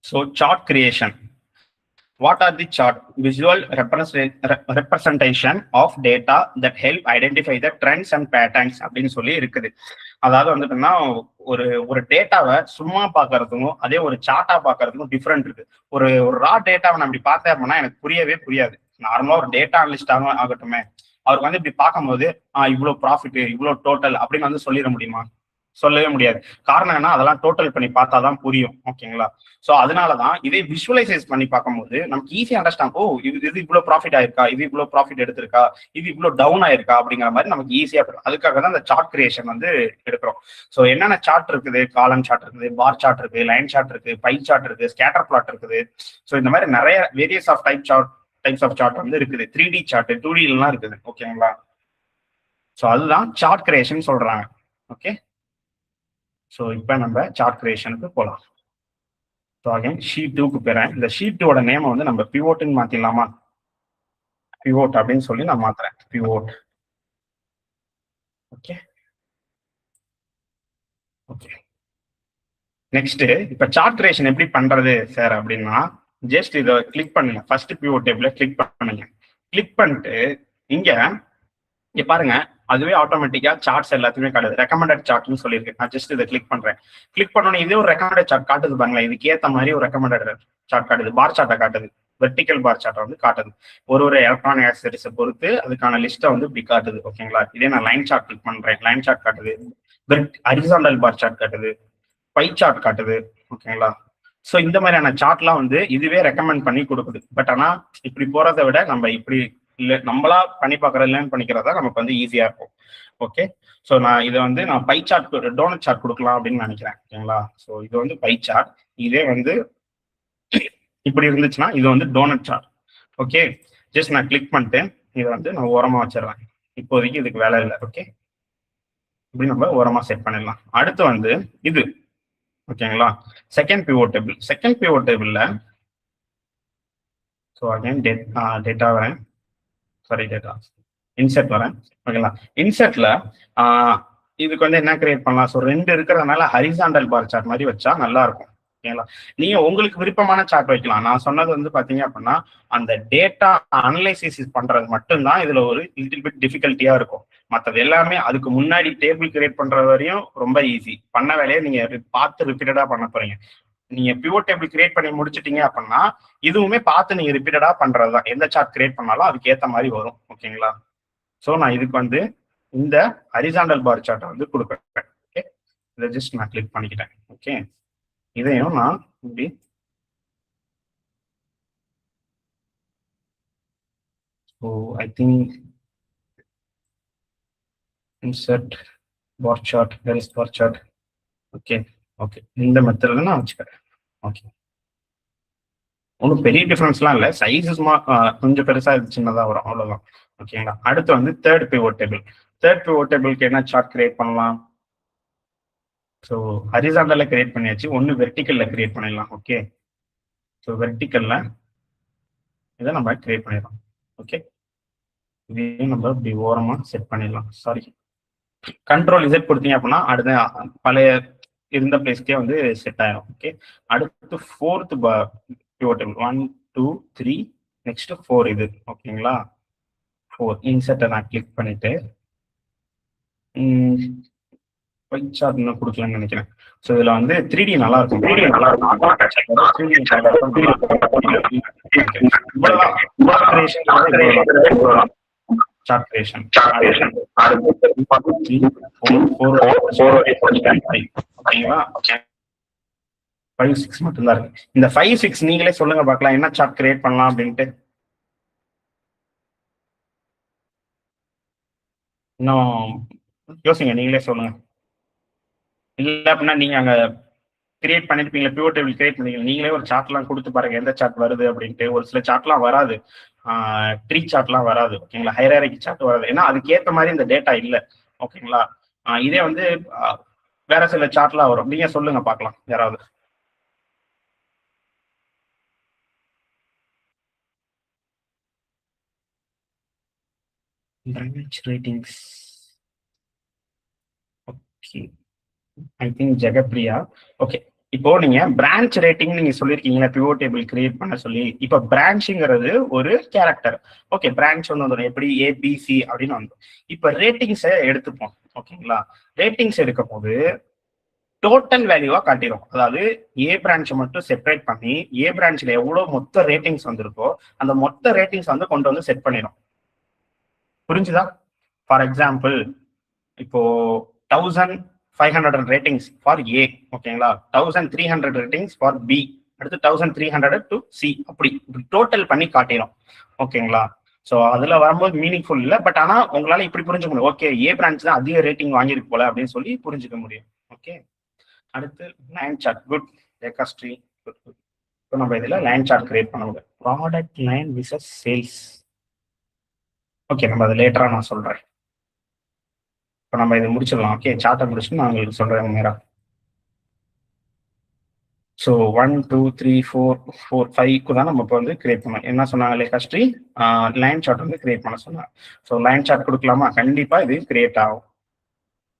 so chart creation. What are the chart? Visual representation of data that help identify the trends and patterns அப்படின்னு சொல்லி இருக்குது. அதாவது வந்துட்டுன்னா ஒரு ஒரு டேட்டாவை சும்மா பாக்குறதுக்கும் அதே ஒரு சார்ட்டா பாக்குறதுக்கும் டிஃப்ரெண்ட் இருக்கு. ஒரு ஒரு ரா டேட்டாவை நான் இப்படி பார்த்தேன் அப்படின்னா எனக்கு புரியவே புரியாது. நார்மலா ஒரு டேட்டா அனலிஸ்ட் ஆகட்டுமே, அவருக்கு வந்து இப்படி பார்க்கும்போது இவ்வளவு ப்ராஃபிட் இவ்வளவு டோட்டல் அப்படின்னு வந்து சொல்லிட முடியுமா? சொல்லவே முடியாது. காரணம் என்ன, அதெல்லாம் டோட்டல் பண்ணி பார்த்தாதான் புரியும். ஓகேங்களா? சோ அதனாலதான் இதே விஷுவலைசைஸ் பண்ணி பார்க்கும்போது நமக்கு ஈஸியா அண்டர்ஸ்டாண்ட், ஓ இது இவ்வளவு ப்ராஃபிட் ஆயிருக்கா, இது இவ்வளவு ப்ராஃபிட் எடுத்திருக்கா, இது இவ்வளவு டவுன் ஆயிருக்கா அப்படிங்கிற மாதிரி நமக்கு ஈஸியா இருக்கும். அதுக்காக தான் இந்த சார்ட் கிரியேஷன் வந்து எடுக்கிறோம். சோ என்னென்ன சார்ட் இருக்குது, காலம் சார்ட் இருக்குது, பார் சார்ட் இருக்கு, லைன் சார்ட் இருக்கு, பை சார்ட் இருக்கு, ஸ்கேட்டர் பிளாட் இருக்குது. சோ இந்த மாதிரி நிறைய various of types of chart வந்து இருக்குது. 3D சார்ட் 2D எல்லாம் இருக்குது. ஓகேங்களா? சோ அதுதான் சார்ட் கிரியேஷன் சொல்றாங்க. ஓகே, ஸோ இப்போ நம்ம சார்ட் கிரியேஷனுக்கு போகலாம். ஸோ அகைன் ஷீட் 2க்கு போகிறேன். இந்த ஷீட் 2ஓட நேமை வந்து நம்ம பிவோட்னு மாற்றிடலாமா? பிவோட் அப்படின்னு சொல்லி நான் மாத்துறேன். பிவோட். Okay okay. நெக்ஸ்ட் இப்போ சார்ட் கிரியேஷன் எப்படி பண்றது சார் அப்படின்னா, ஜஸ்ட் இதை கிளிக் பண்ணுங்க. ஃபர்ஸ்ட் பிவோட் டேபிள கிளிக் பண்ணுங்க. கிளிக் பண்ணிட்டு இங்க பாருங்க, அதுவே ஆட்டோமேட்டிக்கா சார்ட்ஸ் எல்லாத்தையுமே காட்டுது. ரெக்கமெண்டட் சார்ட்னு சொல்லியிருக்கு. நான் ஜஸ்ட் இதை கிளிக் பண்றேன். கிளிக் பண்ணோன்னே இதே ஒரு ரெக்கமெண்டட் சார்ட் காட்டுது பாருங்களேன். இதுக்கு ஏற்ற மாதிரி ஒரு ரெக்கமெண்டட் சார்ட் காட்டுது. பார் சார்ட்டை காட்டுது. வெர்டிக்கல் பார் சார்ட்டை வந்து காட்டுது. ஒரு எலக்ட்ரானிக் ஆக்சசரிஸை பொறுத்து அதுக்கான லிஸ்ட்டை வந்து இப்படி காட்டுது. ஓகேங்களா? இதே நான் லைன் சார்ட் கிளிக் பண்றேன். லைன் சார்ட் காட்டுது. ஹரிசாண்டல் பார் சார்ட் காட்டுது. பை சார்ட் காட்டுது. ஓகேங்களா? ஸோ இந்த மாதிரியான சார்ட்லாம் வந்து இதுவே ரெக்கமெண்ட் பண்ணி கொடுக்குது. பட் ஆனா இப்படி போறதை விட நம்ம இப்படி இல்ல நம்மளா பண்ணி பார்க்கறது, லேர்ன் பண்ணிக்கிறதா நமக்கு வந்து ஈஸியா இருக்கும். ஓகே, ஸோ நான் இதை வந்து நான் பை சார்ட், டோனட் சார்ட் கொடுக்கலாம் அப்படின்னு நினைக்கிறேன். ஓகேங்களா? ஸோ இது வந்து பை சார்ட். இதே வந்து இப்படி இருந்துச்சுன்னா இது வந்து டோனட் சார்ட். ஓகே, ஜஸ்ட் நான் கிளிக் பண்ணிட்டு இதை வந்து நான் ஓரமா வச்சிடறேன். இப்போதைக்கு இதுக்கு வேலை இல்லை. ஓகே, இப்படி நம்ம ஓரமா செட் பண்ணிடலாம். அடுத்து வந்து இது. ஓகேங்களா? Second pivot table. Second pivot டேபிள்ல ஸோ அகைன் டேட்டா வரேன். சாரி, டேட்டா இன்செர்ட் வரேன். ஓகேங்களா? இன்செர்ட்ல இதுக்கு வந்து என்ன கிரியேட் பண்ணலாம்? ஸோ 2 இருக்கிறதுனால ஹரிசாண்டல் பார் சார்ட் மாதிரி வச்சா நல்லா இருக்கும். ஓகேங்களா? நீங்க உங்களுக்கு விருப்பமான சார்ட் வைக்கலாம். நான் சொன்னது வந்து பாத்தீங்க அப்படின்னா அந்த டேட்டா அனலைசிஸ் பண்றது மட்டும்தான் இதுல ஒரு லிட்டில் பிட் டிஃபிகல்ட்டியா இருக்கும். மற்றது எல்லாமே அதுக்கு முன்னாடி டேபிள் கிரியேட் பண்றது வரையும் ரொம்ப ஈஸி. பண்ண வேலையை நீங்க பார்த்து ரிப்பீட்டடா பண்ண போறீங்க. நீங்க பிவோட் டேபிள் கிரியேட் பண்ணி முடிச்சிட்டீங்க அப்படின்னா இதுவுமே பார்த்து நீங்க ரிப்பீட்டடா பண்றதுதான். எந்த சார்ட் கிரியேட் பண்ணாலும் அதுக்கு ஏற்ற மாதிரி வரும். ஓகேங்களா? ஸோ நான் இதுக்கு வந்து இந்த ஹரிசாண்டல் பார் சார்ட்டை வந்து கொடுக்குறேன். ஓகே, இதை ஜஸ்ட் நான் கிளிக் பண்ணிக்கிட்டேன். ஓகே, இதையும் நான் இப்படி so I think insert bar chart, where is bar chart. Okay okay, இந்த மெத்தட்ல நான் வச்சுக்கிறேன். ஓகே, ஒன்றும் பெரிய டிஃபரன்ஸ்லாம் இல்லை. சைஸஸ் கொஞ்சம் பெருசா சின்னதா வரும், அவ்வளவுதான். ஓகேங்களா? அடுத்து வந்து third pivot table. Third pivot டேபிளுக்கு என்ன சார்ட் கிரியேட் பண்ணலாம்? ஸோ ஹரிசாண்டல்ல கிரியேட் பண்ணியாச்சு. ஒன்று வெர்டிக்கல்ல கிரியேட் பண்ணிடலாம். ஓகே, ஸோ வெர்டிக்கல்ல இதை நம்ம கிரியேட் பண்ணிடலாம். ஓகே, இதையும் நம்ம இப்படி ஓரமா செட் பண்ணிடலாம். சாரி, கண்ட்ரோல் இசட் கொடுத்தீங்க அப்படின்னா அடுத்த பழைய இருந்த பிளேஸ்க்கே வந்து செட் ஆயிடும். ஓகே, அடுத்து ஃபோர்த் பிவோட் டேபிள் 1 2 3 நெக்ஸ்ட் 4 இது. ஓகேங்களா? 4 இன்செர்ட்டை நான் கிளிக் பண்ணிட்டு பை சார்ட் இன்னும் கொடுக்கலன்னு நினைக்கிறேன். ஸோ இதுல வந்து 3D நல்லா இருக்கும். சார்ட் கிரியேஷன் 5 6 மட்டும்தான் இருக்கு. இந்த 5 6 நீங்களே சொல்லுங்க பார்க்கலாம், என்ன சார்ட் கிரியேட் பண்ணலாம் அப்படின்ட்டு. இன்னும் யோசிங்க, நீங்களே சொல்லுங்க. இல்லை அப்படின்னா நீங்க அங்க கிரியேட் பண்ணிருப்பீங்க, பிவோட் டேபிள் கிரியேட் பண்ணீங்க, நீங்களே ஒரு சார்ட்லாம் கொடுத்து பாருங்க எந்த சார்ட் வருது அப்படின்ட்டு. ஒரு சில சார்ட்லாம் வராது, ட்ரீ சார்ட்லாம் வராது. ஓகேங்களா? ஹைரார்கி சார்ட் வராது, ஏன்னா அதுக்கு ஏற்ற மாதிரி இந்த டேட்டா இல்லை. ஓகேங்களா? இதே வந்து வேற சில சார்ட்லாம் வரும். நீங்க சொல்லுங்க பார்க்கலாம் யாராவது. ratings. Okay, I think Jagapriya. Okay, இப்போ நீங்க பிரான்ச் ரேட்டிங் நீங்க சொல்லிருக்கீங்க பிவோட் டேபிள் கிரியேட் பண்ண சொல்லி. இப்ப பிரான்ச்ங்கிறது ஒரு கேரக்டர். ஓகே, பிரான்ச் வந்து வந்துடும் எப்படி ஏபிசி அப்படின்னு வந்துடும். இப்ப ரேட்டிங்ஸை எடுத்துப்போம். ஓகேங்களா, ரேட்டிங்ஸ் எடுக்கும் போது டோட்டல் வேல்யூவா காட்டிடும். அதாவது ஏ பிரான்ச்சை மட்டும் செப்பரேட் பண்ணி ஏ பிரான்ச்ல எவ்வளவு மொத்த ரேட்டிங்ஸ் வந்திருக்கோ அந்த மொத்த ரேட்டிங்ஸ் வந்து கொண்டு வந்து செட் பண்ணிடும். புரிஞ்சுதா? ஃபார் எக்ஸாம்பிள் இப்போ 1500 ரேட்டிங்ஸ் ஃபார் ஏ, ஓகேங்களா, 1300 ரேட்டிங்ஸ் ஃபார் பி, அடுத்து 1300 டு சி, அப்படி டோட்டல் பண்ணி காட்டிடும். ஓகேங்களா, ஸோ அதுல வரும்போது மீனிங்ஃபுல் இல்லை, பட் ஆனா உங்களால இப்படி புரிஞ்சுக்க முடியும். ஓகே, ஏ பிரான்ச் தான் அதிக ரேட்டிங் வாங்கியிருக்கு போல அப்படின்னு சொல்லி புரிஞ்சுக்க முடியும். ஓகே, அடுத்து லைன் சார்ட். குட், டேக்காஸ்ட்ரி. Good good. இப்போ நம்ம இதுல லைன் சார்ட் கிரியேட் பண்ண முடியும். Product line versus sales. Okay, நம்ம அதை லேட்டரா நான் சொல்றேன். இப்போ நம்ம இதை முடிச்சிடலாம். ஓகே, சார்ட்டை முடிச்சுட்டு நான் உங்களுக்கு சொல்றேன் நேரா. ஸோ 1 2 3 4 4 5க்கு தான் நம்ம இப்போ வந்து கிரியேட் பண்ணோம். என்ன சொன்னாங்க லேக்காஸ்ட்ரி? லைன் சார்ட் வந்து கிரியேட் பண்ண சொன்னாங்க. ஸோ லைன் சார்ட் கொடுக்கலாமா? கண்டிப்பா இது கிரியேட் ஆகும்.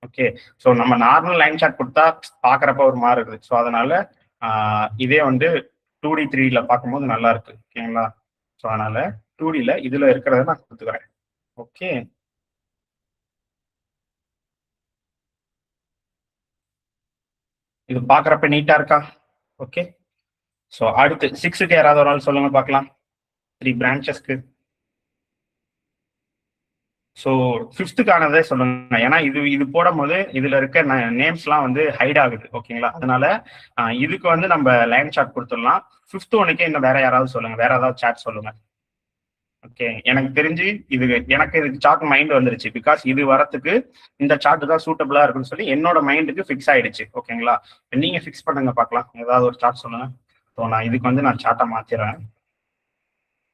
ஓகே, ஸோ நம்ம நார்மல் லைன் சார்ட் கொடுத்தா பார்க்குறப்ப ஒரு மாதிரி இருக்குது. ஸோ அதனால இதே வந்து 2D 3Dல பார்க்கும்போது நல்லா இருக்கு. ஓகேங்களா, ஸோ அதனால 2Dல இதுல இருக்கிறத நான் கொடுத்துக்கிறேன். ஓகே, இது பார்க்குறப்ப நீட்டா இருக்கா? ஓகே, ஸோ அடுத்து 6க்கு யாராவது ஒரு நாள் சொல்லுங்க பார்க்கலாம். 3 பிரான்ச்சஸ்க்கு. ஸோ 5த்துக்கானதே சொல்லுங்க. ஏன்னா இது இது போடும் போது இதுல இருக்க நேம்ஸ்லாம் வந்து ஹைட் ஆகுது. ஓகேங்களா, அதனால இதுக்கு வந்து நம்ம லைன் சார்ட் கொடுத்துடலாம். 5th ஒன்னுக்கே இன்னும் வேற யாராவது சொல்லுங்க, வேற ஏதாவது சார்ட் சொல்லுங்க. ஓகே, எனக்கு தெரிஞ்சு எனக்கு இதுக்கு சார்ட் மைண்ட் வந்துருச்சு. பிகாஸ் இது வரத்துக்கு இந்த சார்ட் தான் சூட்டபிளா இருக்குன்னு சொல்லி என்னோட மைண்டுக்கு ஃபிக்ஸ் ஆயிடுச்சு. ஓகேங்களா, நீங்க ஃபிக்ஸ் பண்ணுங்க பார்க்கலாம். ஏதாவது ஒரு சார்ட் சொல்லுங்க. ஸோ நான் இதுக்கு வந்து நான் சார்ட்டை மாத்திடுறேன்.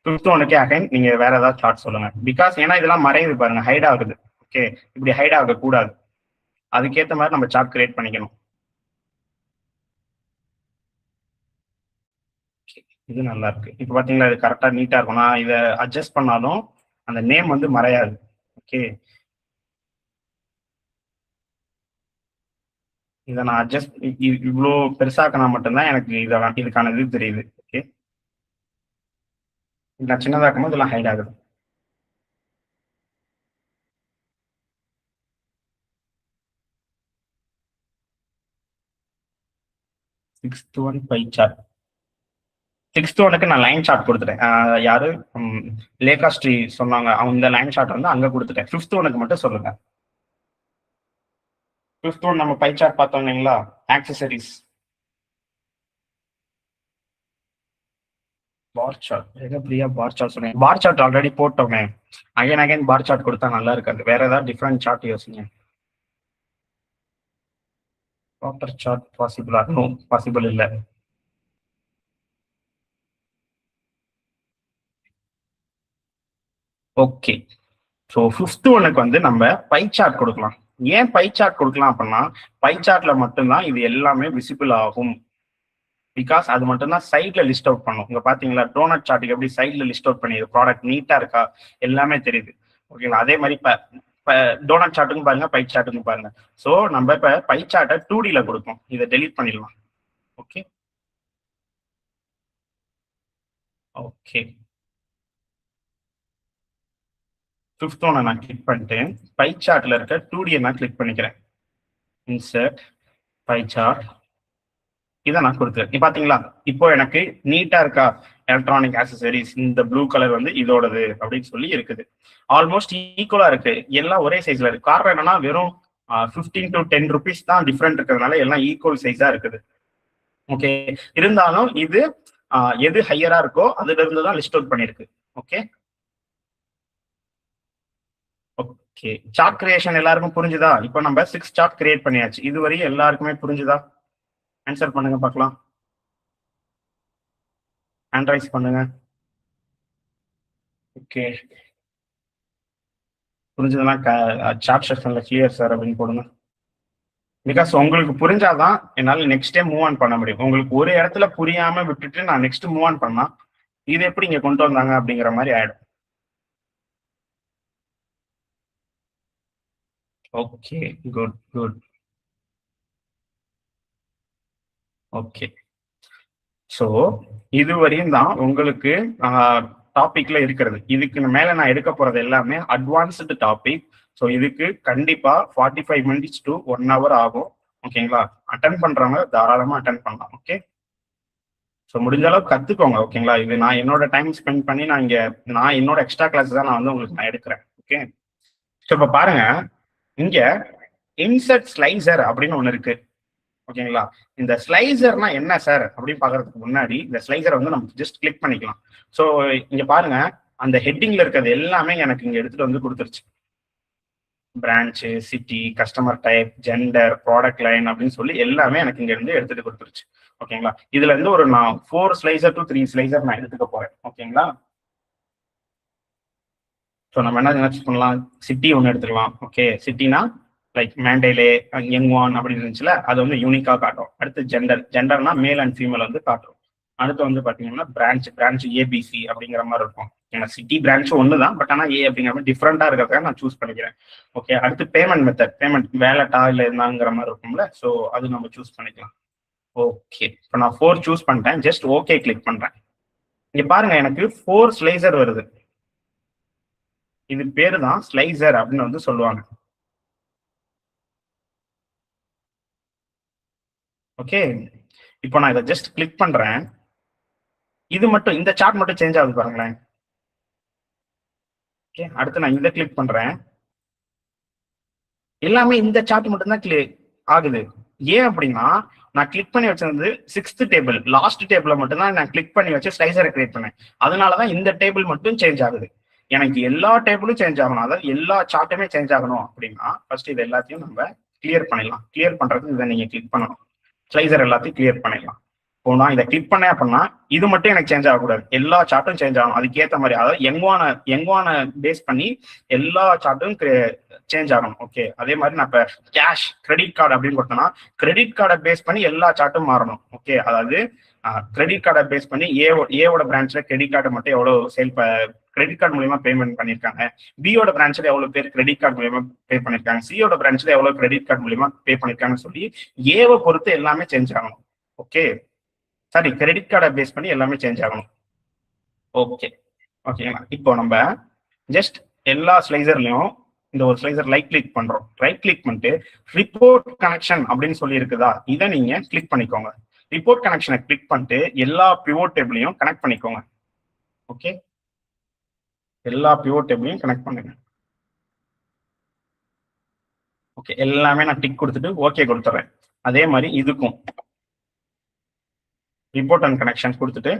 5th ஒன்னுக்கே அகைன் நீங்க வேற ஏதாவது சார்ட் சொல்லுங்க. பிகாஸ் ஏன்னா இதெல்லாம் மறையுது பாருங்க, ஹைட் ஆகுது. ஓகே, இப்படி ஹைட் ஆக கூடாது. அதுக்கேற்ற மாதிரி நம்ம சார்ட் கிரியேட் பண்ணிக்கணும். இது நல்லா இருக்கு. இப்போ பாத்தீங்களா, இது கரெக்டா நீட்டா இருக்கும். நான் இதை அட்ஜஸ்ட் பண்ணாலும் அந்த நேம் வந்து மறையாது. ஓகே, இதை நான் அட்ஜஸ்ட் இவ்வளோ பெருசாக்கினா மட்டும்தான் எனக்கு இதுக்கான இது தெரியுது. ஓகே, நான் சின்னதாக்கும் போது இதெல்லாம் ஹைட் ஆகுது. Sixth one pie chart. 6th ஒனுக்கு நான் லைன் சார்ட் கொடுத்துட்டேன். யாரு லேக்காஸ்ட்ரி சொன்னாங்க, அவங்க லைன் சார்ட் வந்து அங்க கொடுத்துட்டேன். 5th ஒனுக்கு மட்டும் சொல்லுங்க. 5th ஒன் நம்ம பை சார்ட் பார்த்தோம் இல்லைங்களா, accessories bar chart. Priya bar chart சொன்னேன். பார் சார்ட் ஆல்ரெடி போட்டோமே, அகைன் பார் சார்ட் கொடுத்தா நல்லா இருக்காது. வேற ஏதாவது டிஃப்ரெண்ட் சார்ட் யோசிங்க. ப்ராப்பர் சார்ட் பாசிபிளா? நோ, பாசிபிள் இல்லை. ஓகே, ஸோ 5th ஒனுக்கு வந்து நம்ம பை சார்ட் கொடுக்கலாம். ஏன் பை சார்ட் கொடுக்கலாம் அப்படின்னா, பை சார்ட்ல மட்டும்தான் இது எல்லாமே விசிபிள் ஆகும். பிகாஸ் அது மட்டும்தான் சைட்ல லிஸ்ட் அவுட் பண்ணும். இங்க பாத்தீங்களா, டோனட் சார்ட்டுக்கு எப்படி சைட்ல லிஸ்ட் அவுட் பண்ணிடுது, ப்ராடக்ட் நீட்டா இருக்கா, எல்லாமே தெரியுது. ஓகேங்களா, அதே மாதிரி இப்ப டோனட் சார்ட்டுக்கும் பாருங்க, பை சார்ட்டுக்கும் பாருங்க. ஸோ நம்ம இப்ப பை சார்ட்டை 2Dல கொடுப்போம். இதை டெலீட் பண்ணிடலாம். ஓகே ஓகே, 5th ஒன்னை நான் கிளிக் பண்ணிட்டு பை சார்ட்ல இருக்க 2Dயை நான் கிளிக் பண்ணிக்கிறேன். இன்சர்ட் பை சார்ட், இதை நான் கொடுத்துருக்கேன். பாத்தீங்களா, இப்போ எனக்கு நீட்டா இருக்கா, எலக்ட்ரானிக் ஆக்சசரிஸ் இந்த ப்ளூ கலர் வந்து இதோடது அப்படின்னு சொல்லி இருக்குது. ஆல்மோஸ்ட் ஈக்குவலா இருக்கு, எல்லாம் ஒரே சைஸ்ல இருக்கு. காரணம் என்னன்னா வெறும் 15 to 10 rupees தான் டிஃப்ரெண்ட் இருக்கிறதுனால எல்லாம் ஈக்குவல் சைஸா இருக்குது. ஓகே, இருந்தாலும் இது எது ஹையரா இருக்கோ அதுல இருந்து தான் லிஸ்ட் அவுட் பண்ணிருக்கு. ஓகே ஓகே, சார்ட் கிரியேஷன் எல்லாருக்கும் புரிஞ்சுதா? இப்போ நம்ம 6 சார்ட் கிரியேட் பண்ணியாச்சு. இதுவரையும் எல்லாருக்குமே புரிஞ்சுதா? ஆன்சர் பண்ணுங்க பார்க்கலாம். ஹேண்ட் ரைஸ் பண்ணுங்க. ஓகே, புரிஞ்சதுன்னா சாட் செக்ஷன்ல கிளியர் சார் அப்படின்னு போடுங்க. பிகாஸ் உங்களுக்கு புரிஞ்சாதான் என்னால நெக்ஸ்ட் டைம் மூவ் ஆன் பண்ண முடியும். உங்களுக்கு ஒரு இடத்துல புரியாம விட்டுட்டு நான் நெக்ஸ்ட் மூவ் ஆன் பண்ணா இது எப்படி இங்க கொண்டு வந்தாங்க அப்படிங்கிற மாதிரி ஆயிடும். Okay, good good. Okay, so இதுவரையும் தான் உங்களுக்கு டாபிக்ல இருக்கிறது. இதுக்கு மேல நான் எடுக்க போறது எல்லாமே அட்வான்ஸ்டு டாபிக். ஸோ இதுக்கு கண்டிப்பா 45 minutes to 1 hour ஆகும். ஓகேங்களா? அட்டன் பண்றவங்க தாராளமா அட்டன் பண்ணலாம். ஓகே, ஸோ முடிஞ்ச அளவுக்கு கத்துக்கோங்க. ஓகேங்களா? இது நான் என்னோட டைம் ஸ்பெண்ட் பண்ணி நான் என்னோட எக்ஸ்ட்ரா கிளாஸ் தான் நான் வந்து உங்களுக்கு நான் எடுக்கிறேன். ஓகே, ஸோ இப்போ பாருங்க, இங்க இன்சர்ட் ஸ்லைசர் அப்படின்னு ஒண்ணு இருக்கு. ஓகேங்களா? இந்த ஸ்லைசர்னா என்ன சார் அப்படின்னு பாக்குறதுக்கு முன்னாடி இந்த ஸ்லைசரை வந்து நம்ம ஜஸ்ட் கிளிக் பண்ணிக்கலாம். ஸோ இங்க பாருங்க, அந்த ஹெட்டிங்ல இருக்கிறது எல்லாமே எனக்கு இங்க எடுத்துட்டு வந்து கொடுத்துருச்சு. Branch, city, customer type, gender, product line அப்படின்னு சொல்லி எல்லாமே எனக்கு இங்க இருந்து எடுத்துட்டு கொடுத்துருச்சு. ஓகேங்களா? இதுல இருந்து ஒரு நான் 4 ஸ்லைசர் to 3 ஸ்லைசர் நான் எடுத்துக்க போறேன். ஓகேங்களா? ஸோ நம்ம என்ன நினைச்சு பண்ணலாம், சிட்டி ஒன்று எடுத்துக்கலாம். ஓகே, சிட்டினா லைக் மேண்டேலே, யங்வான் அப்படின்னு இருந்துச்சுல, அது வந்து யூனிக்கா காட்டும். அடுத்து ஜெண்டர்னா மேல் அண்ட் ஃபீமேல் வந்து காட்டும். அடுத்து வந்து பாத்தீங்கன்னா பிரான்ச் ஏபிசி அப்படிங்கிற மாதிரி இருக்கும். ஏன்னா சிட்டி பிரான்ச் ஒன்று தான், பட் ஆனால் ஏ அப்படிங்கிற மாதிரி டிஃப்ரெண்டா இருக்கிறதுக்காக நான் சூஸ் பண்ணிக்கிறேன். ஓகே, அடுத்து பேமெண்ட் மெத்தட், பேமெண்ட் வேலட்டா இல்லை என்னங்கிற மாதிரி இருக்கும்ல, ஸோ அது நம்ம சூஸ் பண்ணிக்கலாம். ஓகே, இப்போ நான் 4 சூஸ் பண்ணிட்டேன். ஜஸ்ட் ஓகே கிளிக் பண்றேன். இங்க பாருங்க, எனக்கு 4 ஸ்லைசர் வருது. இது பேரு தான் ஸ்லைசர் அப்படின்னு வந்து சொல்லுவாங்க. ஓகே, இப்போ நான் இதை ஜஸ்ட் கிளிக் பண்றேன். இது மட்டும், இந்த சார்ட் மட்டும் சேஞ்ச் ஆகுது பாருங்களேன். ஓகே, அடுத்து நான் இதை கிளிக் பண்றேன். எல்லாமே இந்த சார்ட் மட்டும் தான் ஆகுது. ஏன் அப்படின்னா, நான் கிளிக் பண்ணி வச்சிருந்து 6th டேபிள், லாஸ்ட் டேபிள மட்டும் தான் நான் கிளிக் பண்ணி வச்சு ஸ்லைசரை கிரியேட் பண்ணேன். அதனாலதான் இந்த டேபிள் மட்டும் சேஞ்ச் ஆகுது. எனக்கு எல்லா டேபிளும் சேஞ்ச் ஆகணும், அதாவது எல்லா சார்ட்டுமே சேஞ்ச் ஆகணும் அப்படின்னா ஃபர்ஸ்ட் இது எல்லாத்தையும் நம்ம கிளியர் பண்ணிடலாம். கிளியர் பண்றதுக்கு இதை நீங்க கிளிக் பண்ணணும். ஸ்லைசர் எல்லாத்தையும் கிளியர் பண்ணிடலாம். இப்போ நான் இதை கிளிக் பண்ணேன் அப்படின்னா இது மட்டும் எனக்கு சேஞ்ச் ஆகக்கூடாது, எல்லா சார்ட்டும் சேஞ்ச் ஆகணும். அதுக்கேற்ற மாதிரி, அதாவது யங்வான பேஸ் பண்ணி எல்லா சார்ட்டும் சேஞ்ச் ஆகணும். ஓகே, அதே மாதிரி நான் இப்போ கேஷ், கிரெடிட் கார்டு அப்படின்னு கொடுத்தேன்னா கிரெடிட் கார்டை பேஸ் பண்ணி எல்லா சார்ட்டும் மாறணும். ஓகே, அதாவது கிரெடிட் கார்டை பேஸ் பண்ணி ஏவோட பிரான்ச்ல கிரெடிட் கார்டு மட்டும் எவ்வளவு கிரெடிட் கார்டு மூலியமா பேமெண்ட் பண்ணிருக்காங்க, பியோட பிரான்ச்ல எவ்வளவு பேர் கிரெடிட் கார்டு மூலியமா பே பண்ணிருக்காங்க, சியோட பிரான்ச்ல எவ்வளவு கிரெடிட் கார்டு மூலியமா பே பண்ணிருக்காங்கன்னு சொல்லி ஏவை பொறுத்து எல்லாமே சேஞ்ச் ஆகணும். ஓகே, சாரி, கிரெடிட் கார்டை பேஸ் பண்ணி எல்லாமே சேஞ்ச் ஆகணும். ஓகே, ஓகேங்களா? இப்போ நம்ம ஜஸ்ட் எல்லா ஸ்லைசர்லயும் இந்த ஒரு ஸ்லைசர் ரைட் கிளிக் பண்றோம். ரைட் கிளிக் பண்ணிட்டு ரிப்போர்ட் கனெக்ஷன் அப்படின்னு சொல்லி இருக்குதா, இதை நீங்க கிளிக் பண்ணிக்கோங்க. ரிப்போர்ட் கனெக்ஷனை கிளிக் பண்ணிட்டு எல்லா பிவோட் டேபிளையும் கனெக்ட் பண்ணிக்கோங்க. ஓகே, எல்லா பிவோட் டேபிளையும் கனெக்ட் பண்ணுங்க. ஓகே, எல்லாமே நான் டிக் கொடுத்துட்டு ஓகே கொடுத்துறேன். அதே மாதிரி இதுக்கும் ரிப்போர்ட் அண்ட் கனெக்ஷன் கொடுத்துட்டு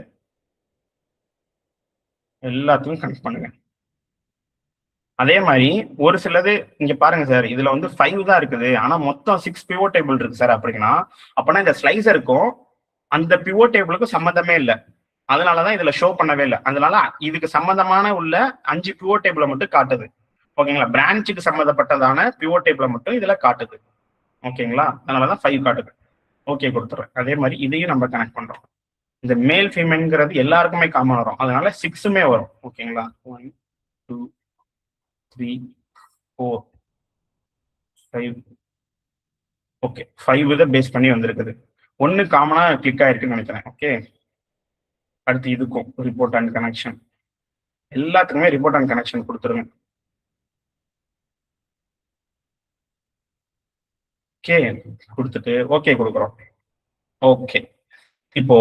எல்லாத்தையும் கனெக்ட் பண்ணுங்க. அதே மாதிரி ஒரு சிலது இங்க பாருங்க சார், இதுல வந்து 5 தான் இருக்குது, ஆனா மொத்தம் 6 பிவோட் டேபிள் இருக்கு சார் அப்படின்னா, அப்பனா இந்த ஸ்லைசருக்கும் அந்த பிவோட் டேபிளுக்கும் சம்மந்தமே இல்லை. அதனாலதான் இதுல ஷோ பண்ணவே இல்லை. அதனால இதுக்கு சம்பந்தமான உள்ள 5 பிவோட் டேபிளை மட்டும் காட்டுது. ஓகேங்களா? பிரான்ச்சுக்கு சம்மந்தப்பட்டதான பிவோட் டேபிளை மட்டும் இதுல காட்டுது. ஓகேங்களா? அதனாலதான் 5 காட்டுது. ஓகே கொடுத்துறேன். அதே மாதிரி இதையும் நம்ம கனெக்ட் பண்றோம். இந்த மேல் ஃபீமேல்ங்கிறது எல்லாருக்குமே காமன் வரும், அதனால 6மே வரும். ஓகேங்களா? 1 2 3 4 5. ஓகே, 5 இதை பேஸ் பண்ணி வந்திருக்குது. 1 காமனா கிளிக் ஆயிருக்குன்னு நினைக்கிறேன். ஓகே, அடுத்து இதுக்கும் ரிப்போர்ட் அண்ட் கனெக்ஷன், எல்லாத்துக்குமே ரிப்போர்ட் அண்ட் கனெக்ஷன் கொடுத்துருங்க. ஓகே கொடுத்துட்டு ஓகே கொடுக்குறோம். ஓகே, இப்போ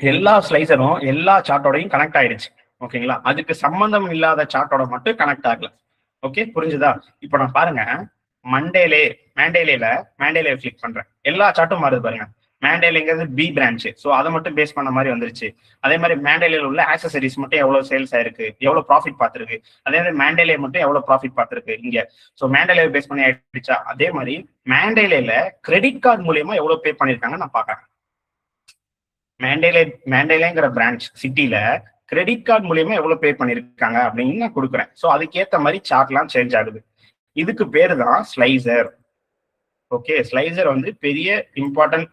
எல்லா ஸ்லைசரும் எல்லா சார்ட்டோடையும் கனெக்ட் ஆயிடுச்சு. ஓகேங்களா? அதுக்கு சம்பந்தம் இல்லாத சார்ட்டோட மட்டும் கனெக்ட் ஆகல. ஓகே, புரிஞ்சுதா? இப்போ நான் பாருங்க, மேண்டேலே கிளிக் பண்றேன். எல்லா சார்ட்டும் மாறுது பாருங்க. மேண்டேலேங்கிறது பி பிரான்ச், ஸோ அதை மட்டும் பேஸ் பண்ண மாதிரி வந்துருச்சு. அதே மாதிரி மேண்டேலேல உள்ள ஆக்சசரிஸ் மட்டும் எவ்வளவு சேல்ஸ் ஆயிருக்கு, எவ்வளவு ப்ராஃபிட் பார்த்துருக்கு. அதே மாதிரி மேண்டேலே மட்டும் எவ்வளவு ப்ராஃபிட் பார்த்துருக்கு இங்க. ஸோ மேண்டேலே பேஸ் பண்ணி ஆயிடுச்சா? அதே மாதிரி மேண்டேலேல கிரெடிட் கார்டு மூலியமா எவ்வளவு பே பண்ணிருக்காங்கன்னு நான் பாக்குறேன். மேண்டேலேங்கிற பிரான்ச் சிட்டில கிரெடிட் கார்டு மூலியமா எவ்வளவு பே பண்ணிருக்காங்க அப்படின்னு நான் கொடுக்குறேன். ஸோ அதுக்கேற்ற மாதிரி சார்ட்லாம் சேஞ்ச் ஆகுது. இதுக்கு பேரு தான் ஸ்லைசர். ஓகே, ஸ்லைசர் வந்து பெரிய இம்பார்ட்டன்ட்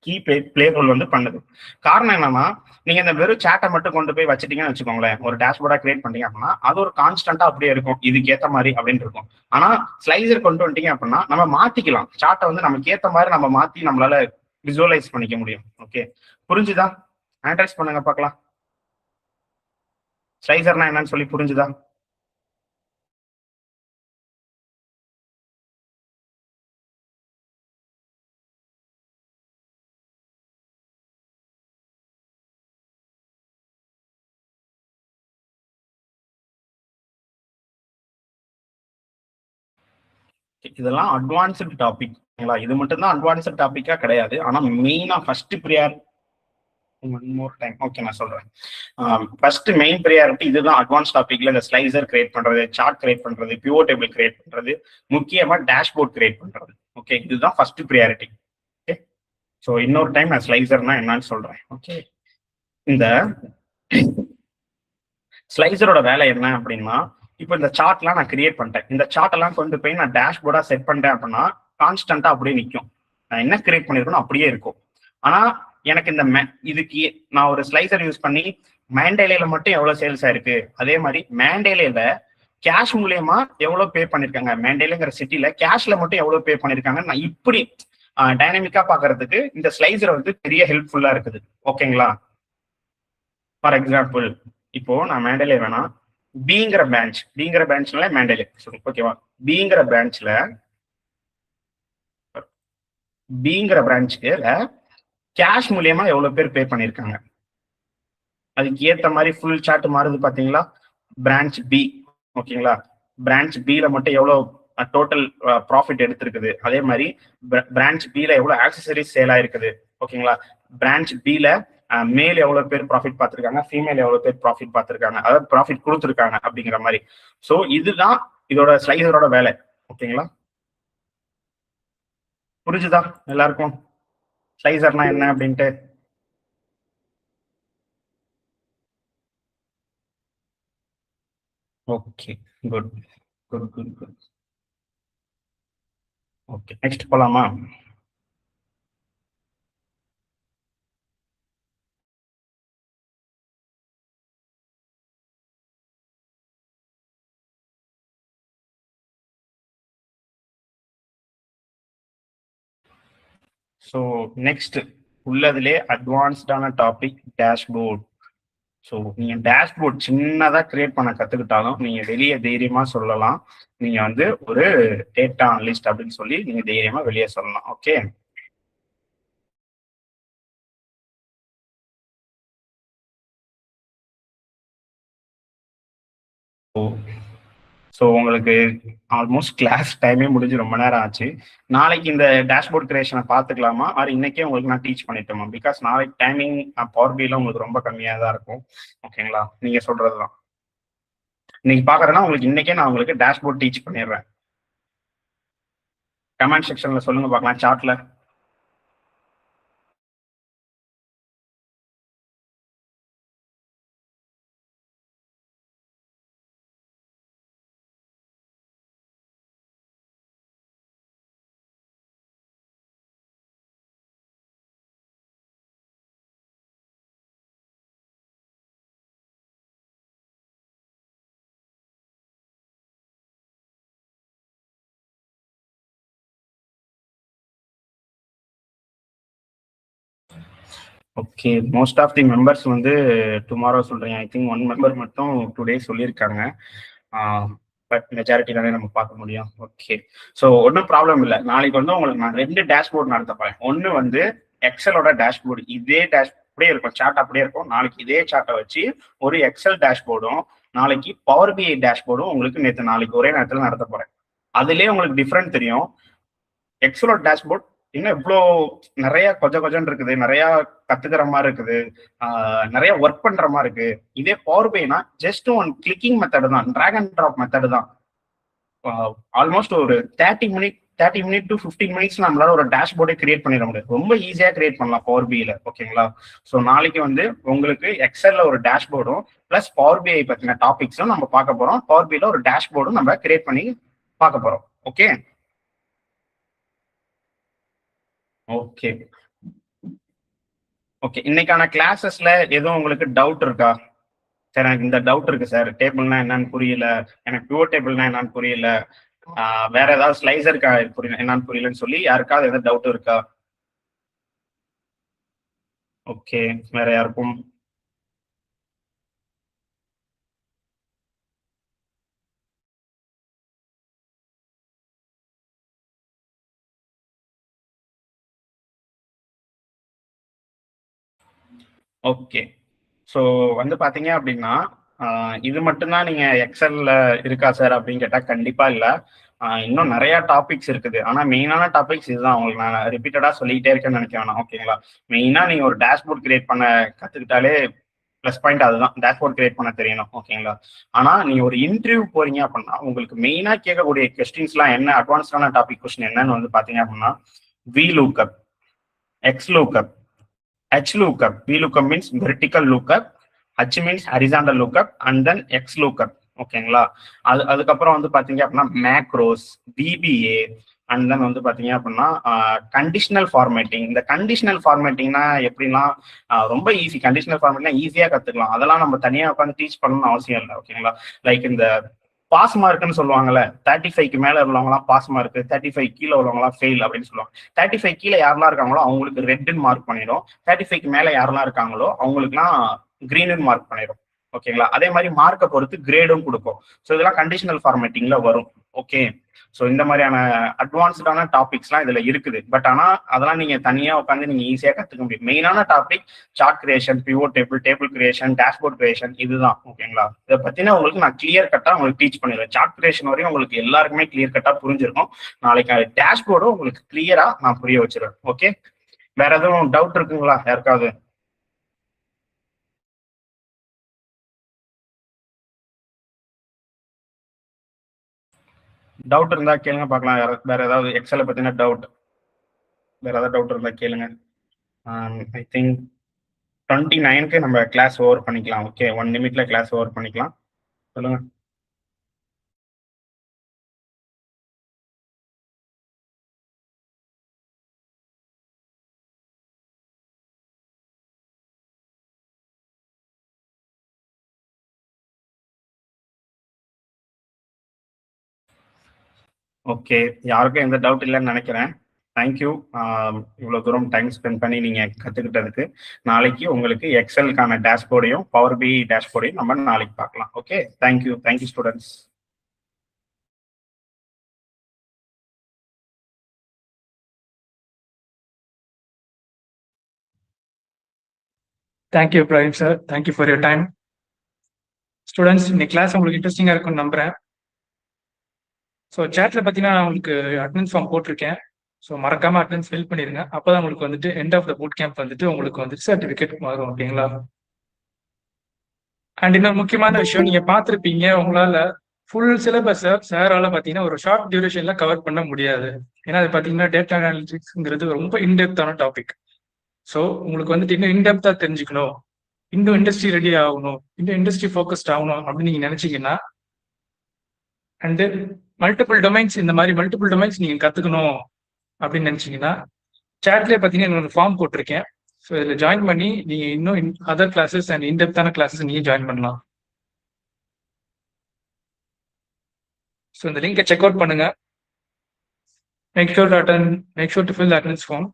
கீ பிளே ரோல் வந்து பண்ணுது. காரணம் என்னன்னா, நீங்க இந்த வெறும் சேட்டை மட்டும் கொண்டு போய் வச்சுட்டீங்கன்னு வச்சுக்கோங்களேன், ஒரு டேஷ்போர்டா கிரியேட் பண்ணீங்க அப்படின்னா அது ஒரு கான்ஸ்டன்டா அப்படியே இருக்கும், இதுக்கு ஏத்த மாதிரி அப்படின்னு இருக்கும். ஆனா ஸ்லைசர் கொண்டு வந்துட்டீங்க அப்படின்னா நம்ம மாத்திக்கலாம், சார்ட்டை வந்து நமக்கு ஏத்த மாதிரி நம்ம மாத்தி நம்மளால விசுவலைஸ் பண்ணிக்க முடியும். ஓகே, புரிஞ்சுதா? ஆண்ட்ரைஸ் பண்ணுங்க பார்க்கலாம். ஸ்லைசர்னா என்னன்னு சொல்லி புரிஞ்சுதா? இதெல்லாம் அட்வான்ஸ்டு டாபிக். இது மட்டும் தான் அட்வான்ஸ்டு டாபிக்கா கிடையாது. ஆனா மெயினா first priority, one more time okay நான் சொல்றேன். ஃபர்ஸ்ட் மெயின் ப்ரியாரிட்டி இதுதான். அட்வான்ஸ் டாபிக்ல இந்த ஸ்லைசர் கிரியேட் பண்றது, சார்ட் கிரியேட் பண்றது, பிவோட் டேபிள் கிரியேட் பண்றது, முக்கியமா டேஷ்போர்ட் கிரியேட் பண்றது. ஓகே, இதுதான் ஃபர்ஸ்ட் ப்ரியாரிட்டி. ஓகே, ஸோ இன்னொரு டைம் நான் ஸ்லைசர்னா என்னன்னு சொல்றேன். ஓகே, இந்த ஸ்லைசரோட வேலை என்ன அப்படின்னா, இப்போ இந்த சார்ட்லாம் நான் கிரியேட் பண்ணிட்டேன். இந்த சார்ட் எல்லாம் கொண்டு போய் நான் டேஷ்போர்டா செட் பண்ணிட்டேன் அப்படின்னா கான்ஸ்டன்டா அப்படியே நிற்கும். நான் என்ன கிரியேட் பண்ணிருக்கணும் அப்படியே இருக்கும். ஆனா எனக்கு இந்த இதுக்கு நான் ஒரு ஸ்லைசர் யூஸ் பண்ணி மேண்டேலையில மட்டும் எவ்வளவு சேல்ஸ் ஆயிருக்கு, அதே மாதிரி மேண்டேலையில கேஷ் மூலியமா எவ்வளவு பே பண்ணிருக்காங்க, மேண்டேலுங்கிற சிட்டில கேஷ்ல மட்டும் எவ்வளவு பே பண்ணிருக்காங்க, நான் இப்படி டைனமிக்கா பாக்குறதுக்கு இந்த ஸ்லைசர் வந்து பெரிய ஹெல்ப்ஃபுல்லா இருக்குது. ஓகேங்களா? ஃபார் எக்ஸாம்பிள் இப்போ நான் மேண்டேலே வேணா பிங்கிற பிரான்ச்ல மேண்டேலே ஓகேவா, பிங்கிற பிரான்ச்சுக்கு கேஷ் மூலியமா எவ்வளவு பேர் பே பண்ணிருக்காங்க, அதுக்கு ஏத்த மாதிரி ஃபுல் சார்ட் மாறுது பாத்தீங்களா. பிரான்ச் பி, ஓகேங்களா, பிரான்ச் பில மட்டும் எவ்வளவு டோட்டல் ப்ராஃபிட் எடுத்திருக்குது, அதே மாதிரி பிரான்ச் பில எவ்வளவு ஆக்சசரிஸ் சேல் ஆயிருக்குது. ஓகேங்களா, பிரான்ச் பில மேல் எவ்வளவு பேர் ப்ராஃபிட் பார்த்திருக்காங்க, ஃபீமேல் எவ்வளவு பேர் ப்ராஃபிட் பார்த்திருக்காங்க, அதாவது ப்ராஃபிட் கொடுத்துருக்காங்க அப்படிங்கிற மாதிரி. ஸோ இதுதான் இதோட ஸ்லைசரோட வேலை. ஓகேங்களா, புரிஞ்சுதா எல்லாருக்கும் ஸ்லைசர்னா என்ன அப்படின்ட்டு? Okay, good good good good. Okay, next போலாமா? ஸோ நெக்ஸ்ட் உள்ளதுலே அட்வான்ஸ்டான டாபிக் டேஷ்போர்ட். ஸோ நீங்க டேஷ்போர்ட் சின்னதா கிரியேட் பண்ண கத்துக்கிட்டாலும் நீங்க வெளியே தைரியமா சொல்லலாம், நீங்க வந்து ஒரு டேட்டா அனலிஸ்ட் அப்படின்னு சொல்லி நீங்க தைரியமா வெளியே சொல்லலாம். ஓகே, ஸோ உங்களுக்கு ஆல்மோஸ்ட் கிளாஸ் டைமே முடிஞ்சு ரொம்ப நேரம் ஆச்சு. நாளைக்கு இந்த டேஷ்போர்ட் கிரியேஷனை பார்த்துக்கலாமா, ஆர் இன்னைக்கே உங்களுக்கு நான் டீச் பண்ணிட்டோமா? பிகாஸ் நாளைக்கு டைமிங் பவர் பில உங்களுக்கு ரொம்ப கம்மியாக தான் இருக்கும். ஓகேங்களா, நீங்க சொல்றதுதான் இன்னைக்கு பாக்குறேன்னா உங்களுக்கு இன்னைக்கே நான் உங்களுக்கு டேஷ்போர்ட் டீச் பண்ணிடுறேன். கமெண்ட் செக்ஷன்ல சொல்லுங்க பார்க்கலாம் சார்ட்ல. Okay, most of the members வந்து டுமாரோ சொல்றீங்க. ஐ திங்க் 1 மெம்பர் மட்டும் டுடே சொல்லியிருக்காங்க. பட் மெஜாரிட்டி தானே நம்ம பார்க்க முடியும். ஓகே, ஸோ ஒன்றும் ப்ராப்ளம் இல்லை. நாளைக்கு வந்து உங்களுக்கு நான் 2 டேஷ்போர்ட் நடத்த போறேன். ஒன்று வந்து எக்ஸலோட டேஷ்போர்டு, இதே அப்படியே இருக்கும், சார்ட் அப்படியே இருக்கும். நாளைக்கு இதே சார்ட்டை வச்சு ஒரு எக்ஸல் டேஷ்போர்டும் நாளைக்கு பவர் பிஐ டேஷ்போர்டும் உங்களுக்கு நாளைக்கு ஒரே நேரத்தில் நடத்த போறேன். அதுலேயே உங்களுக்கு டிஃப்ரெண்ட் தெரியும். எக்ஸலோட டேஷ்போர்ட் இன்னும் இவ்வளோ நிறைய கொஞ்சம் இருக்குது, நிறைய கத்துக்கிற மாதிரி இருக்குது, நிறைய ஒர்க் பண்ற மாதிரி இருக்கு. இதே பவர் பிஐனா ஜஸ்ட் ஒன் கிளிக்கிங் மெத்தட் தான், டிராக் அண்ட் ட்ராப் மெத்தட் தான். ஆல்மோஸ்ட் ஒரு 30 மினிட் டு 15 மினிட்ஸ் நம்மளால ஒரு டேஷ்போர்டை கிரியேட் பண்ணிட முடியும். ரொம்ப ஈஸியா கிரியேட் பண்ணலாம் பவர் பிஐல. ஓகேங்களா, ஸோ நாளைக்கு வந்து உங்களுக்கு எக்ஸல்ல ஒரு டேஷ்போர்டும் பிளஸ் பவர் பிஐ பத்தின டாபிக்ஸும் நம்ம பார்க்க போறோம். பவர் பிஐல ஒரு டேஷ்போர்டும் நம்ம கிரியேட் பண்ணி பார்க்க போறோம். ஓகே ஓகே ஓகே, இன்னைக்கான கிளாஸஸ்ல எதுவும் உங்களுக்கு டவுட் இருக்கா? சார் எனக்கு இந்த டவுட் இருக்கு சார், டேபிள்னா என்னன்னு புரியல, எனக்கு பியூர் டேபிள்னா என்னன்னு புரியல, வேற ஏதாவது ஸ்லைசர் புரியல என்னன்னு புரியலன்னு சொல்லி யாருக்காவது எதாவது டவுட் இருக்கா? ஓகே, வேற யாருக்கும்? ஓகே, ஸோ வந்து பார்த்தீங்க அப்படின்னா, இது மட்டும்தான் நீங்க எக்ஸல்ல இருக்கா சார் அப்படின்னு கேட்டா கண்டிப்பா இல்ல. இன்னும் நிறைய டாபிக்ஸ் இருக்குது. ஆனா மெயினான டாபிக்ஸ் இதுதான். உங்களுக்கு நான் ரிப்பீட்டடா சொல்லிக்கிட்டே இருக்கேன்னு நினைக்க வேணாம். ஓகேங்களா? மெயினா நீங்க ஒரு டேஷ்போர்ட் கிரியேட் பண்ண கத்துக்கிட்டாலே ப்ளஸ் பாயிண்ட் அதுதான். டேஷ்போர்ட் கிரியேட் பண்ண தெரியணும். ஓகேங்களா? ஆனா நீங்க ஒரு இன்டர்வியூ போறீங்க அப்படின்னா உங்களுக்கு மெயினா கேட்கக்கூடிய கொஸ்டின்ஸ்லாம் என்ன, அட்வான்ஸ்டான டாபிக் கொஸ்டின் என்னன்னு வந்து பாத்தீங்க அப்படின்னா, V lookup, X lookup, H lookup. V lookup means vertical lookup. H means horizontal lookup and then X lookup. ஓகேங்களா? அதுக்கப்புறம் வந்து பாத்தீங்க அப்படின்னா மேக்ரோஸ், VBA அண்ட் தென் வந்து பாத்தீங்க அப்படின்னா கண்டிஷனல் ஃபார்மேட்டிங். இந்த கண்டிஷனல் ஃபார்மேட்டிங்னா எப்படின்னா ரொம்ப ஈஸி. கண்டிஷனல் ஃபார்மேட்னா ஈஸியா கத்துக்கலாம். அதெல்லாம் நம்ம தனியா உட்காந்து டீச் பண்ணணும்னு அவசியம் இல்லை. ஓகேங்களா? லைக் இந்த பாஸ் மார்க்னு சொல்லுவாங்கல்ல, 35க்கு மேல உள்ளவங்கலாம் பாஸ் மார்க், 35 கீழே உள்ளவங்கலாம் ஃபெயில் அப்படின்னு சொல்லுவாங்க. 35 கீழே யாரெல்லாம் இருக்காங்களோ அவங்களுக்கு ரெட்னு மார்க் பண்ணிடும். 35க்கு மேல யாரெல்லாம் இருக்காங்களோ அவங்களுக்குலாம் கிரீனு மார்க் பண்ணிடும். ஓகேங்களா? அதே மாதிரி மார்க்கை பொறுத்து கிரேடும் கொடுக்கும். ஸோ இதெல்லாம் கண்டிஷனல் ஃபார்மேட்டிங்ல வரும். ஓகே, ஸோ இந்த மாதிரியான அட்வான்ஸ்டான டாபிக்ஸ்லாம் இதுல இருக்குது. பட் ஆனா அதெல்லாம் நீங்க தனியா உட்காந்து நீங்க ஈஸியா கத்துக்க முடியும். மெயினான topic chart creation, pivot table, table creation, dashboard creation, இதுதான். ஓகேங்களா? இதை பத்தினா உங்களுக்கு நான் கிளியர் கட்டா உங்களுக்கு டீச் பண்ணிடுவேன். சார்ட் கிரியேஷன் வரையும் உங்களுக்கு எல்லாருக்குமே கிளியர் கட்டா புரிஞ்சிருக்கும். நாளைக்கு டேஷ்போர்டும் உங்களுக்கு கிளியரா நான் புரிய வச்சிருவேன். ஓகே, வேற எதுவும் டவுட் இருக்குங்களா யாருக்காவது? டவுட் இருந்தா கேளுங்க பார்க்கலாம். வேற ஏதாவது எக்ஸலை பத்தின டவுட், வேற ஏதாவது டவுட் இருந்தா கேளுங்க. ஐ திங்க் 29க்கு நம்ம கிளாஸ் ஓவர் பண்ணிக்கலாம். ஓகே, 1 நிமிட்ல கிளாஸ் ஓவர் பண்ணிக்கலாம். சொல்லுங்க. ஓகே, யாருக்கும் எந்த டவுட் இல்லைன்னு நினைக்கிறேன். தேங்க்யூ, இவ்வளோ தூரம் டைம் ஸ்பெண்ட் பண்ணி நீங்க கத்துக்கிட்டதுக்கு. நாளைக்கு உங்களுக்கு எக்ஸலுக்கான டேஷ்போர்டையும் பவர் பி டேஷ்போர்டையும் நம்ம நாளைக்கு பார்க்கலாம். Okay, thank you, thank you students. Thank you Praveen sir, thank you for your time. Students, இந்த கிளாஸ் உங்களுக்கு இன்ட்ரெஸ்டிங்காக இருக்கும்னு நம்புறேன். ஸோ சேட்டில் பார்த்தீங்கன்னா உங்களுக்கு அட்டெண்டன்ஸ் ஃபார்ம் போட்டிருக்கேன். ஸோ மறக்காம அட்டெண்டன்ஸ் ஃபில் பண்ணிருங்க. அப்போதான் உங்களுக்கு வந்துட்டு end of the boot camp வந்துட்டு உங்களுக்கு வந்துட்டு சர்டிஃபிகேட் வரும். ஓகேங்களா? அண்ட் இன்னொரு முக்கியமான விஷயம், நீங்க பார்த்துருப்பீங்க, உங்களால ஃபுல் சிலபஸை சாரால பார்த்தீங்கன்னா ஒரு ஷார்ட் டியூரேஷன்ல கவர் பண்ண முடியாது. ஏன்னா அது பார்த்தீங்கன்னா டேட்டா அனாலிட்டிக்ஸ்ங்கிறது ரொம்ப இன்டெப்த்தான டாபிக். ஸோ உங்களுக்கு வந்துட்டு இன்னும் இன்டெப்த்தா தெரிஞ்சுக்கணும், இன்னும் இண்டஸ்ட்ரி ரெடி ஆகணும், இன்னும் இண்டஸ்ட்ரி ஃபோக்கஸ்ட் ஆகணும் அப்படின்னு நீங்க நினைச்சீங்கன்னா, அண்ட் மல்டிபிள் டொமைன்ஸ், இந்த மாதிரி மல்டிபிள் டொமைன்ஸ் நீங்க கத்துக்கணும் அப்படின்னு நினைச்சீங்கன்னா, சேட்லேயே பார்த்தீங்கன்னா இன்னொரு ஃபார்ம் போட்டிருக்கேன். ஸோ இதில் ஜாயின் பண்ணி நீங்க இன்னும் அதர் கிளாஸஸ் அண்ட் இன்டெப்த்தான கிளாஸஸ் நீங்க ஜாயின் பண்ணலாம். ஸோ இந்த லிங்கை செக் அவுட் பண்ணுங்க. Make sure to fill the attendance form.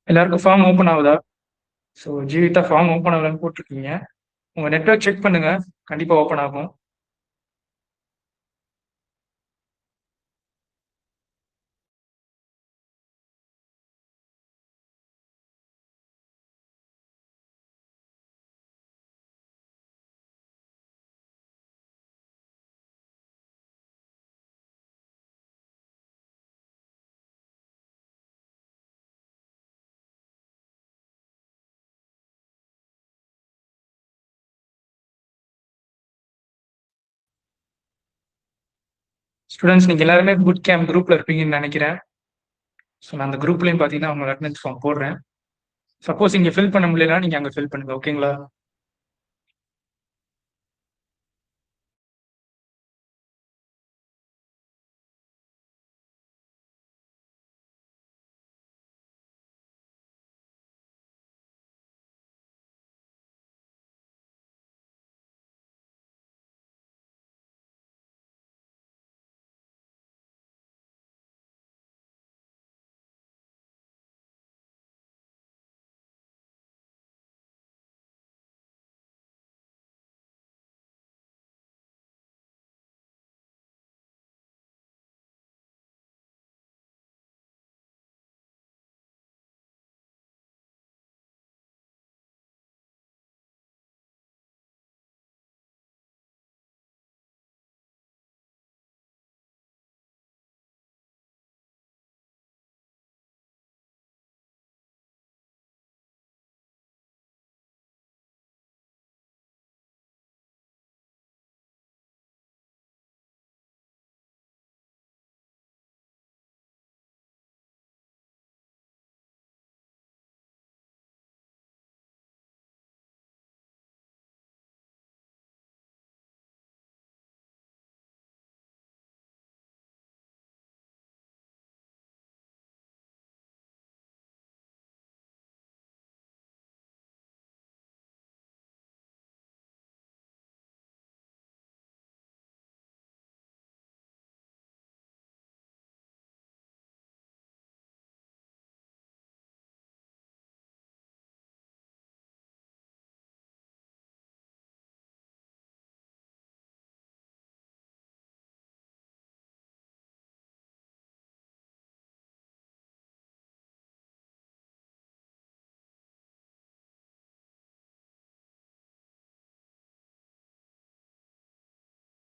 எல்லாருக்கும் ஃபார்ம் ஓப்பன் ஆகுதா? ஸோ ஜீவிதா ஃபார்ம் ஓப்பன் ஆகலன்னு போட்டிருக்கீங்க. உங்க நெட்வொர்க் செக் பண்ணுங்க, கண்டிப்பா ஓப்பன் ஆகும். ஸ்டூடெண்ட்ஸ் நீங்க எல்லாருமே புட் கேம்ப் குரூப்ல இருப்பீங்கன்னு நினைக்கிறேன். ஸோ நான் அந்த குரூப்லயும் பார்த்தீங்கன்னா உங்க அட்டெண்டன்ஸ் ஃபார்ம் போடுறேன். சப்போஸ் இங்க ஃபில் பண்ண முடியலன்னா நீங்க அங்க ஃபில் பண்ணுங்க. ஓகேங்களா?